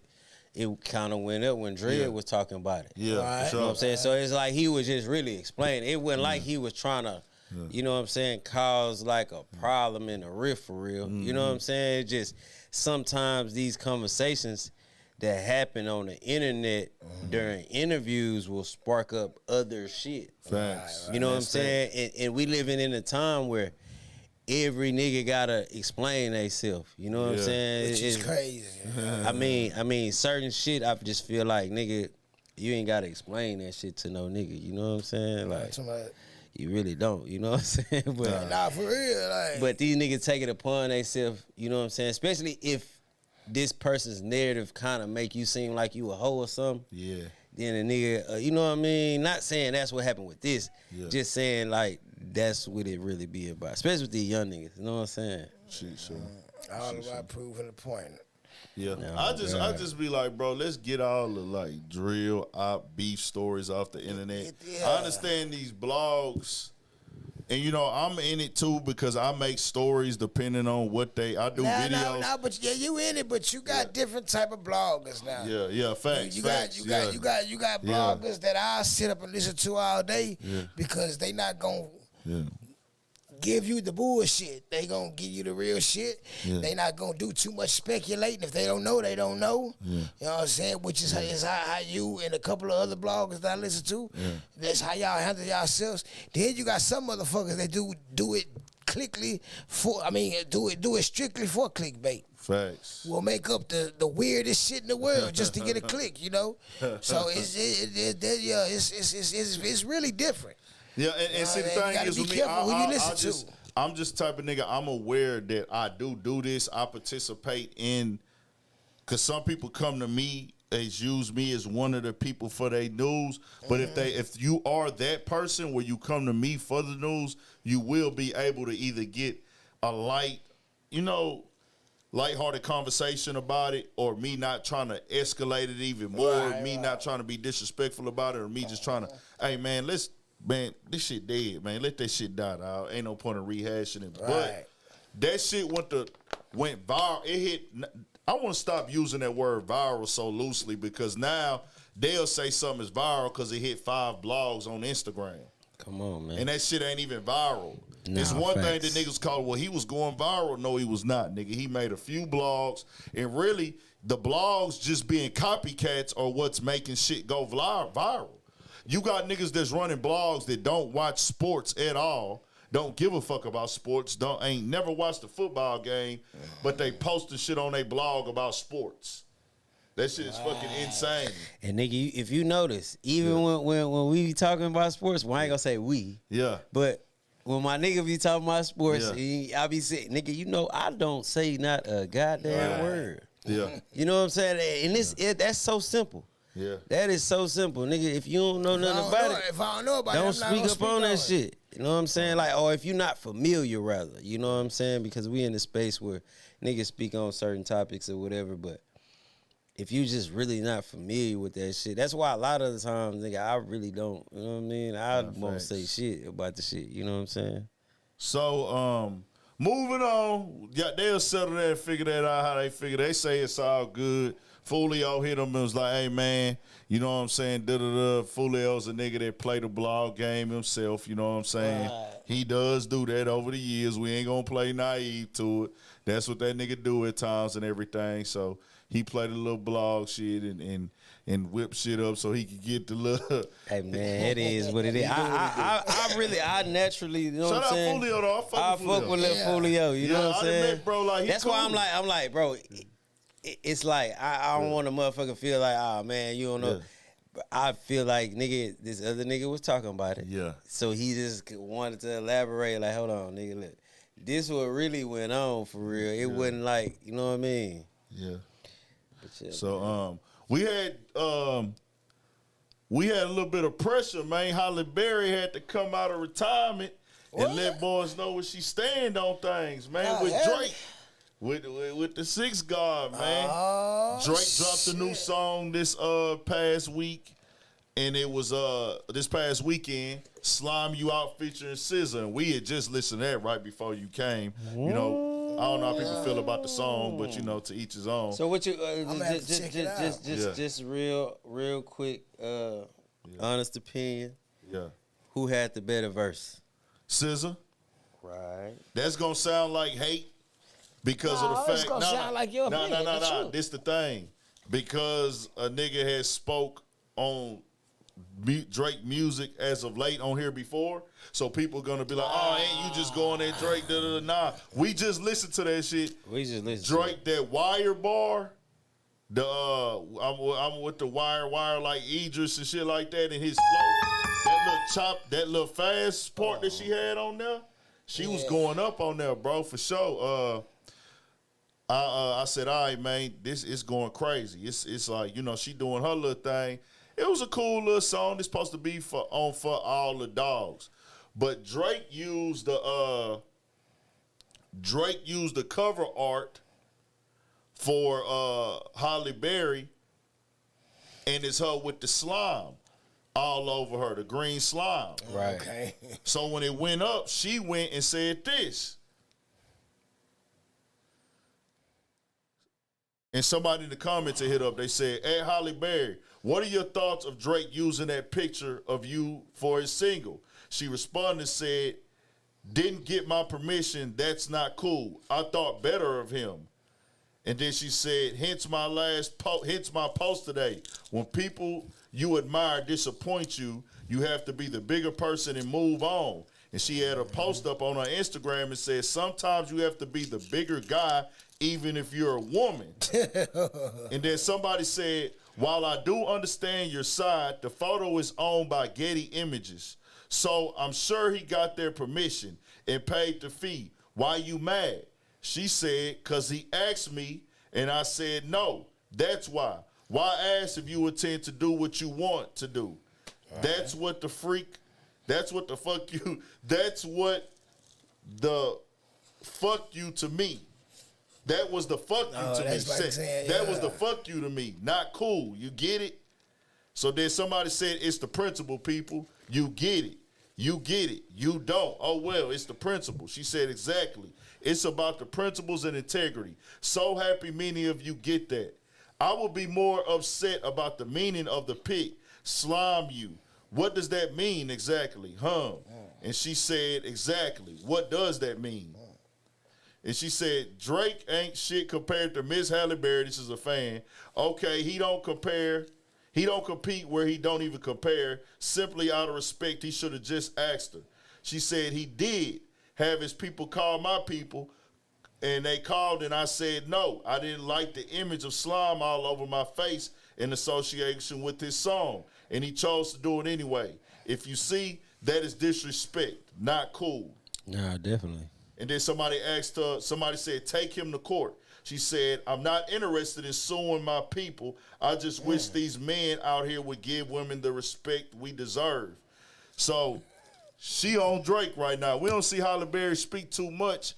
it kind of went up when Dredd was talking about it. Yeah, Right. for sure. You know what I'm saying? So it's like he was just really explaining. It wasn't like he was trying to, you know what I'm saying, cause like a problem in a rift for real. You know what I'm saying? It just sometimes these conversations that happen on the internet during interviews will spark up other shit. Facts. You know what I'm saying? And we living in a time where every nigga gotta explain theyself. You know what I'm saying? Which is crazy. I mean, certain shit I just feel like, nigga, you ain't gotta explain that shit to no nigga. You know what I'm saying? Like, you really don't. You know what I'm saying? But nah, for real. Like, but these niggas take it upon themselves. You know what I'm saying? Especially if this person's narrative kind of make you seem like you a hoe or something. Yeah. Then a nigga, you know what I mean? Not saying that's what happened with this. Just saying like that's what it really be about. Especially with these young niggas. You know what I'm saying? Shit, sure. All about proving the point. Yeah, No, I just be like, bro, let's get all the like drill, op, beef stories off the internet. I understand these blogs, and you know I'm in it too because I make stories depending on what I do videos. No, but yeah, you in it, but you got different type of bloggers now. Yeah, facts. You facts, got bloggers that I sit up and listen to all day because they not gonna give you the bullshit. They gonna give you the real shit. They not gonna do too much speculating. If they don't know, they don't know. You know what I'm saying? Which is how you and a couple of other bloggers that I listen to, that's how y'all handle yourselves. Then you got some motherfuckers that do it quickly do it strictly for clickbait. Facts. Will make up the weirdest shit in the world just to get a click, you know? So it's really different. Yeah, and see the thing is with me, I'm just type of nigga. I'm aware that I do this. I participate in, cause some people come to me as use me as one of the people for their news. But if you are that person where you come to me for the news, you will be able to either get a lighthearted conversation about it, or me not trying to escalate it even more, me not trying to be disrespectful about it, or me just trying to, hey man, man, this shit dead, man. Let that shit die, dog. Ain't no point in rehashing it. But that shit went viral. It hit. I want to stop using that word viral so loosely because now they'll say something is viral because it hit 5 blogs on Instagram. Come on, man. And that shit ain't even viral. Nah, it's one thing facts. that niggas call, well, he was going viral. No, he was not, nigga. He made a few blogs, and really, the blogs just being copycats are what's making shit go viral. You got niggas that's running blogs that don't watch sports at all, don't give a fuck about sports, ain't never watched a football game, but they posting shit on their blog about sports. That shit is fucking insane. And nigga, if you notice, even when we be talking about sports, well, I ain't gonna say we. Yeah. But when my nigga be talking about sports, I be saying, nigga, you know, I don't say not a goddamn word. Yeah. You know what I'm saying? And that's so simple. Yeah. That is so simple, nigga. If you don't know nothing about it, if I don't know about it, don't I'm not speak gonna up on that it. shit. You know what I'm saying? Like, or if you're not familiar, rather. You know what I'm saying? Because we in a space where niggas speak on certain topics or whatever, but if you just really not familiar with that shit, that's why a lot of the times, nigga, I really don't. You know what I mean? I won't say shit about the shit. You know what I'm saying? So, moving on. Yeah, they'll settle that and figure that out how they figure. They say it's all good. Fulio hit him and was like, hey, man, you know what I'm saying? Fulio's a nigga that played the blog game himself. You know what I'm saying? He does do that over the years. We ain't going to play naive to it. That's what that nigga do at times and everything. So he played a little blog shit and whip shit up so he could get the little. Hey, man, it is what it is. I naturally, you know what I'm saying? Shout out Fulio, though. I fuck with little Fulio. You know what I'm saying? Met, bro, like, that's why I'm like, bro, it's like, I don't want a motherfucker feel like, oh, man, you don't know. But I feel like, nigga, this other nigga was talking about it. Yeah. So he just wanted to elaborate, like, hold on, nigga, look. this what really went on for real. It wasn't like, you know what I mean? Yeah. Yeah, so we had a little bit of pressure, man. Halle Berry had to come out of retirement and let boys know where she stand on things, man. With Drake. With the Six God, man. Drake dropped a new song this past week, and it was this past weekend, Slime You Out featuring SZA, and we had just listened to that right before you came. You know, I don't know how people feel about the song, but you know, to each his own. So what you just real quick, honest opinion. Yeah. Who had the better verse? SZA. Right. That's gonna sound like hate. Because of the fact, it's gonna sound like your opinion. No. This the thing. Because a nigga has spoke on Drake music as of late on here before, so people are gonna be like, "Oh, ain't you just going at Drake?" Nah, we just listened to that shit. We just listened. Drake, that Wire bar, the I'm with the wire like Idris and shit like that, and his flow, that little fast part that she had on there, she was going up on there, bro, for sure. I said, all right, man, this is going crazy. It's like, you know, she doing her little thing. It was a cool little song. It's supposed to be for all the dogs. But Drake used the cover art for Halle Berry, and it's her with the slime all over her, the green slime. Right. Okay. So when it went up, she went and said this. And somebody in the comments hit up, they said, "Hey, Halle Berry, what are your thoughts of Drake using that picture of you for his single?" She responded and said, "Didn't get my permission, that's not cool. I thought better of him." And then she said, hence my post today. When people you admire disappoint you, you have to be the bigger person and move on. And she had a post up on her Instagram and said, sometimes you have to be the bigger guy even if you're a woman. And then somebody said, while I do understand your side, the photo is owned by Getty Images. So I'm sure he got their permission and paid the fee. Why you mad? She said, because he asked me and I said no. That's why. Why ask if you intend to do what you want to do? That's what the fuck you to me. That was the fuck you to me. That was the fuck you to me. Not cool. You get it? So then somebody said, it's the principle, people. You get it. You get it. You don't. Oh, well, it's the principle. She said, exactly. It's about the principles and integrity. So happy many of you get that. I would be more upset about the meaning of the pic. Slime you. What does that mean exactly? And she said, exactly. What does that mean? And she said, Drake ain't shit compared to Miss Halle Berry. This is a fan. Okay, he don't compare. He don't compete where he don't even compare. Simply out of respect, he should have just asked her. She said he did have his people call my people, and they called and I said no. I didn't like the image of slime all over my face in association with his song, and he chose to do it anyway. If you see, that is disrespect, not cool. Nah, definitely. And then somebody asked her, somebody said, take him to court. She said, I'm not interested in suing my people. I just wish these men out here would give women the respect we deserve. So she on Drake right now. We don't see Halle Berry speak too much.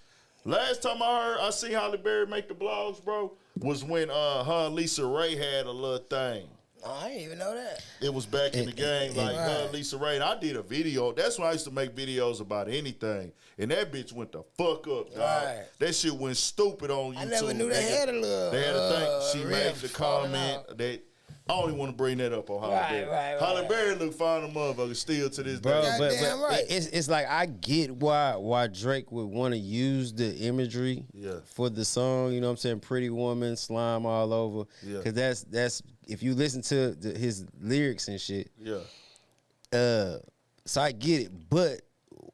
Last time I seen Halle Berry make the blogs, bro, was when her and Lisa Ray had a little thing. Oh, I didn't even know that. It was back in the game, like her and Lisa Ray. And I did a video. That's when I used to make videos about anything. And that bitch went the fuck up, dog. Right. That shit went stupid on YouTube. I never knew they had a little. They had a thing. She made the comment that I don't even want to bring that up on Halle Berry. Right. Halle Berry look fine, a motherfucker, still to this Bro, day. but right. it's like I get why Drake would want to use the imagery for the song. You know what I'm saying? Pretty woman, slime all over. Yeah. Because that's if you listen to his lyrics and shit. Yeah. So I get it, but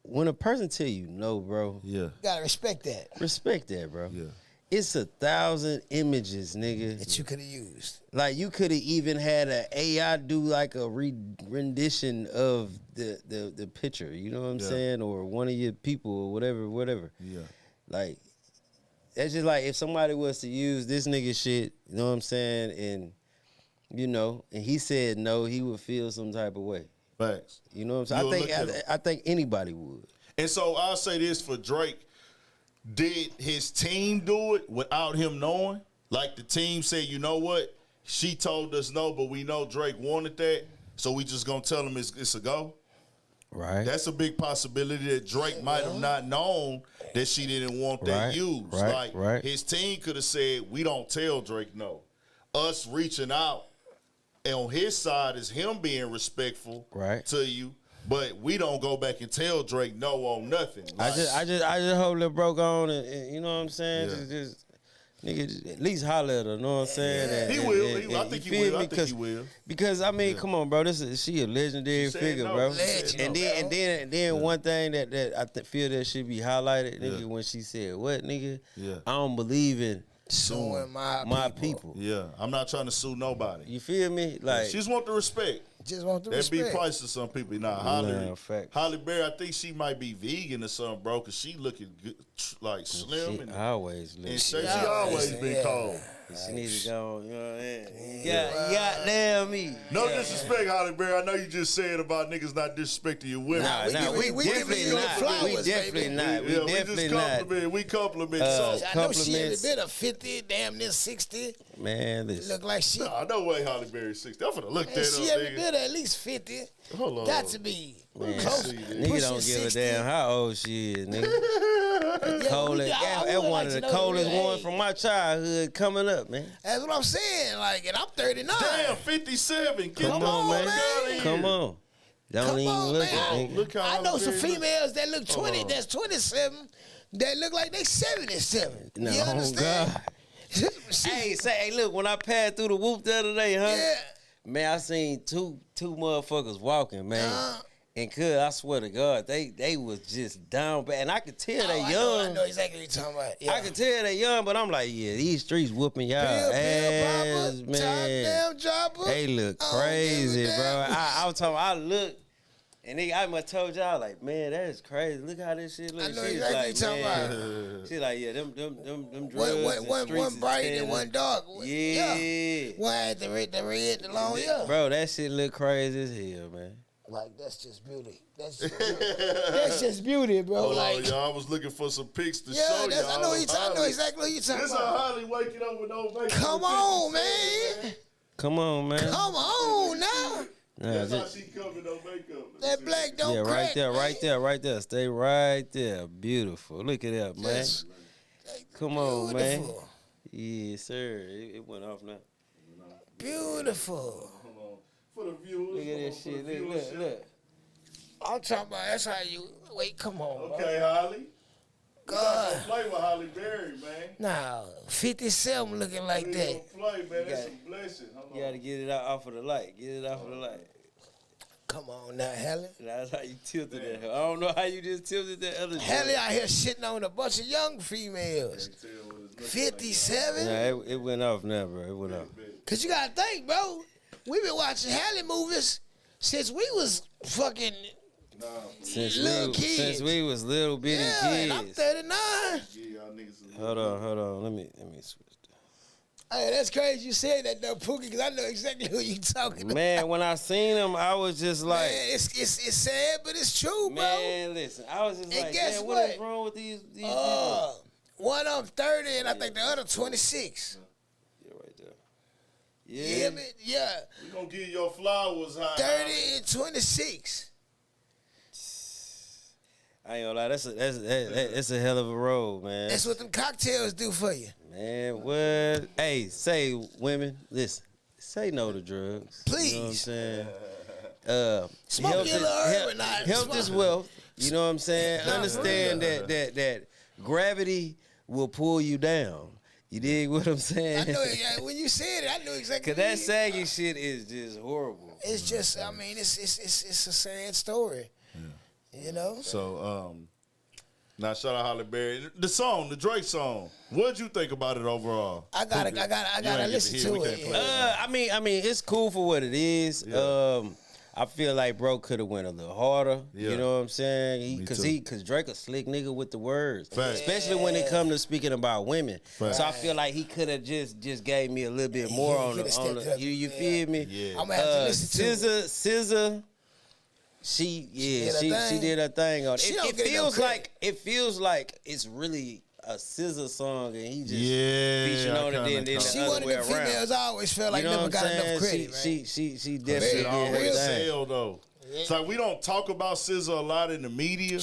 when a person tell you no, bro, yeah, You gotta respect that. respect that, bro. Yeah. It's 1,000 images, nigga. That you could have used. Like you could have even had an AI do like a rendition of the picture. You know what I'm saying? Or one of your people or whatever. Yeah. Like that's just like if somebody was to use this nigga shit. You know what I'm saying? And and he said no, he would feel some type of way. Facts. You know what I'm saying? I think anybody would. And so I'll say this for Drake. Did his team do it without him knowing? Like the team said, you know what? She told us no, but we know Drake wanted that, so we just gonna tell him it's a go? Right. That's a big possibility that Drake might have not known that she didn't want that used. Like his team could have said, we don't tell Drake no. Us reaching out and on his side is him being respectful to you. But we don't go back and tell Drake no on nothing. Like, I just hope Lil Bro on and you know what I'm saying? Just nigga, at least holler at her, you know what I'm saying? He will. I think he will. Because I mean, come on, bro. She a legendary figure, bro. Legend, and then one thing that I feel that should be highlighted, nigga, when she said, "What, nigga? I don't believe in suing my people." Yeah, I'm not trying to sue nobody. You feel me? Like she just want the respect. Just want the That'd respect. be priceless to some people. Nah, Holly Berry, I think she might be vegan or something, bro, because she looking good, like slim. She always looks. And she always been cold. She needs to go, you know what I mean? Goddamn me. No disrespect, Holly Berry. I know you just said about niggas not disrespecting your women. We definitely not. We definitely not. We compliment. I know she had been a 50, damn near 60. Man, listen. Look like she. Nah, no way Holly Berry 60. I'm finna look that up, she had been at least 50. Hold on. Got to be. Man, close. Nigga don't give a damn how old she is, nigga. That's one of the coldest ones from my childhood coming up, man. That's what I'm saying. Like, and I'm 39. Damn, 57. Come on, man. Come on. Don't even look at nigga. Look how I know some females that look 20, that's 27, that look like they 77. No, you understand? God. Hey, look, when I passed through the whoop the other day, man, I seen two motherfuckers walking, man. And I swear to God, they was just down bad. And I could tell they young. I know exactly what you're talking about. Yeah. I could tell they young, but I'm like, yeah, these streets whooping y'all ass, man. They look crazy, bro. I was talking, I looked, and nigga, I must told y'all, like, man, that is crazy. Look how this shit looks. I know exactly what you're talking about. She like, yeah, them drugs. One bright and one dark. Yeah. One had the red, the long, Bro, that shit look crazy as hell, man. Like, that's just beauty. That's just beauty, bro. Hold like, on, y'all. I was looking for some pics to show y'all. I know exactly what you're talking about. This how Holly waking up with no makeup. Come on, man. Come on, man. Come on, now. That's how she come with no makeup. That black don't crack, right there. Stay right there. Beautiful. Look at that, man. Come on, man. Yes, sir. It went off now. Beautiful. For the viewers. Look at this shit. Look. I'm talking about that's how you wait. Come on, okay, bro. Holly. God. Don't play with Holly Berry, man. Nah, 57 looking like that. Don't play, man. That's a blessing. You gotta get it off of the light. Get it off of the light. Come on now, Helen. That's how you tilted that. I don't know how you just tilted that other. Helen out here shitting on a bunch of young females. 57? Nah, it went off now, bro. It went off. Cause you gotta think, bro. We been watching Halle movies since we was fucking little kids. Since we was little bitty kids. And I'm 39. Hold on. Let me switch. Hey, that's crazy you said that though, Pookie, because I know exactly who you talking about. Man, when I seen him, I was just like, man, it's sad, but it's true, bro. Man, listen, I was just like, man, what is wrong with these people? One of them 30, and I think the other 26. Yeah, man. Yeah. We gonna give your flowers high. 30 and 26. I ain't gonna lie, that's a hell of a road, man. That's what them cocktails do for you. Man, what? Hey, say women, listen, say no to drugs. Please. You know what I'm saying? Smoke your little herb or not. Health is wealth. You know what I'm saying? Understand that gravity will pull you down. You dig what I'm saying? I know. When you said it, I knew exactly. Cause that sagging shit is just horrible. It's just, I mean, it's a sad story. Yeah. You know. So, Now shout out Halle Berry. The song, the Drake song. What'd you think about it overall? I gotta listen to it. I mean, it's cool for what it is. Yeah. I feel like bro could have went a little harder. Yeah. You know what I'm saying? Cause Drake a slick nigga with the words, especially when it come to speaking about women. Fact. So I feel like he could have just gave me a little bit more on the. You feel me? Yeah. I'm gonna have to listen to SZA. She did her thing on it. It feels like it's really a SZA song and he just featuring on it. Then she one of the females I always felt like never got enough credit. She definitely always sell though. Yeah. It's like we don't talk about SZA a lot in the media.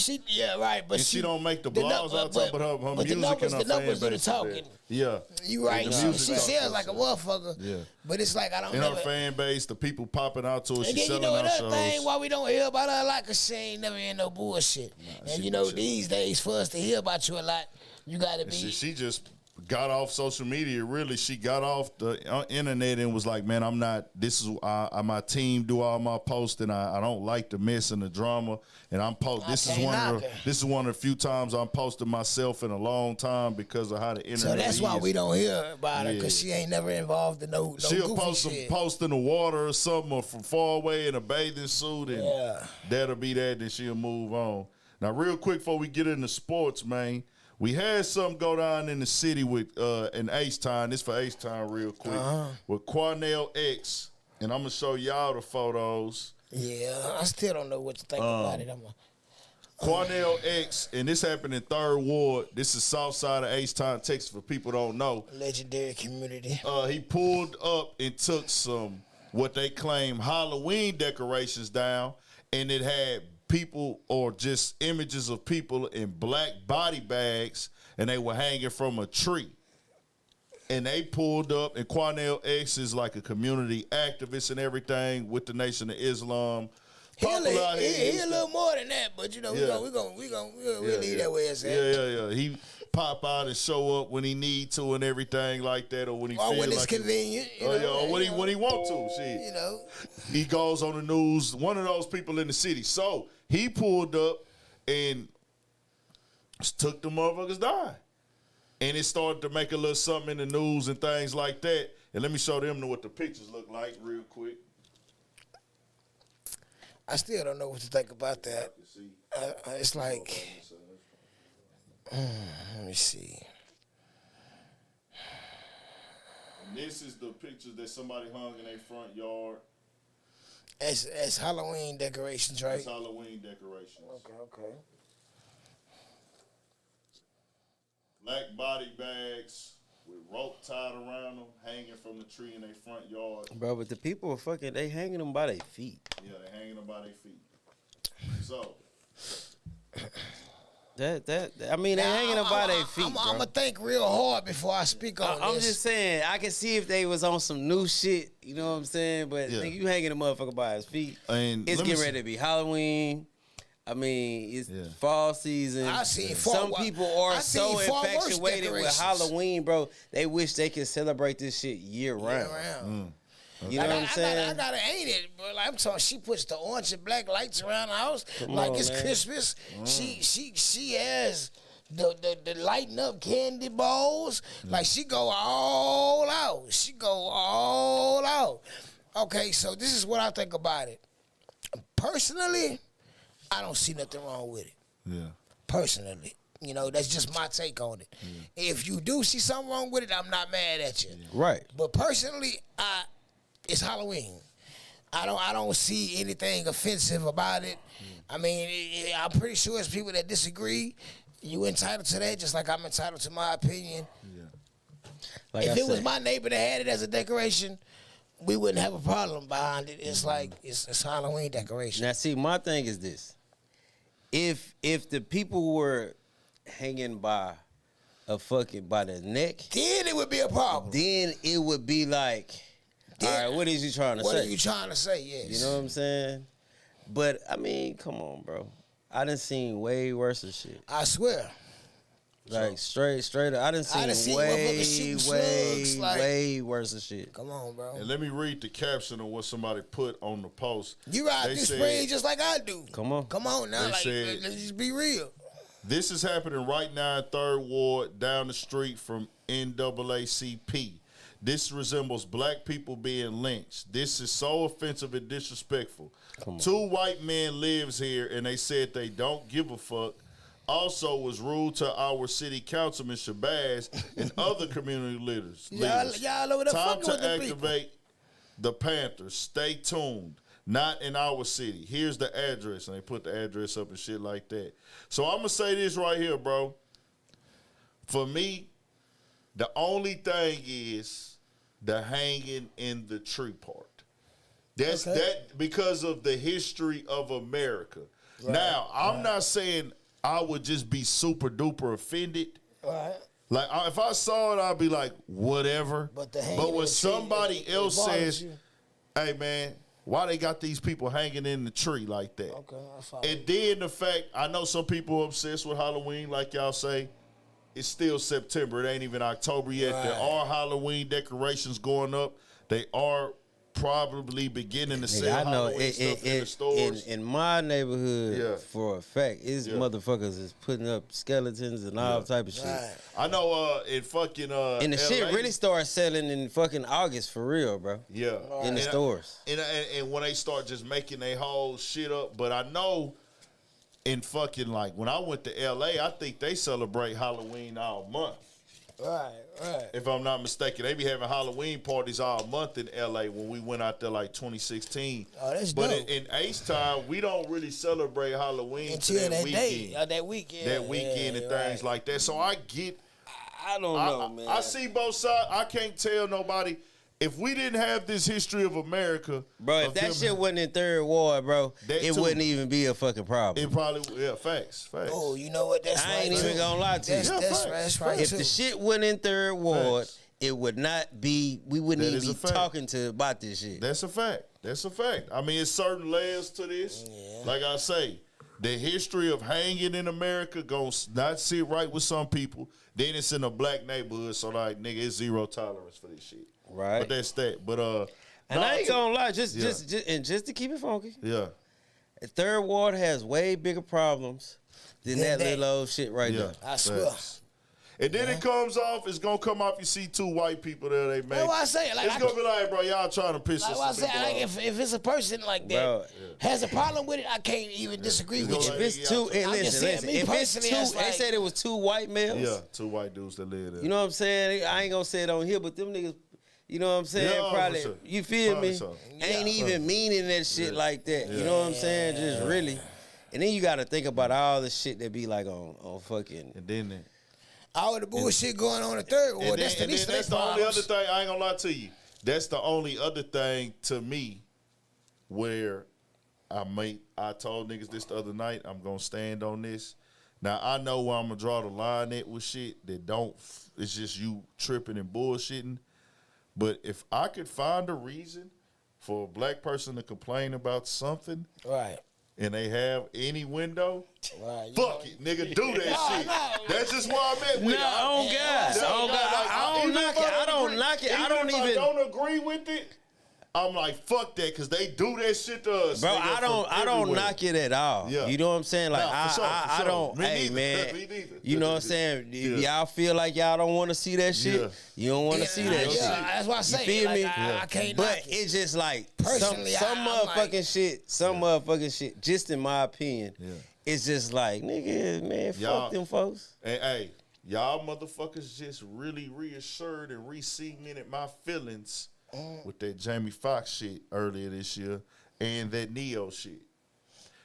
But she don't make the blogs out there, but her music and her numbers are talking. Yeah, you right. She sells like a motherfucker. Yeah, but it's like I don't. In her fan base, the people popping out to her. She's selling out shows. Thing why we don't hear about her a lot, cause she ain't never in no bullshit. And these days for us to hear about you a lot, you gotta be. She just got off social media. Really, she got off the internet and was like, "Man, I'm not. This is my team do all my posting. I don't like the mess and the drama. And I'm post. This is one of the few times I'm posting myself in a long time because of how the internet. So that's why we don't hear about her because she ain't never involved in no. She'll post in the water or something or from far away in a bathing suit, and that'll be that. Then she'll move on. Now, real quick before we get into sports, man. We had something go down in the city with in H-Town. This for H-Town real quick. With Cornell X. And I'm going to show y'all the photos. Yeah, I still don't know what to think about it. Cornell X, and this happened in 3rd Ward. This is south side of H-Town, Texas, for people who don't know. Legendary community. He pulled up and took some, what they claim, Halloween decorations down, and it had people or just images of people in black body bags, and they were hanging from a tree. And they pulled up, and Cornell X is like a community activist and everything with the Nation of Islam. He a little more than that, but we'll leave that way as that. Yeah. He pop out and show up when he need to and everything like that, or when he feel when it's like convenient. Or when he want to. Shit. He goes on the news. One of those people in the city. So he pulled up and took the motherfuckers down. And it started to make a little something in the news and things like that. And let me show them what the pictures look like real quick. I still don't know what to think about that. It's like, let me see. And this is the pictures that somebody hung in their front yard. As Halloween decorations, right? It's Halloween decorations. Okay. Black body bags with rope tied around them, hanging from the tree in their front yard. Bro, but the people are fucking, they hanging them by their feet. Yeah, they hanging them by their feet. So. They hanging them by their feet, I'm going to think real hard before I speak on this. I'm just saying, I can see if they was on some new shit, you know what I'm saying? But think you hanging a motherfucker by his feet. And it's getting ready to be Halloween. I mean, it's fall season. Some people are so infatuated with Halloween, bro. They wish they could celebrate this shit year round. You know what I'm saying? I gotta ain't it, bro. Like I'm talking, she puts the orange and black lights around the house like it's Christmas. She has the lighting up candy balls. Like she go all out. Okay, so this is what I think about it. Personally, I don't see nothing wrong with it. Yeah. Personally. That's just my take on it. Yeah. If you do see something wrong with it, I'm not mad at you. Yeah. Right. But personally, it's Halloween. I don't see anything offensive about it. I mean, I'm pretty sure it's people that disagree. You entitled to that, just like I'm entitled to my opinion. Yeah. If it was my neighbor that had it as a decoration, we wouldn't have a problem behind it. It's like it's Halloween decoration. Now, see, my thing is this: if the people were hanging by the neck, then it would be a problem. Then it would be like, all right, what is you trying to say? What are you trying to say? Yes. You know what I'm saying? But I mean, come on, bro. I done seen way worse of shit. I swear. Like straight up. I done seen way worse of shit. Come on, bro. And let me read the caption of what somebody put on the post. You ride this spring just like I do. Come on. Come on now. Let's just be real. This is happening right now in 3rd Ward down the street from NAACP. This resembles black people being lynched. This is so offensive and disrespectful. 2 white men lives here, and they said they don't give a fuck. Also was rude to our city councilman Shabazz and other community leaders. Y'all over there Time fucking with to the people. activate the Panthers. Stay tuned. Not in our city. Here's the address. And they put the address up and shit like that. So I'm going to say this right here, bro. For me, the only thing is the hanging in the tree part. That's that because of the history of America. Right. Now, I'm not saying I would just be super duper offended. Right. Like, if I saw it, I'd be like, whatever. But when somebody else says, hey, man, why they got these people hanging in the tree like that? Okay, I follow. And then the fact, I know some people are obsessed with Halloween, like y'all say. It's still September. It ain't even October yet. Right. There are Halloween decorations going up. They are probably beginning to sell Halloween stuff in the stores. In my neighborhood, for a fact, motherfuckers is putting up skeletons and all type of shit. Right. I know in fucking and the LA, shit really started selling in fucking August for real, bro. Yeah. In the stores. And when they start just making their whole shit up. But I know in fucking like when I went to LA, I think they celebrate Halloween all month. Right. If I'm not mistaken, they be having Halloween parties all month in LA when we went out there like 2016. Oh, that's but dope. in H-Town, we don't really celebrate Halloween until that weekend. That weekend. That weekend and things like that. So I get. I don't know, man. I see both sides. I can't tell nobody. If we didn't have this history of America, bro, if that shit wasn't in 3rd Ward, bro, it wouldn't even be a fucking problem. It probably, facts. Oh, you know what? That's I ain't even gonna lie to you. That's right. If the shit went in 3rd Ward, it would not be. We wouldn't even be talking about this shit. That's a fact. That's a fact. I mean, it's certain layers to this. Yeah. Like I say, the history of hanging in America gonna not sit right with some people. Then it's in a black neighborhood, so like, nigga, it's zero tolerance for this shit. Right. But that's that. But and I ain't gonna lie, just to keep it funky. Yeah. 3rd Ward has way bigger problems than that little old shit right there. I swear. And then it comes off, it's gonna come off, you see 2 white people there, they make. That's what I say. Like, it's gonna be like, bro, y'all trying to piss us off. Like, if it's a person like that has a problem with it, I can't even disagree with you. If it's 2, and listen, if it's 2, they said it was 2 white males. Yeah, 2 white dudes that live there. You know what I'm saying? I ain't gonna say it on here, but them niggas, you know what I'm saying? Probably, you feel me? Ain't even meaning that shit like that. You know what I'm saying? Just really. And then you got to think about all the shit that be like on fucking. And then all the bullshit going on in 3rd Ward. That's the only other thing. I ain't gonna lie to you. That's the only other thing to me where I told niggas this the other night. I'm gonna stand on this. Now I know where I'm gonna draw the line at with shit that don't. It's just you tripping and bullshitting. But if I could find a reason for a black person to complain about something, right, and they have any window, fuck it, nigga, do that shit. That's just why I'm at with it. I don't knock it. I don't even. If I don't agree with it, I'm like, fuck that, because they do that shit to us. Bro, I don't knock it at all. Yeah. You know what I'm saying? Like, I don't, hey, man. You know what I'm saying? If y'all feel like y'all don't want to see that shit, you don't want to see that shit. That's what I say. You feel me? I can't but it's just like, some motherfucking shit, just in my opinion, it's just like, nigga, man, fuck them folks. Hey, y'all motherfuckers just really reassured and re-cemented my feelings with that Jamie Foxx shit earlier this year and that Neo shit.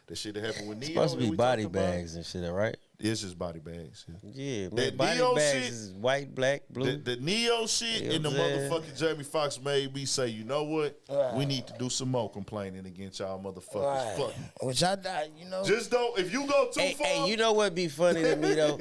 That shit that happened with Neo. It's supposed to be body bags and shit, right? It's just body bags. Yeah, man. Body Neo bags shit, is white, black, blue. The Neo shit and the motherfucking Jamie Foxx made me say, you know what? We need to do some more complaining against y'all motherfuckers. Fuck. Which you know. Just don't, if you go too far. Hey, you know what be funny to me, though?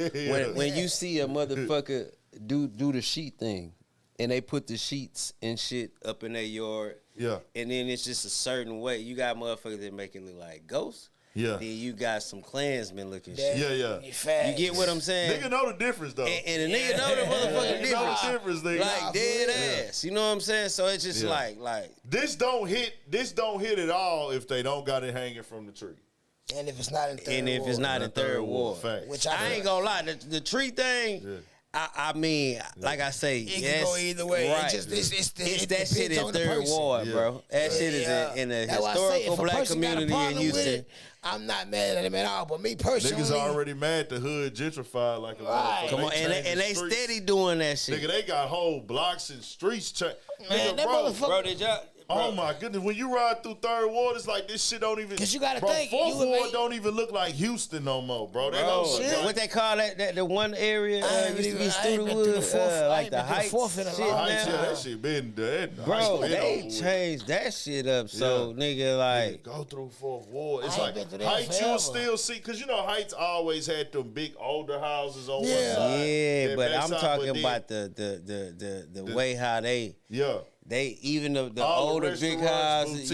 When you see a motherfucker do the sheet thing. And they put the sheets and shit up in their yard. Yeah. And then it's just a certain way. You got motherfuckers that make it look like ghosts. Yeah. Then you got some Klansmen looking shit. Yeah. You get what I'm saying? Nigga know the difference, though. And a nigga know the motherfucking difference. Know the difference, nigga. Like dead ass. You know what I'm saying? So it's just like. This don't hit at all if they don't got it hanging from the tree. And if it's not in third and if it's not in third ward. Which I ain't gonna lie, the tree thing, I mean, like I say, it can go either way. Right. It's that shit in third ward, bro. That shit is in a historical black community in Houston. I'm not mad at him at all, but me personally, niggas already mad the hood gentrified like a motherfucker. Come on, and they steady doing that shit. Nigga, they got whole blocks and streets. Man, nigga, that bro, motherfucker. Did y'all? Oh my goodness! When you ride through third ward, it's like this shit don't even. Cause you gotta bro, think, fourth ward don't even look like Houston no more, bro. They don't look like, what they call that the one area used to be Studewood, like the Heights shit now. Yeah, that shit been dead. Bro, they changed that shit up. So nigga, like go through fourth ward. It's like Heights, you'll still see, cause you know Heights always had them big older houses on one side. Yeah, but I'm talking about the way how they They even the older big houses,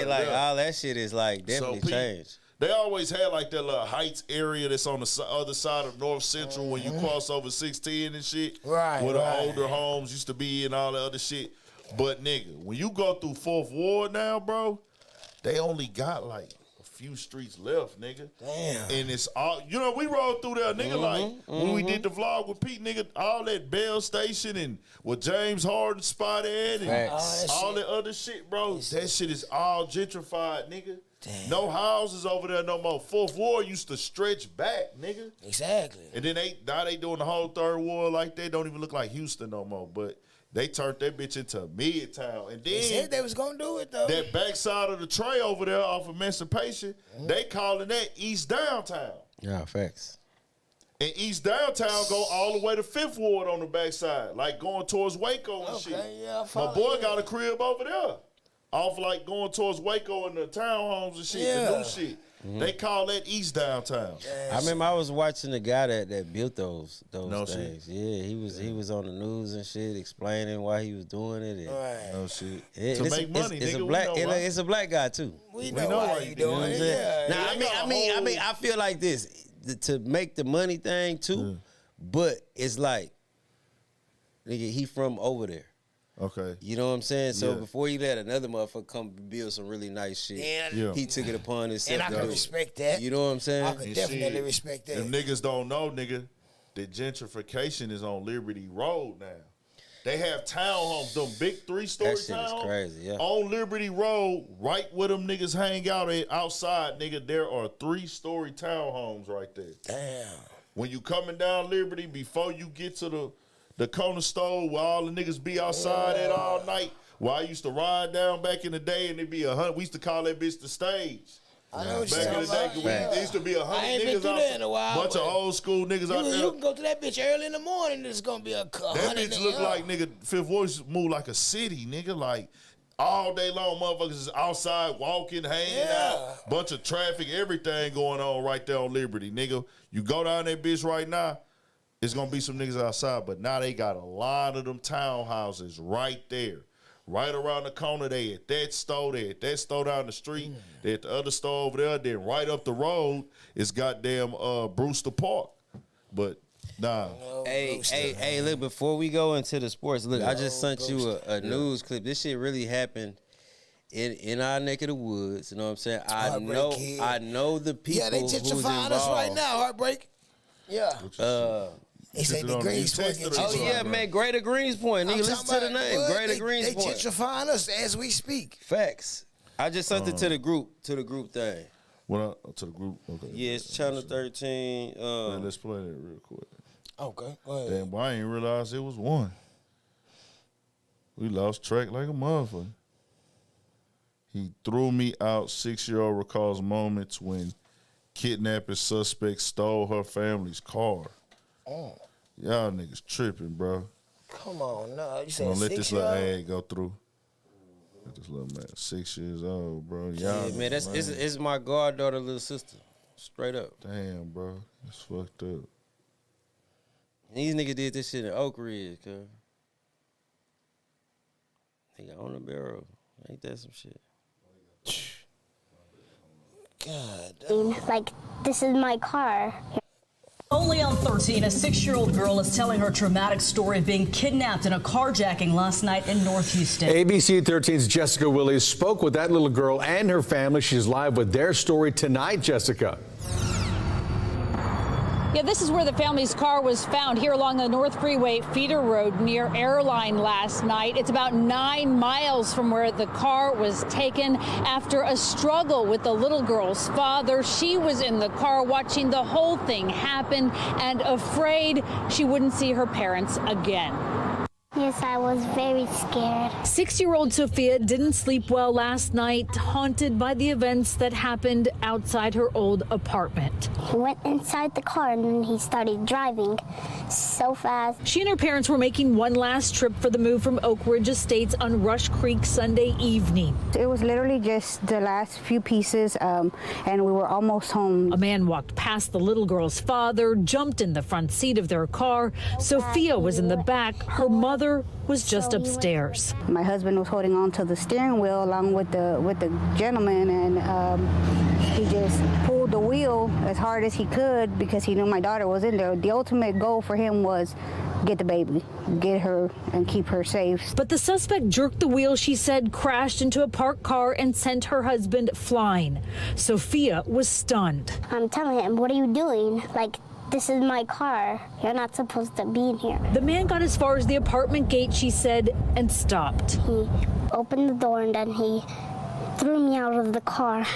like all that shit is like definitely changed. They always had like that little Heights area that's on the other side of North Central when you cross over 610 and shit. Right, where the older homes used to be and all the other shit. But nigga, when you go through Fourth Ward now, bro, they only got like a few streets left, nigga. Damn. And it's all, you know, we rode through there, nigga, like when we did the vlog with Pete, nigga, all that Bell Station and what James Harden spot at and all that other shit, bro. That shit is all gentrified, nigga. Damn. No houses over there no more. Fourth Ward used to stretch back, nigga. Exactly. And then now they doing the whole third ward like they don't even look like Houston no more. But they turned that bitch into Midtown. And then they said they was gonna do it though. That backside of the tray over there off of Emancipation, they calling that East Downtown. Yeah, facts. And East Downtown go all the way to Fifth Ward on the backside, like going towards Waco and shit. Yeah, my boy got a crib over there. Off like going towards Waco and the townhomes and shit, the new shit. They call that East Downtown. I remember I was watching the guy that built those things. Shit. Yeah, he was on the news and shit explaining why he was doing it. And no shit. To make money, it's nigga. It's a black guy too. We know why you doing it. Yeah. Now I feel like this to make the money thing too, but it's like, nigga, he from over there. Okay. You know what I'm saying? So before you let another motherfucker come build some really nice shit, he took it upon himself. And I can respect that. You know what I'm saying? I can definitely respect that. If niggas don't know, nigga, the gentrification is on Liberty Road now. They have townhomes, them big 3-story townhomes. That shit is crazy, yeah. On Liberty Road, right where them niggas hang out at outside, nigga, there are 3-story townhomes right there. Damn. When you coming down Liberty, before you get to the corner store where all the niggas be outside at all night. Where I used to ride down back in the day and it'd be 100. We used to call that bitch the stage. I know what back you're in the day, there used to be 100 I ain't been niggas through out that in a while. Bunch of old school niggas out there. You can go to that bitch early in the morning. It's gonna be a That 100 bitch look like nigga. Fifth Ward used to move like a city, nigga. Like all day long, motherfuckers is outside walking, hanging out. Bunch of traffic, everything going on right there on Liberty, nigga. You go down that bitch right now. It's gonna be some niggas outside, but now they got a lot of them townhouses right there. Right around the corner, they at that store, they at that store down the street, they at the other store over there, then right up the road is goddamn Brewster Park. But nah. Hey, look, before we go into the sports, look, I just sent you a news clip. This shit really happened in our neck of the woods. You know what I'm saying? I know the people. Yeah, they gentrifying us right now, Heartbreak. Yeah. They say the Greenspoint. Oh yeah, man, Greater Greenspoint. Nigga, listen to the name, Greater Greenspoint. They gentrifying us as we speak. Facts. I just sent it to the group thing. To the group? Okay. Yeah, it's channel 13. Let's play that real quick. Okay, go ahead. Damn, boy, I didn't realize it was one. We lost track like a motherfucker. He threw me out. 6-year-old recalls moments when kidnapping suspect stole her family's car. Oh. Y'all niggas tripping, bro. Come on, no. You said let this little 6-year-old? ad go through. Let this little man, 6 years old, bro. Yeah, man, it's my goddaughter, little sister. Straight up. Damn, bro. It's fucked up. These niggas did this shit in Oak Ridge, cuz. Nigga on the barrel. Ain't that some shit? God. Like, this is my car. Only on 13, a 6-year-old girl is telling her traumatic story of being kidnapped in a carjacking last night in North Houston. ABC 13's Jessica Willies spoke with that little girl and her family. She's live with their story tonight, Jessica. Yeah, this is where the family's car was found, here along the North Freeway feeder road near Airline last night. It's about 9 miles from where the car was taken after a struggle with the little girl's father. She was in the car watching the whole thing happen and afraid she wouldn't see her parents again. Yes, I was very scared. 6-year-old Sophia didn't sleep well last night, haunted by the events that happened outside her old apartment. He went inside the car and then he started driving so fast. She and her parents were making one last trip for the move from Oak Ridge Estates on Rush Creek Sunday evening. It was literally just the last few pieces, and we were almost home. A man walked past the little girl's father, jumped in the front seat of their car. Sophia was in the back. Her mother was just upstairs. My husband was holding on to the steering wheel along with the gentleman, and he just pulled the wheel as hard as he could because he knew my daughter was in there. The ultimate goal for him was get the baby, get her and keep her safe. But the suspect jerked the wheel, she said, crashed into a parked car and sent her husband flying. Sophia was stunned. I'm telling him, what are you doing? Like, this is my car. You're not supposed to be in here. The man got as far as the apartment gate, she said, and stopped. He opened the door and then he threw me out of the car.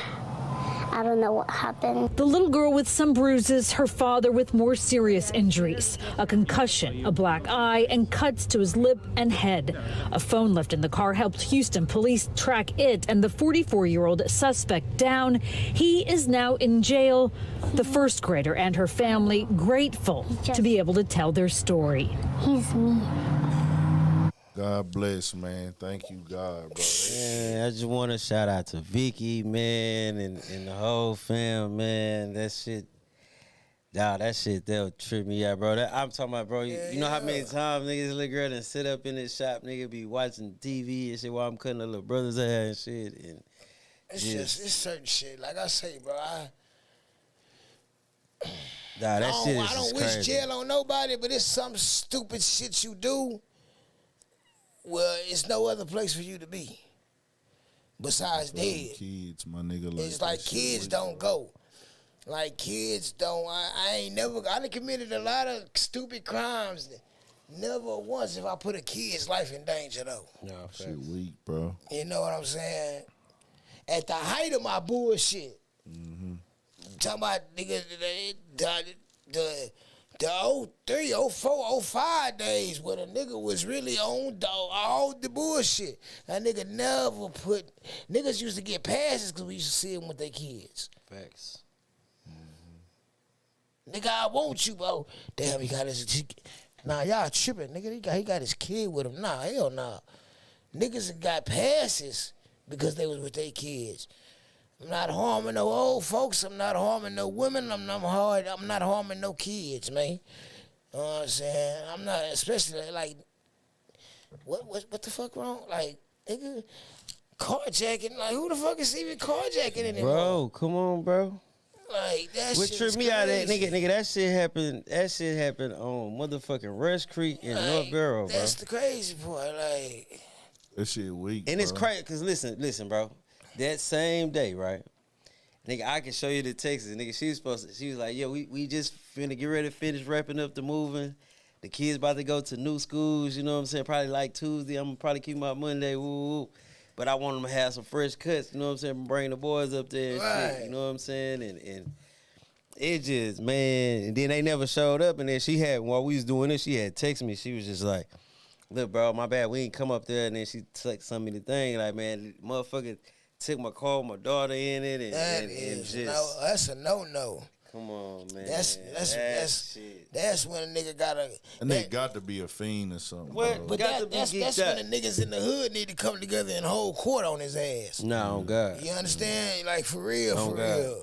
I don't know what happened. The little girl with some bruises, her father with more serious injuries, a concussion, a black eye, and cuts to his lip and head. A phone left in the car helped Houston police track it and the 44-year-old suspect down. He is now in jail. The first grader and her family grateful to be able to tell their story. He's me. God bless, man. Thank you, God, bro. Man, I just want to shout out to Vicky, man, and the whole fam, man. That shit, that'll trip me out, bro. I'm talking about, bro, you know how many times niggas little girl and sit up in this shop, nigga, be watching TV and shit while I'm cutting the little brother's hair and shit. And it's certain shit. Like I say, bro, I don't wish jail on nobody, but it's some stupid shit you do. Well, it's no other place for you to be besides dead. Kids, my nigga. It's like kids don't go. Like kids don't. I done committed a lot of stupid crimes. Never once have I put a kid's life in danger though. No, shit weak, bro. You know what I'm saying? At the height of my bullshit, talking about nigga the 03, 04, 05 days where the nigga was really on all the bullshit. That nigga never put... Niggas used to get passes because we used to see them with their kids. Facts. Nigga, I want you, bro. Damn, he got his... Nah, y'all tripping. Nigga, he got his kid with him. Nah, hell nah. Niggas got passes because they was with their kids. I'm not harming no old folks. I'm not harming no women. I'm not harming no kids, man. You know what I'm saying? I'm not, especially like, what the fuck wrong? Like, nigga, carjacking. Like, who the fuck is even carjacking anymore? Bro, come on, bro. Like, that what shit tripped me out of that, nigga, that shit happened on motherfucking Rush Creek in North Barrow, bro. That's the crazy part, like. That shit weak, and it's crazy, because listen, bro. That same day, right? Nigga, I can show you the text. Nigga, she was like, yo, we just finna get ready to finish wrapping up the moving. The kids about to go to new schools, you know what I'm saying? Probably like Tuesday. I'm gonna probably keep them out Monday, woo. But I want them to have some fresh cuts, you know what I'm saying? Bring the boys up there and shit, you know what I'm saying? And it just, man, and then they never showed up. And then while we was doing this, she had texted me. She was just like, look, bro, my bad, we ain't come up there. And then she sent me the thing, like, man, motherfucker took my car, my daughter in it, and just that's a no. Come on, man. That's when a nigga gotta. And they got to be a fiend or something. But that's when the niggas in the hood need to come together and hold court on his ass. No, God. You understand? Like for real.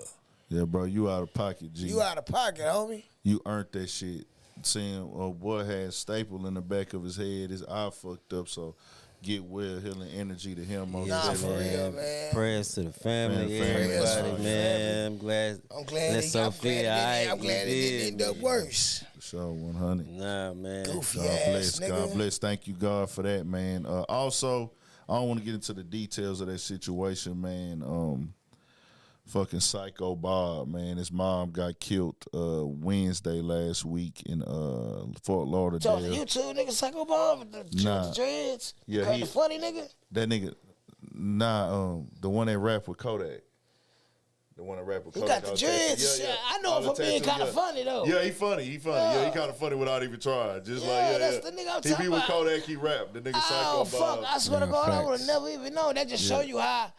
Yeah, bro, you out of pocket, G. You out of pocket, homie. You earned that shit. Seeing a boy had a staple in the back of his head, his eye fucked up, so. Get well, healing energy to him. For real, man. Prayers to the family, everybody, man. I'm glad. I'm glad it didn't end up worse. sure, 100. Nah, man. Goofy God ass bless. nigga. God bless. Thank you, God, for that, man. Also, I don't want to get into the details of that situation, man. Fucking Psycho Bob, man. His mom got killed Wednesday last week in Fort Lauderdale. So you too, nigga, Psycho Bob, the dreads? Yeah, the funny nigga? That nigga, the one that rap with Kodak. The one that rap with He Kodak. got the dreads. Yeah. I know him for being kind of funny, though. Yeah, he funny. Yeah, he kind of funny without even trying. Just that's the nigga I'm he talking be with about. Kodak, he rap. The nigga Psycho fuck, Bob. I swear to God, I would have never even known. That just show you how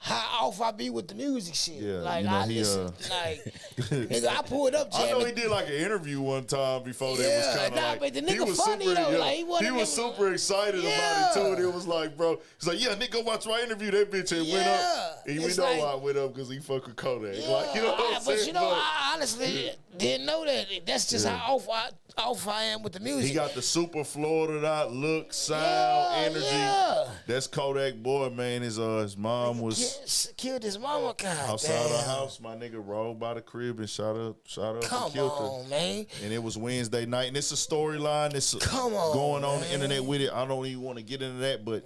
off I be with the music shit. Yeah, like, you know, I listen, nigga, I pulled up, I know jamming. he did like an interview one time before that was kind of like. But the he nigga was funny, super, though. Like, he was super excited about it, too. And it was like, bro, he's like, yeah, nigga, go watch my interview. That bitch had went up. And we know why it went up because he fuck with Kodak. Like, you know what I'm saying? But you know, I honestly didn't know that. That's just how off I am with the music. He got the super Florida out look, sound, energy. That's Kodak boy, man. His mom was killed his mama. God, outside the house. My nigga rolled by the crib and shot up and killed her. Come on, man. And it was Wednesday night, and it's a storyline that's going on the internet with it. I don't even want to get into that, but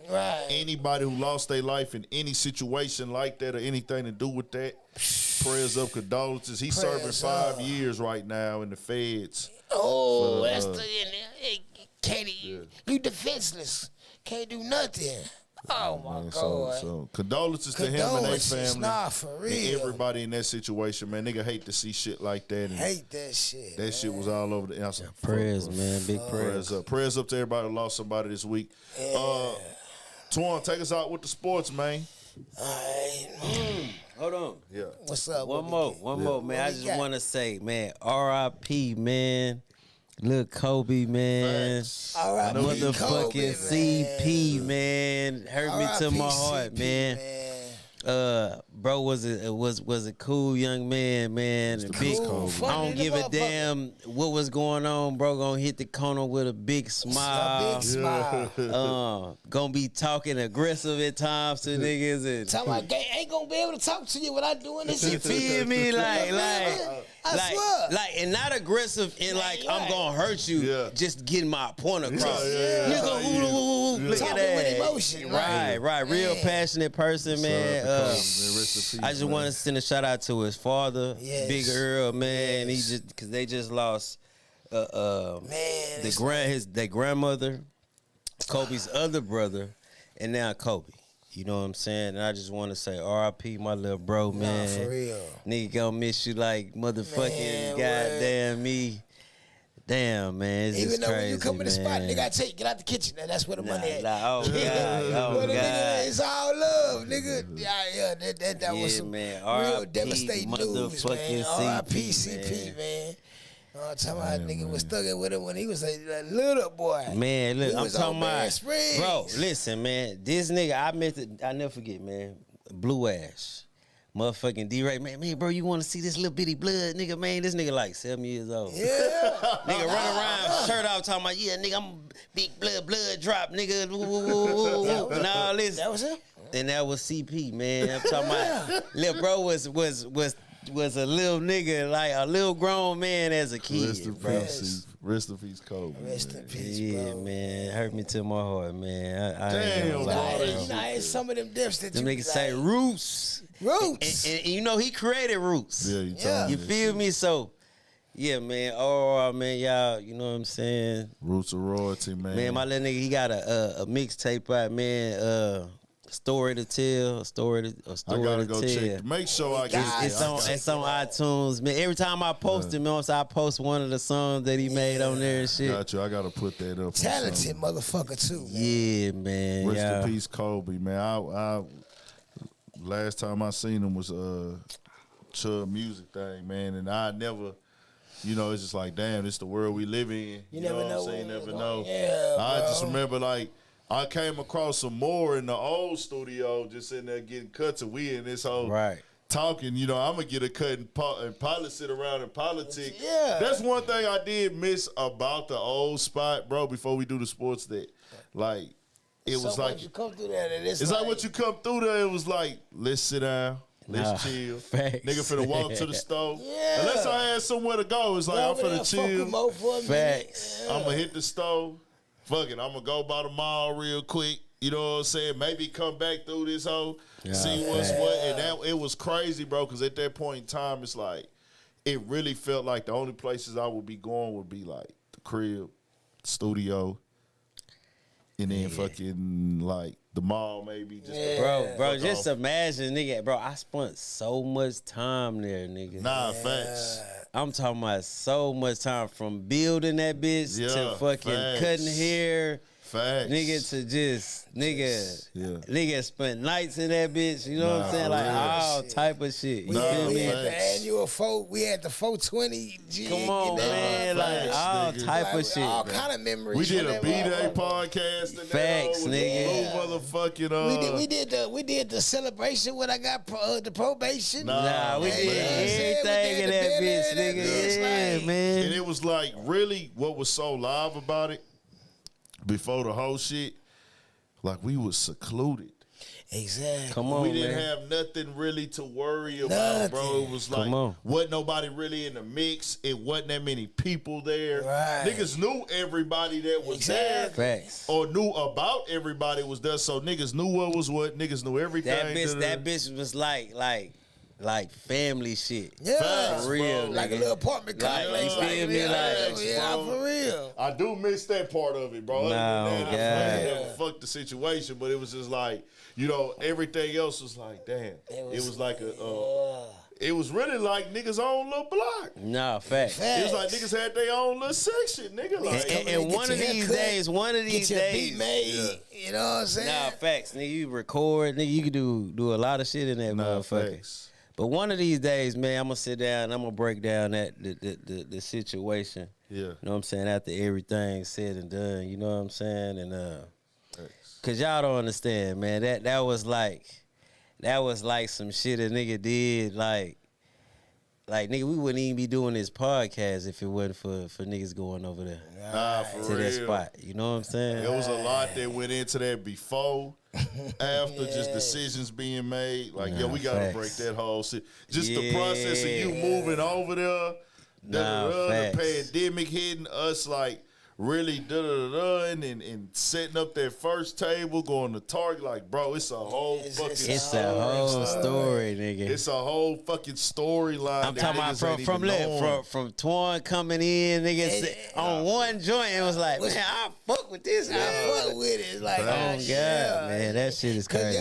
anybody who lost their life in any situation like that or anything to do with that, prayers up, condolences. He's serving 5 years right now in the feds. Oh, that's you defenseless. Can't do nothing. Oh my God. So condolences to him and their family. Nah, for real. And everybody in that situation, man. Nigga hate to see shit like that. And hate that shit. That shit was all over the outside. Prayers, man. Big prayers. Prayers up to everybody who lost somebody this week. Twan, take us out with the sports, man. All right. Hold on. Yeah. What's up? One more, man. I just want to say, man, R.I.P., man. Little Kobe, man. R.I.P. Motherfucking CP, man. Hurt me to my heart, man. Bro was a cool young man, man. Big, I don't give a damn what was going on, bro. Gonna hit the corner with a big smile. A big smile. Gonna be talking aggressive at times to niggas and talking about ain't gonna be able to talk to you without doing this. You feel me? And not aggressive in like I'm gonna hurt you. Just getting my point across. Look at that. With emotion, right. Real passionate person, man. I just want to send a shout out to his father, Big Earl, man. He just because they just lost their grandmother, Kobe's other brother, and now Kobe. You know what I'm saying? And I just want to say R.I.P. my little bro, man. Nah, for real. Nigga gonna miss you like motherfucking goddamn me. Damn, man. It's even just though crazy, when you come in the spot, man. nigga, I tell you, get out the kitchen. That's where the money at. Oh, God. But nigga, it's all love, nigga. Yeah, that was some man. real devastating news, man. R.I.P. CP, man. I'm talking about nigga was stuck with him when he was a little boy. Man, look, I'm talking about, Springs. bro, listen, man. This nigga, I never forget, man. Blue Ash. Motherfucking D-Ray, man, bro, you want to see this little bitty blood, nigga, man? This nigga like 7 years old. Yeah. Nigga run around, shirt off, talking about, yeah, nigga, I'm big blood drop, nigga. And all this. That was him? And that was CP, man. I'm talking about, little bro was a little nigga, like a little grown man as a kid. Rest in peace, Kobe. Rest in peace, bro. Yeah, man. Hurt me to my heart, man. It's some of them deaths that them niggas say roots. And you know he created roots. Yeah, you feel me? So, yeah, man. Oh, man, y'all, you know what I'm saying? Roots of royalty, man. Man, my little nigga, he got a mixtape out, man. Story to tell, I gotta go check. Make sure I get it's on iTunes, man. Every time I post it, man, I post one of the songs that he made on there and shit. Got you. I gotta put that up. Talented motherfucker too, man. Yeah, man. Rest in peace, Kobe, man. I last time I seen him was Chubb music thing, man, and I never. You know, it's just like, damn, this the world we live in. You never know. What I'm saying? Never know. Yeah, I just remember like. I came across some more in the old studio, just sitting there getting cuts, and we in this whole talking. You know, I'm gonna get a cut and pilot sit around and politic. Yeah, that's one thing I did miss about the old spot, bro. Before we do the sports, that it was like you come through there. It's like what you come through there. It was like, let's sit down. Let's chill. Facts. Nigga finna walk to the store. Yeah. Unless I had somewhere to go, it's like I'm finna chill. Facts. Yeah. I'm gonna hit the store. Fuck it, I'm gonna go by the mall real quick. You know what I'm saying? Maybe come back through this hole, see what's what. And it was crazy, bro, because at that point in time, it's like, it really felt like the only places I would be going would be like the crib, studio, and then fucking like the mall maybe. Just Bro, just imagine, nigga, bro, I spent so much time there, nigga. Nah, facts. I'm talking about so much time from building that bitch to fucking cutting hair. Facts. Nigga to just, nigga spent nights in that bitch. You know what I'm saying? Like all type of shit. You feel We me? had the annual we had the 420 jig. Come on, man. Like all type of shit. All kind of memories. We did a B-Day podcast. Facts, nigga. Motherfucking, we did the celebration when I got the probation. Nah, we did everything in that bitch, nigga. Yeah, man. And it was like, really, what was so live about it, before the whole shit, like we was secluded. Exactly. Come on, we didn't man. have nothing really to worry about, bro. It was like, wasn't nobody really in the mix. It wasn't that many people there. Right. Niggas knew everybody that was there. Facts. Or knew about everybody was there. So niggas knew what was what. Niggas knew everything. That bitch was like family shit. Yeah. For real, bro. Like a nigga. little apartment complex. You feel me? For real. I do miss that part of it, bro. I never fucked the situation, but it was just like, you know, everything else was like, damn. It was like it was really like niggas' own little block. Nah, facts. It was like niggas had their own little section, nigga. Like, and one of these days, Get your beat made. You know what I'm saying? Nah, facts. Nigga, you record. Nigga, you can do a lot of shit in that motherfucker. Facts. But one of these days, man, I'm gonna sit down and I'm gonna break down the situation. Yeah. You know what I'm saying? After everything's said and done, you know what I'm saying? And cause y'all don't understand, man. That was like some shit a nigga did, like nigga, we wouldn't even be doing this podcast if it wasn't for niggas going over there. Nah, for to real. that spot. You know what I'm saying? There was a lot that went into that before, after, just decisions being made. Like, we gotta break that whole shit. Just the process of you moving over there, the pandemic hitting us, like really and setting up that first table, going to Target. Like, bro, it's a whole fucking It's a whole story, nigga. It's a whole fucking storyline. I'm talking about from Twan coming in, nigga, on one joint, it was like, man, I fuck with this. I fuck with it. Like, oh God, man, that shit is crazy.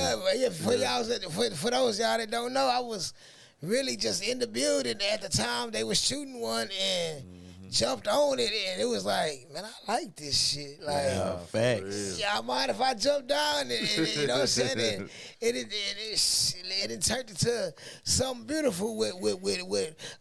For those y'all that don't know, I was really just in the building at the time they was shooting one and jumped on it, and it was like, man, I like this shit. Like, facts. Yeah, I mind if I jump down and you know what I'm saying? It turned into something beautiful with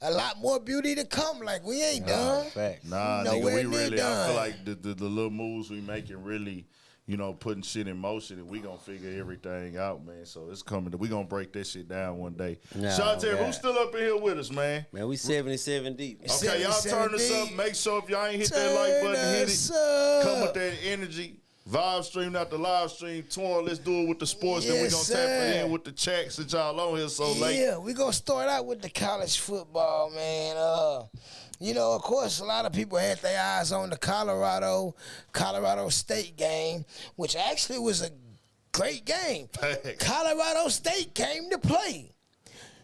a lot more beauty to come. Like, we ain't done. Facts. Nah, nigga, we really, I feel like the little moves we making really, you know, putting shit in motion, and we gonna figure everything out, man. So it's coming. We gonna break that shit down one day. Shantae, who's still up in here with us, man? Man, we 77 deep. Okay, y'all turn this up. Make sure if y'all ain't hit that like button, hit it. Come with that energy. Vibe stream, not the live stream. Torn, let's do it with the sports. Then we gonna tap it in with the chat since y'all on here so late. Yeah, we gonna start out with the college football, man. You know, of course, a lot of people had their eyes on the Colorado State game, which actually was a great game. Colorado State came to play.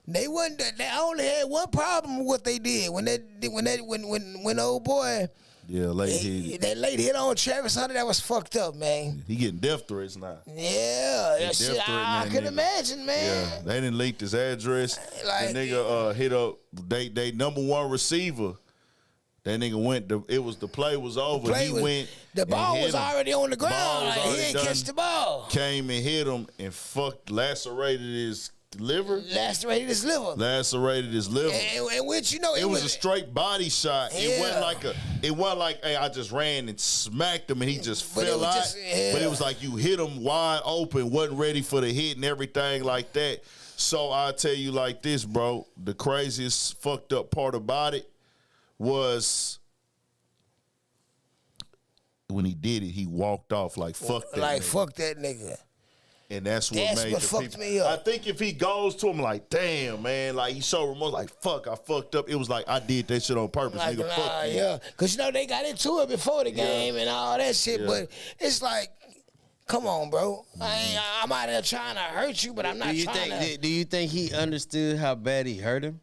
They only had one problem with what they did when old boy. Yeah, late hit. That late hit on Travis Hunter, that was fucked up, man. He getting death threats now. Yeah, that shit, I can imagine, man. Yeah, they didn't leak his address. Like, the nigga hit up they number one receiver. That nigga went. The play was over. The ball was already on the ground. Like, he ain't catch the ball. Came and hit him and lacerated his liver. Lacerated his liver. And which, you know, it was a straight body shot. Yeah. It wasn't like, hey, I just ran and smacked him and he just fell out. But it was like you hit him wide open, wasn't ready for the hit and everything like that. So I tell you like this, bro. The craziest fucked up part about it was when he did it, he walked off like fuck that nigga. Fuck that nigga. And that's That's made what the fucked people. me up. I think if he goes to him like, damn, man, like he showed remorse, like, fuck, I fucked up. It was like, I did that shit on purpose, Like, nigga. Fuck you. yeah. Because, they got into it before the game and all that shit, but it's like, come on, bro. I'm out there trying to hurt you, but I'm not trying to. Do you think he understood how bad he hurt him?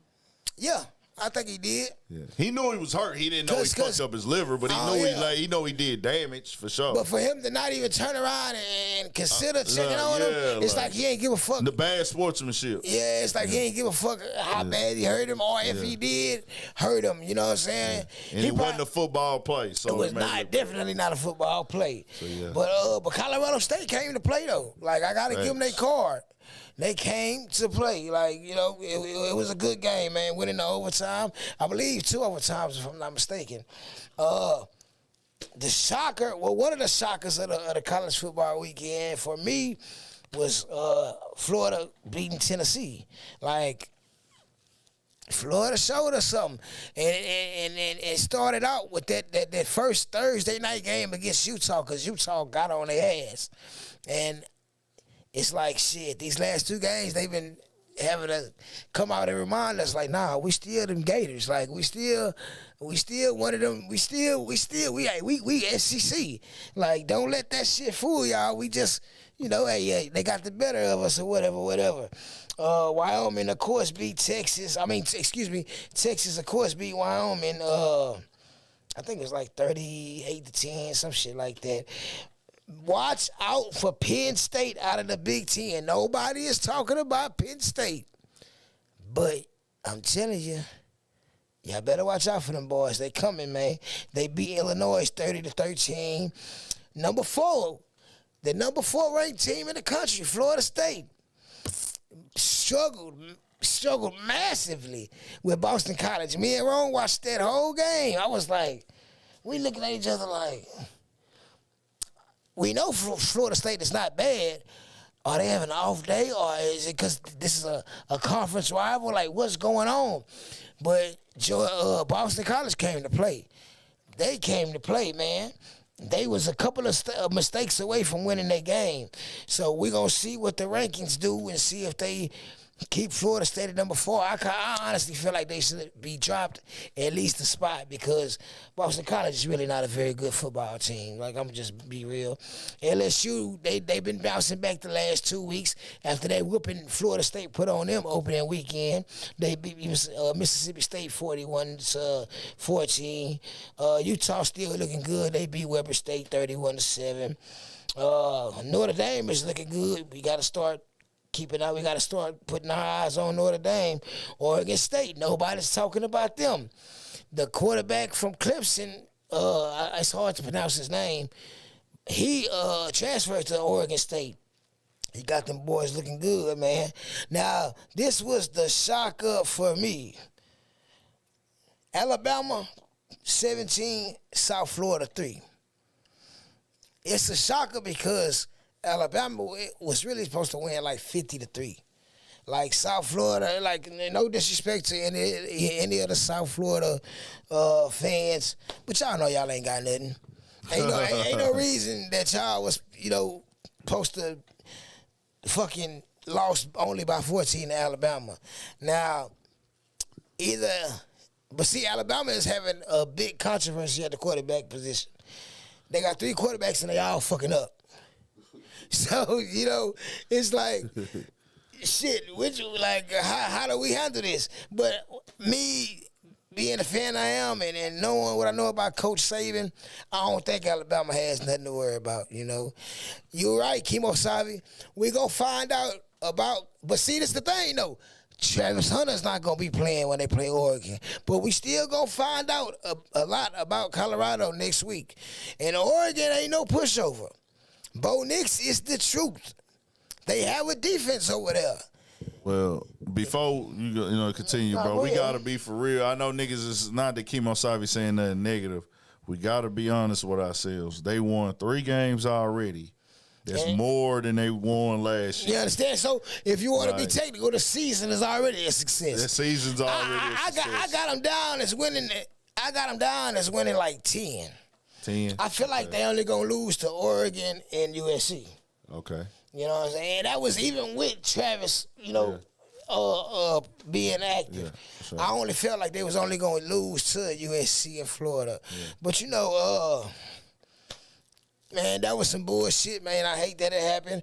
Yeah, I think he did. Yeah. He knew he was hurt. He didn't know he fucked up his liver, but he knew he did damage for sure. But for him to not even turn around and consider checking on him, it's like he ain't give a fuck. The bad sportsmanship. Yeah, it's like he ain't give a fuck how bad he hurt him, or if he did hurt him. You know what I'm saying? And it wasn't a football play. So it was definitely not a football play. So, yeah. But Colorado State came to play though. Like I gotta give them their card. They came to play. Like, it was a good game, man. Winning the overtime. I believe 2 overtimes, if I'm not mistaken. The shocker, one of the shockers of the college football weekend for me was Florida beating Tennessee. Like, Florida showed us something. And it started out with that first Thursday night game against Utah, because Utah got on their ass. And it's like, shit, these last 2 games, they've been having to come out and remind us, like, nah, we still them Gators. Like, we still one of them, we SEC. Like, don't let that shit fool y'all. We just, hey, they got the better of us or whatever. Wyoming, of course, beat Texas. Texas, of course, beat Wyoming. I think it was like 38-10, some shit like that. Watch out for Penn State out of the Big Ten. Nobody is talking about Penn State. But I'm telling you, y'all better watch out for them boys. They coming, man. They beat Illinois 30-13. Number 4, the number 4 ranked team in the country, Florida State, struggled massively with Boston College. Me and Ron watched that whole game. I was like, we looking at each other like, we know Florida State is not bad. Are they having an off day, or is it because this is a conference rival? Like, what's going on? But Boston College came to play. They came to play, man. They was a couple of mistakes away from winning their game. So we're going to see what the rankings do and see if they keep Florida State at number 4. I honestly feel like they should be dropped at least a spot, because Boston College is really not a very good football team. Like, I'm just be real. LSU, they've been bouncing back the last 2 weeks after that whooping Florida State put on them opening weekend. They beat Mississippi State 41-14. Utah still looking good. They beat Weber State 31-7. Notre Dame is looking good. We got to start keeping out. We got to start putting our eyes on Notre Dame. Oregon State, nobody's talking about them. The quarterback from Clemson, it's hard to pronounce his name. He transferred to Oregon State. He got them boys looking good, man. Now, this was the shocker for me. Alabama, 17, South Florida, 3. It's a shocker because Alabama was really supposed to win like 50-3. Like, South Florida, like, no disrespect to any of the South Florida fans, but y'all know y'all ain't got nothing. Ain't no reason that y'all was, supposed to fucking lost only by 14 to Alabama. Now, but see, Alabama is having a big controversy at the quarterback position. They got 3 quarterbacks and they all fucking up. So, it's like, shit, how do we handle this? But me being a fan I am and knowing what I know about Coach Saban, I don't think Alabama has nothing to worry about, You're right, Kimo Savi. We're going to find out about, but see, this the thing, though. Travis Hunter's not going to be playing when they play Oregon. But we still going to find out a lot about Colorado next week. And Oregon ain't no pushover. Bo Nix is the truth. They have a defense over there. Well, before you continue, bro, we got to be for real. I know niggas is not that Kimo Savi saying nothing negative. We got to be honest with ourselves. They won 3 games already. That's more than they won last year. You understand? So if you want to be technical, the season is already a success. The season's already a success. I got them down as winning. I got them down as winning like 10. 10. I feel like they only gonna lose to Oregon and USC. Okay. You know what I'm saying? That was even with Travis, being active. Yeah, sure. I only felt like they was only going to lose to USC in Florida. Yeah. But man, that was some bullshit, man. I hate that it happened.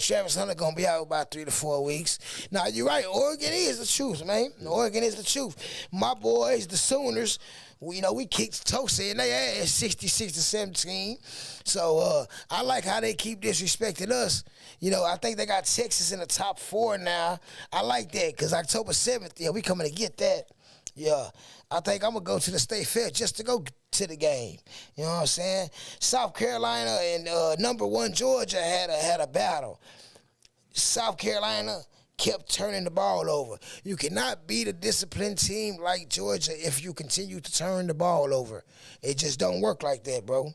Travis Hunter gonna be out about 3 to 4 weeks. Now, you're right. Oregon is the truth, man. Oregon is the truth. My boys, the Sooners, we kicked Tulsa in their ass 66-17. So I like how they keep disrespecting us. I think they got Texas in the top 4 now. I like that because October 7th, we coming to get that. Yeah, I think I'm going to go to the State Fair just to go to the game. You know what I'm saying? South Carolina and number 1 Georgia had a battle. South Carolina kept turning the ball over. You cannot beat a disciplined team like Georgia if you continue to turn the ball over. It just don't work like that, bro.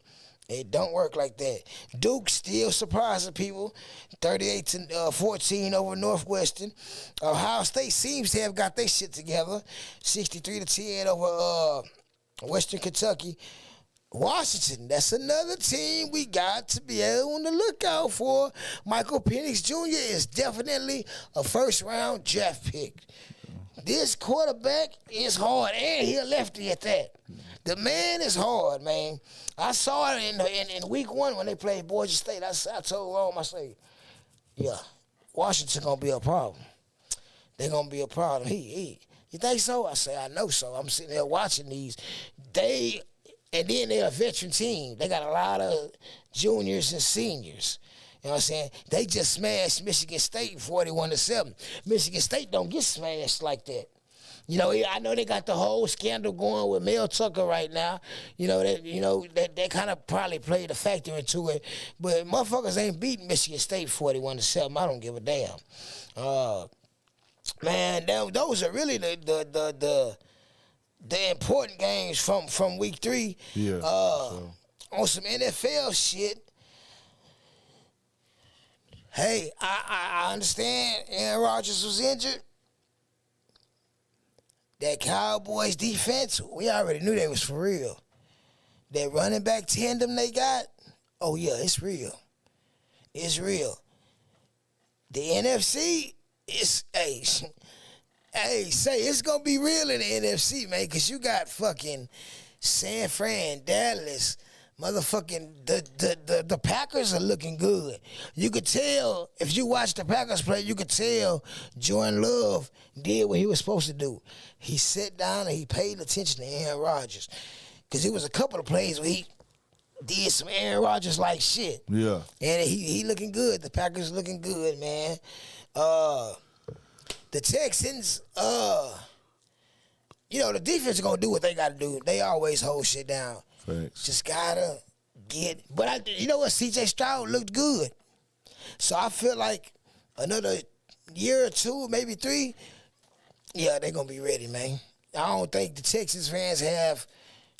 It don't work like that. Duke still surprising people, 38-14 over Northwestern. Ohio State seems to have got their shit together, 63-10 over Western Kentucky. Washington, that's another team we got to be on the lookout for. Michael Penix Jr. is definitely a first-round draft pick. This quarterback is hard, and he a lefty at that. The man is hard, man. I saw it in week 1 when they played Boise State. I told Rome, I say, yeah, Washington gonna be a problem. They're gonna be a problem. You think so? I say, I know so. I'm sitting there watching these. And then they're a veteran team. They got a lot of juniors and seniors. You know what I'm saying? They just smashed Michigan State 41-7. Michigan State don't get smashed like that. I know they got the whole scandal going with Mel Tucker right now. They kind of probably played a factor into it. But motherfuckers ain't beating Michigan State 41-7. I don't give a damn. Man, those are really the important games from week 3. Yeah. On some NFL shit. Hey, I understand Aaron Rodgers was injured. That Cowboys defense, we already knew they was for real. That running back tandem they got, oh yeah, it's real. It's real. The NFC is, it's gonna be real in the NFC, man, because you got fucking San Fran, Dallas, motherfucking the Packers are looking good. You could tell, if you watch the Packers play, you could tell Jordan Love did what he was supposed to do. He sat down and he paid attention to Aaron Rodgers. Because it was a couple of plays where he did some Aaron Rodgers-like shit. Yeah. And he looking good. The Packers looking good, man. The Texans, the defense is going to do what they got to do. They always hold shit down. Thanks. Just gotta get. But you know what? CJ Stroud looked good. So I feel like another year or 2, maybe 3, yeah, they're gonna be ready, man. I don't think the Texas fans have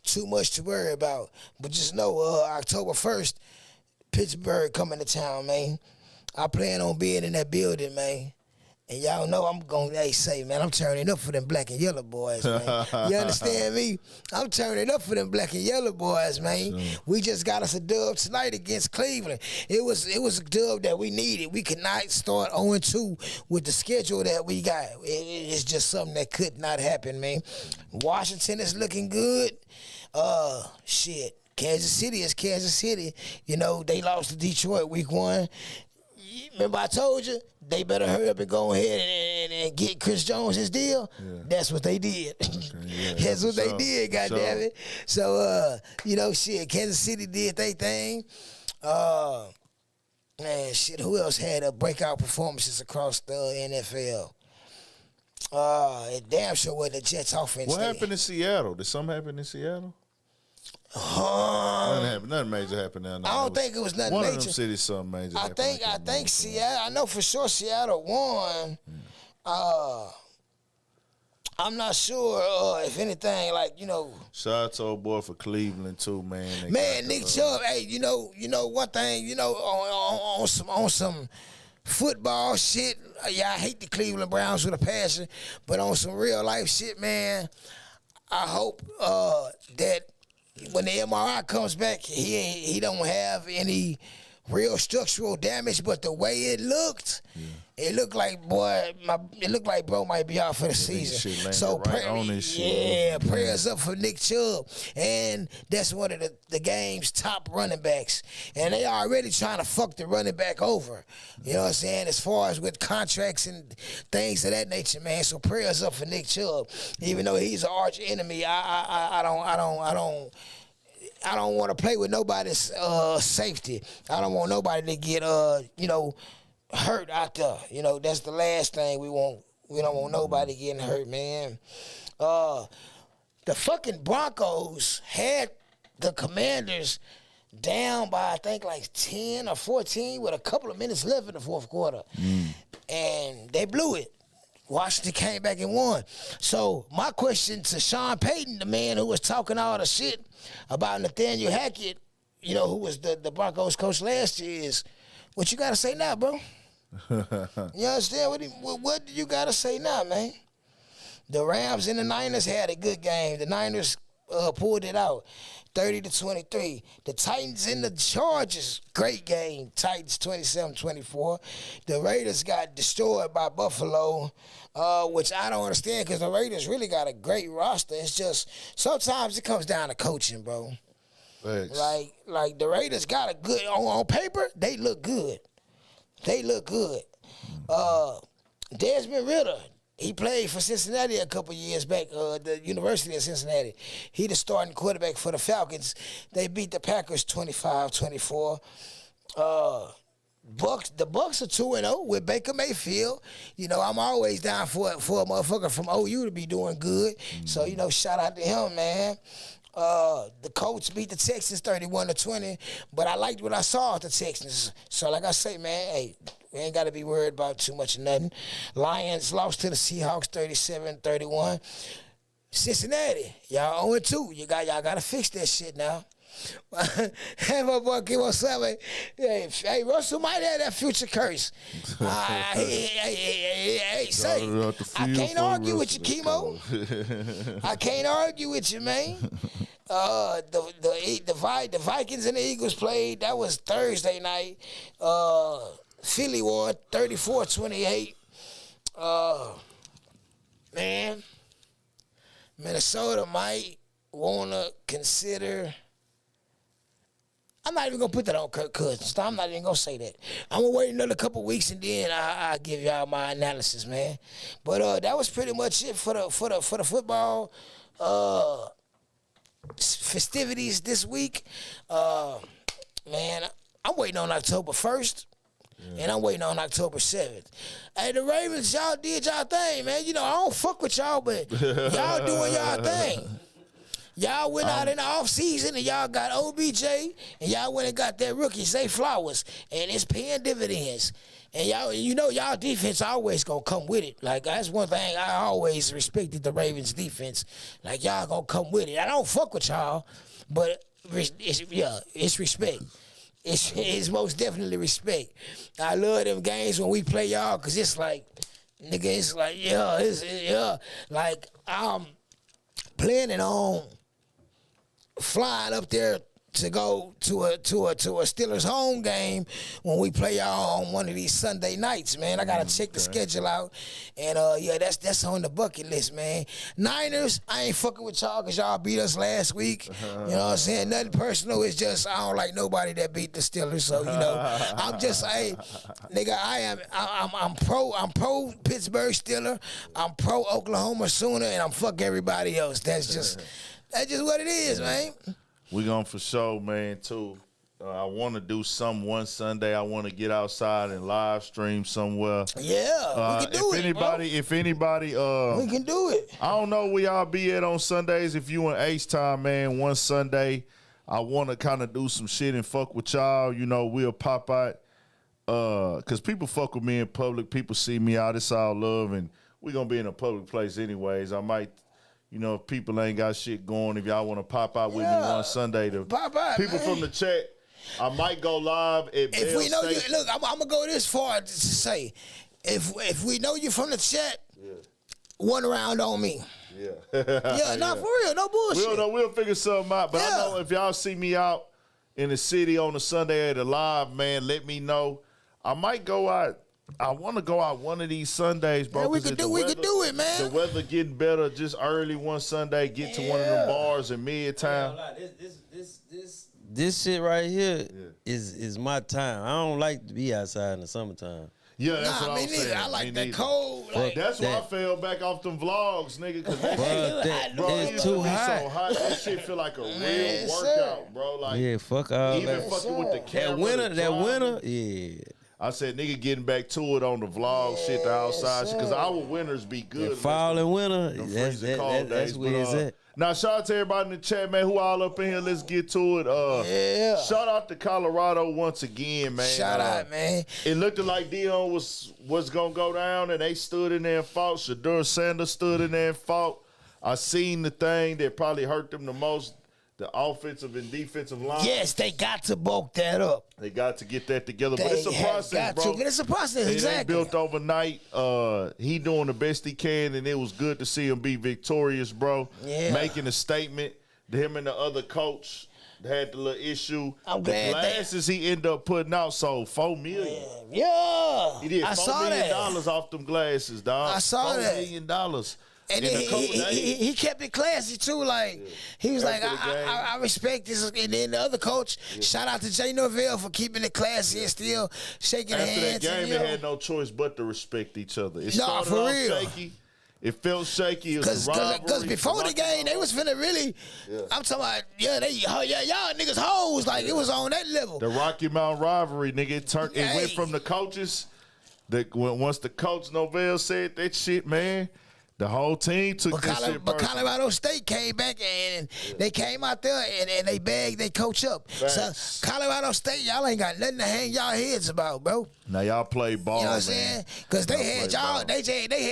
too much to worry about. But just know, October 1st, Pittsburgh coming to town, man. I plan on being in that building, man. And y'all know I'm going to say, man, I'm turning up for them black and yellow boys, man. You understand me? I'm turning up for them black and yellow boys, man. Sure. We just got us a dub tonight against Cleveland. It was a dub that we needed. We could not start 0-2 with the schedule that we got. It's just something that could not happen, man. Washington is looking good. Shit. Kansas City is Kansas City. They lost to Detroit week 1. Remember I told you, they better hurry up and go ahead and get Chris Jones his deal? Yeah. That's what they did. Okay, yeah, that's what they did, goddammit. So, shit, Kansas City did their thing. Man, shit, who else had breakout performances across the NFL? It damn sure was the Jets offense. What happened in Seattle? Did something happen in Seattle? Nothing major happened down there. I don't think it was nothing major. One of them cities, something major. I think Seattle. I know for sure Seattle won. I'm not sure if anything Shout out to old boy for Cleveland too, man. Nick Chubb. Hey, one thing. On some football shit. Yeah, I hate the Cleveland Browns with a passion, but on some real life shit, man. I hope that when the MRI comes back, he don't have any real structural damage, but the way it looked, it looked like bro might be out for the season. So prayers up for Nick Chubb, and that's one of the game's top running backs, and they already trying to fuck the running back over. You know what I'm saying? As far as with contracts and things of that nature, man. So prayers up for Nick Chubb, even though he's an arch enemy. I don't want to play with nobody's safety. I don't want nobody to get hurt out there. You know, that's the last thing we want. We don't want nobody getting hurt, man. The fucking Broncos had the Commanders down by I think like 10 or 14 with a couple of minutes left in the fourth quarter. And they blew it. Washington came back and won. So my question to Sean Payton, the man who was talking all the shit about Nathaniel Hackett, you know, who was the Broncos coach last year, is what you got to say now, bro? You understand? What do you got to say now, man? The Rams and the Niners had a good game. The Niners pulled it out, 30-23. The Titans and the Chargers, great game. Titans 27-24. The Raiders got destroyed by Buffalo, which I don't understand because the Raiders really got a great roster. It's just sometimes it comes down to coaching, bro. Thanks. Like the Raiders got a good on paper. They look good. They look good. Desmond Ridder, he played for Cincinnati a couple years back, the University of Cincinnati. He the starting quarterback for the Falcons. They beat the Packers 25-24. The Bucs are 2-0 with Baker Mayfield. You know, I'm always down for a motherfucker from OU to be doing good. So, you know, shout out to him, man. The Colts beat the Texans 31-20, but I liked what I saw at the Texans. So like I say, man, hey, we ain't got to be worried about too much of nothing. Lions lost to the Seahawks 37-31. Cincinnati, y'all 0-2. Y'all got to fix that shit now. Hey, my boy Kim O'Sullivan. Hey, Russell might have that future curse. Hey, say, I can't argue with you, Chemo. I can't argue with you, man. The Vikings and the Eagles played. That was Thursday night. Philly won 34-28. Man, Minnesota might want to consider. I'm not even going to put that on Kirk Cousins. I'm not even going to say that. I'm going to wait another couple weeks and then I'll give y'all my analysis, man. But that was pretty much it for the football festivities this week. Man, I'm waiting on October 1st. And I'm waiting on October 7th. Hey, the Ravens, y'all did y'all thing, man. You know, I don't fuck with y'all, but y'all doing y'all thing. Y'all went out in the offseason and y'all got OBJ and y'all went and got that rookie, Zay Flowers, and it's paying dividends. And y'all, you know, y'all defense always gonna come with it. Like, that's one thing I always respected the Ravens defense. Like, y'all gonna come with it. I don't fuck with y'all, but it's respect. It's most definitely respect. I love them games when we play y'all because it's like, nigga, it's like, like, I'm planning on flying up there to go to a Steelers home game when we play y'all on one of these Sunday nights, man. I gotta check the schedule out, and that's on the bucket list, man. Niners, I ain't fucking with y'all because y'all beat us last week. You know what I'm saying? Nothing personal. It's just I don't like nobody that beat the Steelers, so you know I'm just nigga. I'm pro Pittsburgh Steeler. I'm pro Oklahoma Sooner, and I'm fuck everybody else. That's just what it is, man. We going for sure, man, too. I want to do something one Sunday. I want to get outside and live stream somewhere. Yeah, we can do If anybody, we can do it. I don't know where y'all be at on Sundays. If you in H-Time, man, one Sunday, I want to kind of do some shit and fuck with y'all. You know, we'll pop out. Because people fuck with me in public. People see me out. It's all love, and we going to be in a public place anyways. I might... You know, if people ain't got shit going, if y'all want to pop out with me one Sunday, pop out, people man. From the chat, I might go live at if we know you, look, I'm gonna go this far to say, if we know you from the chat, one round on me. Yeah, not for real, no bullshit. We'll figure something out. But I know if y'all see me out in the city on a Sunday at a live, man, let me know. I might go out. I want to go out one of these Sundays, bro. Yeah, we could do it, man. The weather getting better just early one Sunday. Get to one of them bars in Midtown. This shit right here is my time. I don't like to be outside in the summertime. Yeah, that's what I'm saying. I like that cold. Like, that's why I fell back off them vlogs, nigga. Cause it's too hot. So hot. That shit feel like a real workout, bro. Like, yeah, fuck all even that. fucking with the camera. That winter, yeah. I said, nigga, getting back to it on the vlog shit, the outside shit, because our winters be good. Fall and winter, that's where it's at. Now, shout out to everybody in the chat, man, who all up in here. Let's get to it. Shout out to Colorado once again, man. Shout out, man. It looked like Dion was going to go down, and they stood in there and fought. Shedeur Sanders stood in there and fought. I seen the thing that probably hurt them the most, the offensive and defensive line. Yes, they got to bulk that up. They got to get that together. But it's a process, bro. But it's a process, exactly. It ain't built overnight. He doing the best he can, and it was good to see him be victorious, bro. Yeah. Making a statement. Him and the other coach had the little issue. I'm the glad glasses he ended up putting out sold $4 million. Yeah. He did I saw $4 million that. off them glasses, dog. I saw that. $4 million. And then he kept it classy too. Like he was like, I respect this. And then the other coach, shout out to Jay Norvell for keeping it classy and still shaking hands. After that game, they had no choice but to respect each other. It Nah, started for off real. shaky. It felt shaky. It was a rivalry. Because before the game, they was finna really. I'm talking about y'all niggas hoes. Like it was on that level. The Rocky Mountain rivalry, nigga. It went from the coaches. Once the coach Norvell said that shit, man. The whole team took this shit But Colorado State came back and they came out there and they bagged their coach up. Facts. So Colorado State, y'all ain't got nothing to hang y'all heads about, bro. Now y'all play ball, You know what I'm man. saying? Because they had y'all, they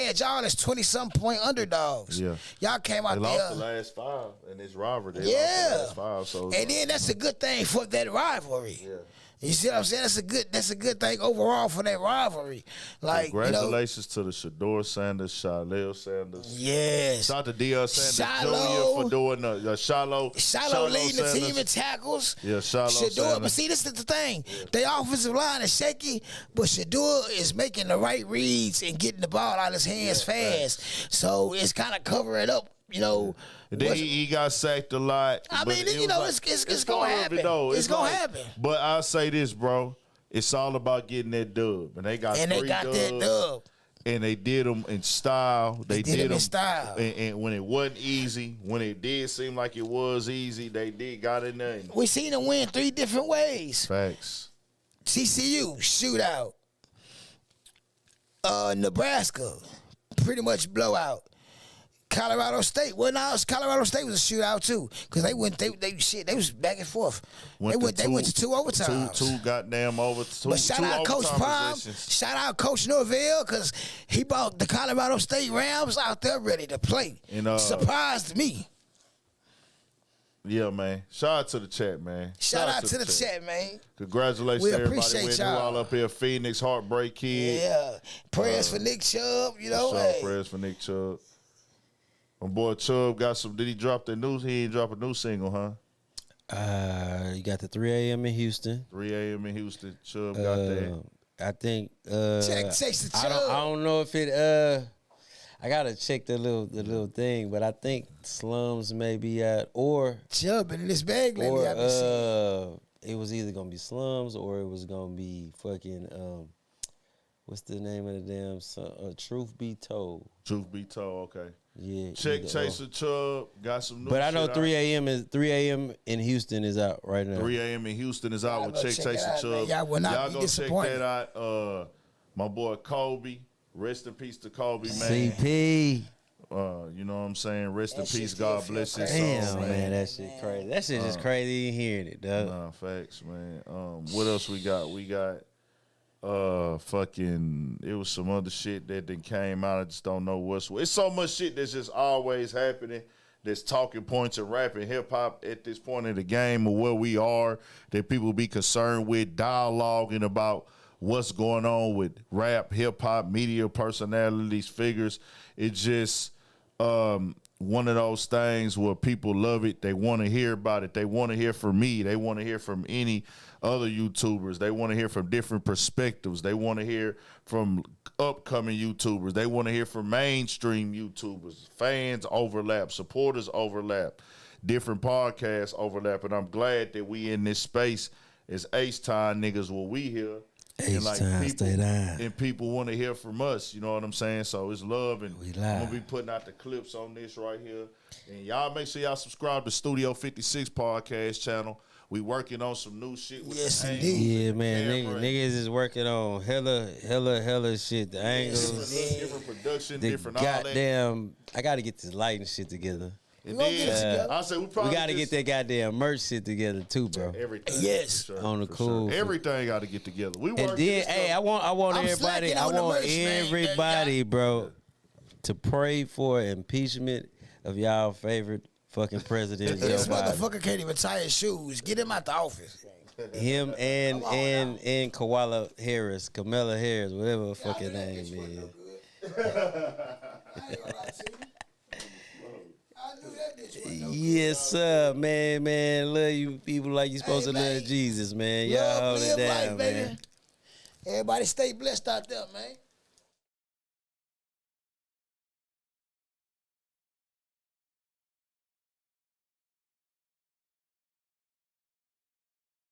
had y'all as 20-some point underdogs. Yeah. Y'all came out They there. lost the last 5 in this rivalry. They lost the last 5. So And then that's a good thing for that rivalry. Yeah. You see what I'm saying? That's a good thing overall for that rivalry. Like, congratulations to the Shedeur Sanders, Shalel Sanders. Yes. Shout out to D.L. Sanders Shiloh. Jr. for doing the Shiloh. Shiloh leading Sanders. the team in tackles. Yeah, Shiloh Sanders. But see, this is the thing. Their offensive line is shaky, but Shedeur is making the right reads and getting the ball out of his hands fast. So it's kind of covering up, And then he got sacked a lot. I mean, it's going to happen. It's going to happen. But I'll say this, bro. It's all about getting that dub. And they got that dub. And they did them in style. They did them in style. And when it wasn't easy, when it did seem like it was easy, they got in there. We seen them win 3 different ways. Facts. TCU, shootout. Nebraska, pretty much blowout. Colorado State. Well, now Colorado State was a shootout too, because they was back and forth. They went to 2 overtimes. Two goddamn over. But shout out Coach Prime. Shout out Coach Norvell, because he brought the Colorado State Rams out there ready to play. And, surprised me. Yeah, man. Shout out to the chat, man. Shout out to the chat, man. Congratulations We to everybody. appreciate Who all up here. Phoenix, Heartbreak Kid. Yeah. Prayers for Nick Chubb, Prayers for Nick Chubb. My boy Chubb got some. Did he drop the news? He ain't drop a new single, huh? You got the 3 a.m. in Houston. 3 a.m. in Houston. Chubb got that. I think. Check the Chubb. I don't know if it. I gotta check the little thing, but I think Slums may be at or Chubb in this bag lately. Or it was either gonna be Slums or it was gonna be fucking what's the name of the damn song? Truth Be Told. Truth Be Told. Okay. Yeah. Check Chaser Chubb got some new. But I know shit 3 a.m. in Houston is out right now. 3 a.m. in Houston is out with Check Chaser Chubb. Y'all will not be go disappointed. check that out. My boy Kobe. Rest in peace to Kobe, man. CP. You know what I'm saying? Rest in peace. God bless his soul, Damn, man, that shit crazy. That shit just crazy hearing it, dog. Nah, facts, man. What else we got? We got fucking. It was some other shit that then came out. I just don't know what's. It's so much shit that's just always happening. There's talking points in rap and hip hop at this point in the game of where we are that people be concerned with, dialoguing about what's going on with rap, hip hop, media personalities, figures. It just one of those things where people love it. They want to hear about it. They want to hear from me. They want to hear from any other YouTubers. They want to hear from different perspectives. They want to hear from upcoming YouTubers. They want to hear from mainstream YouTubers. Fans overlap. Supporters overlap. Different podcasts overlap. And I'm glad that we in this space as H-Time niggas where we here. And like people want to hear from us, you know what I'm saying? So it's love, and I'm gonna be putting out the clips on this right here. And y'all make sure y'all subscribe to Studio 56 podcast channel. We working on some new shit with the angles. Yeah, man, niggas is working on hella shit. The angles, different production, the different all that. goddamn. I gotta get this lighting shit together. And then I said we gotta get that goddamn merch shit together too, bro. Everything, yes, for sure, on the for cool. Sure. Everything got to get together. We and then, hey, I want everybody, bro, to pray for impeachment of y'all favorite fucking president. This motherfucker can't even tie his shoes. Get him out the office. Him and Kamala Harris, whatever her fucking name is. Yes, sir, man. Love you people like you supposed to love Jesus, man. Y'all hold it down, man. Everybody stay blessed out there, man.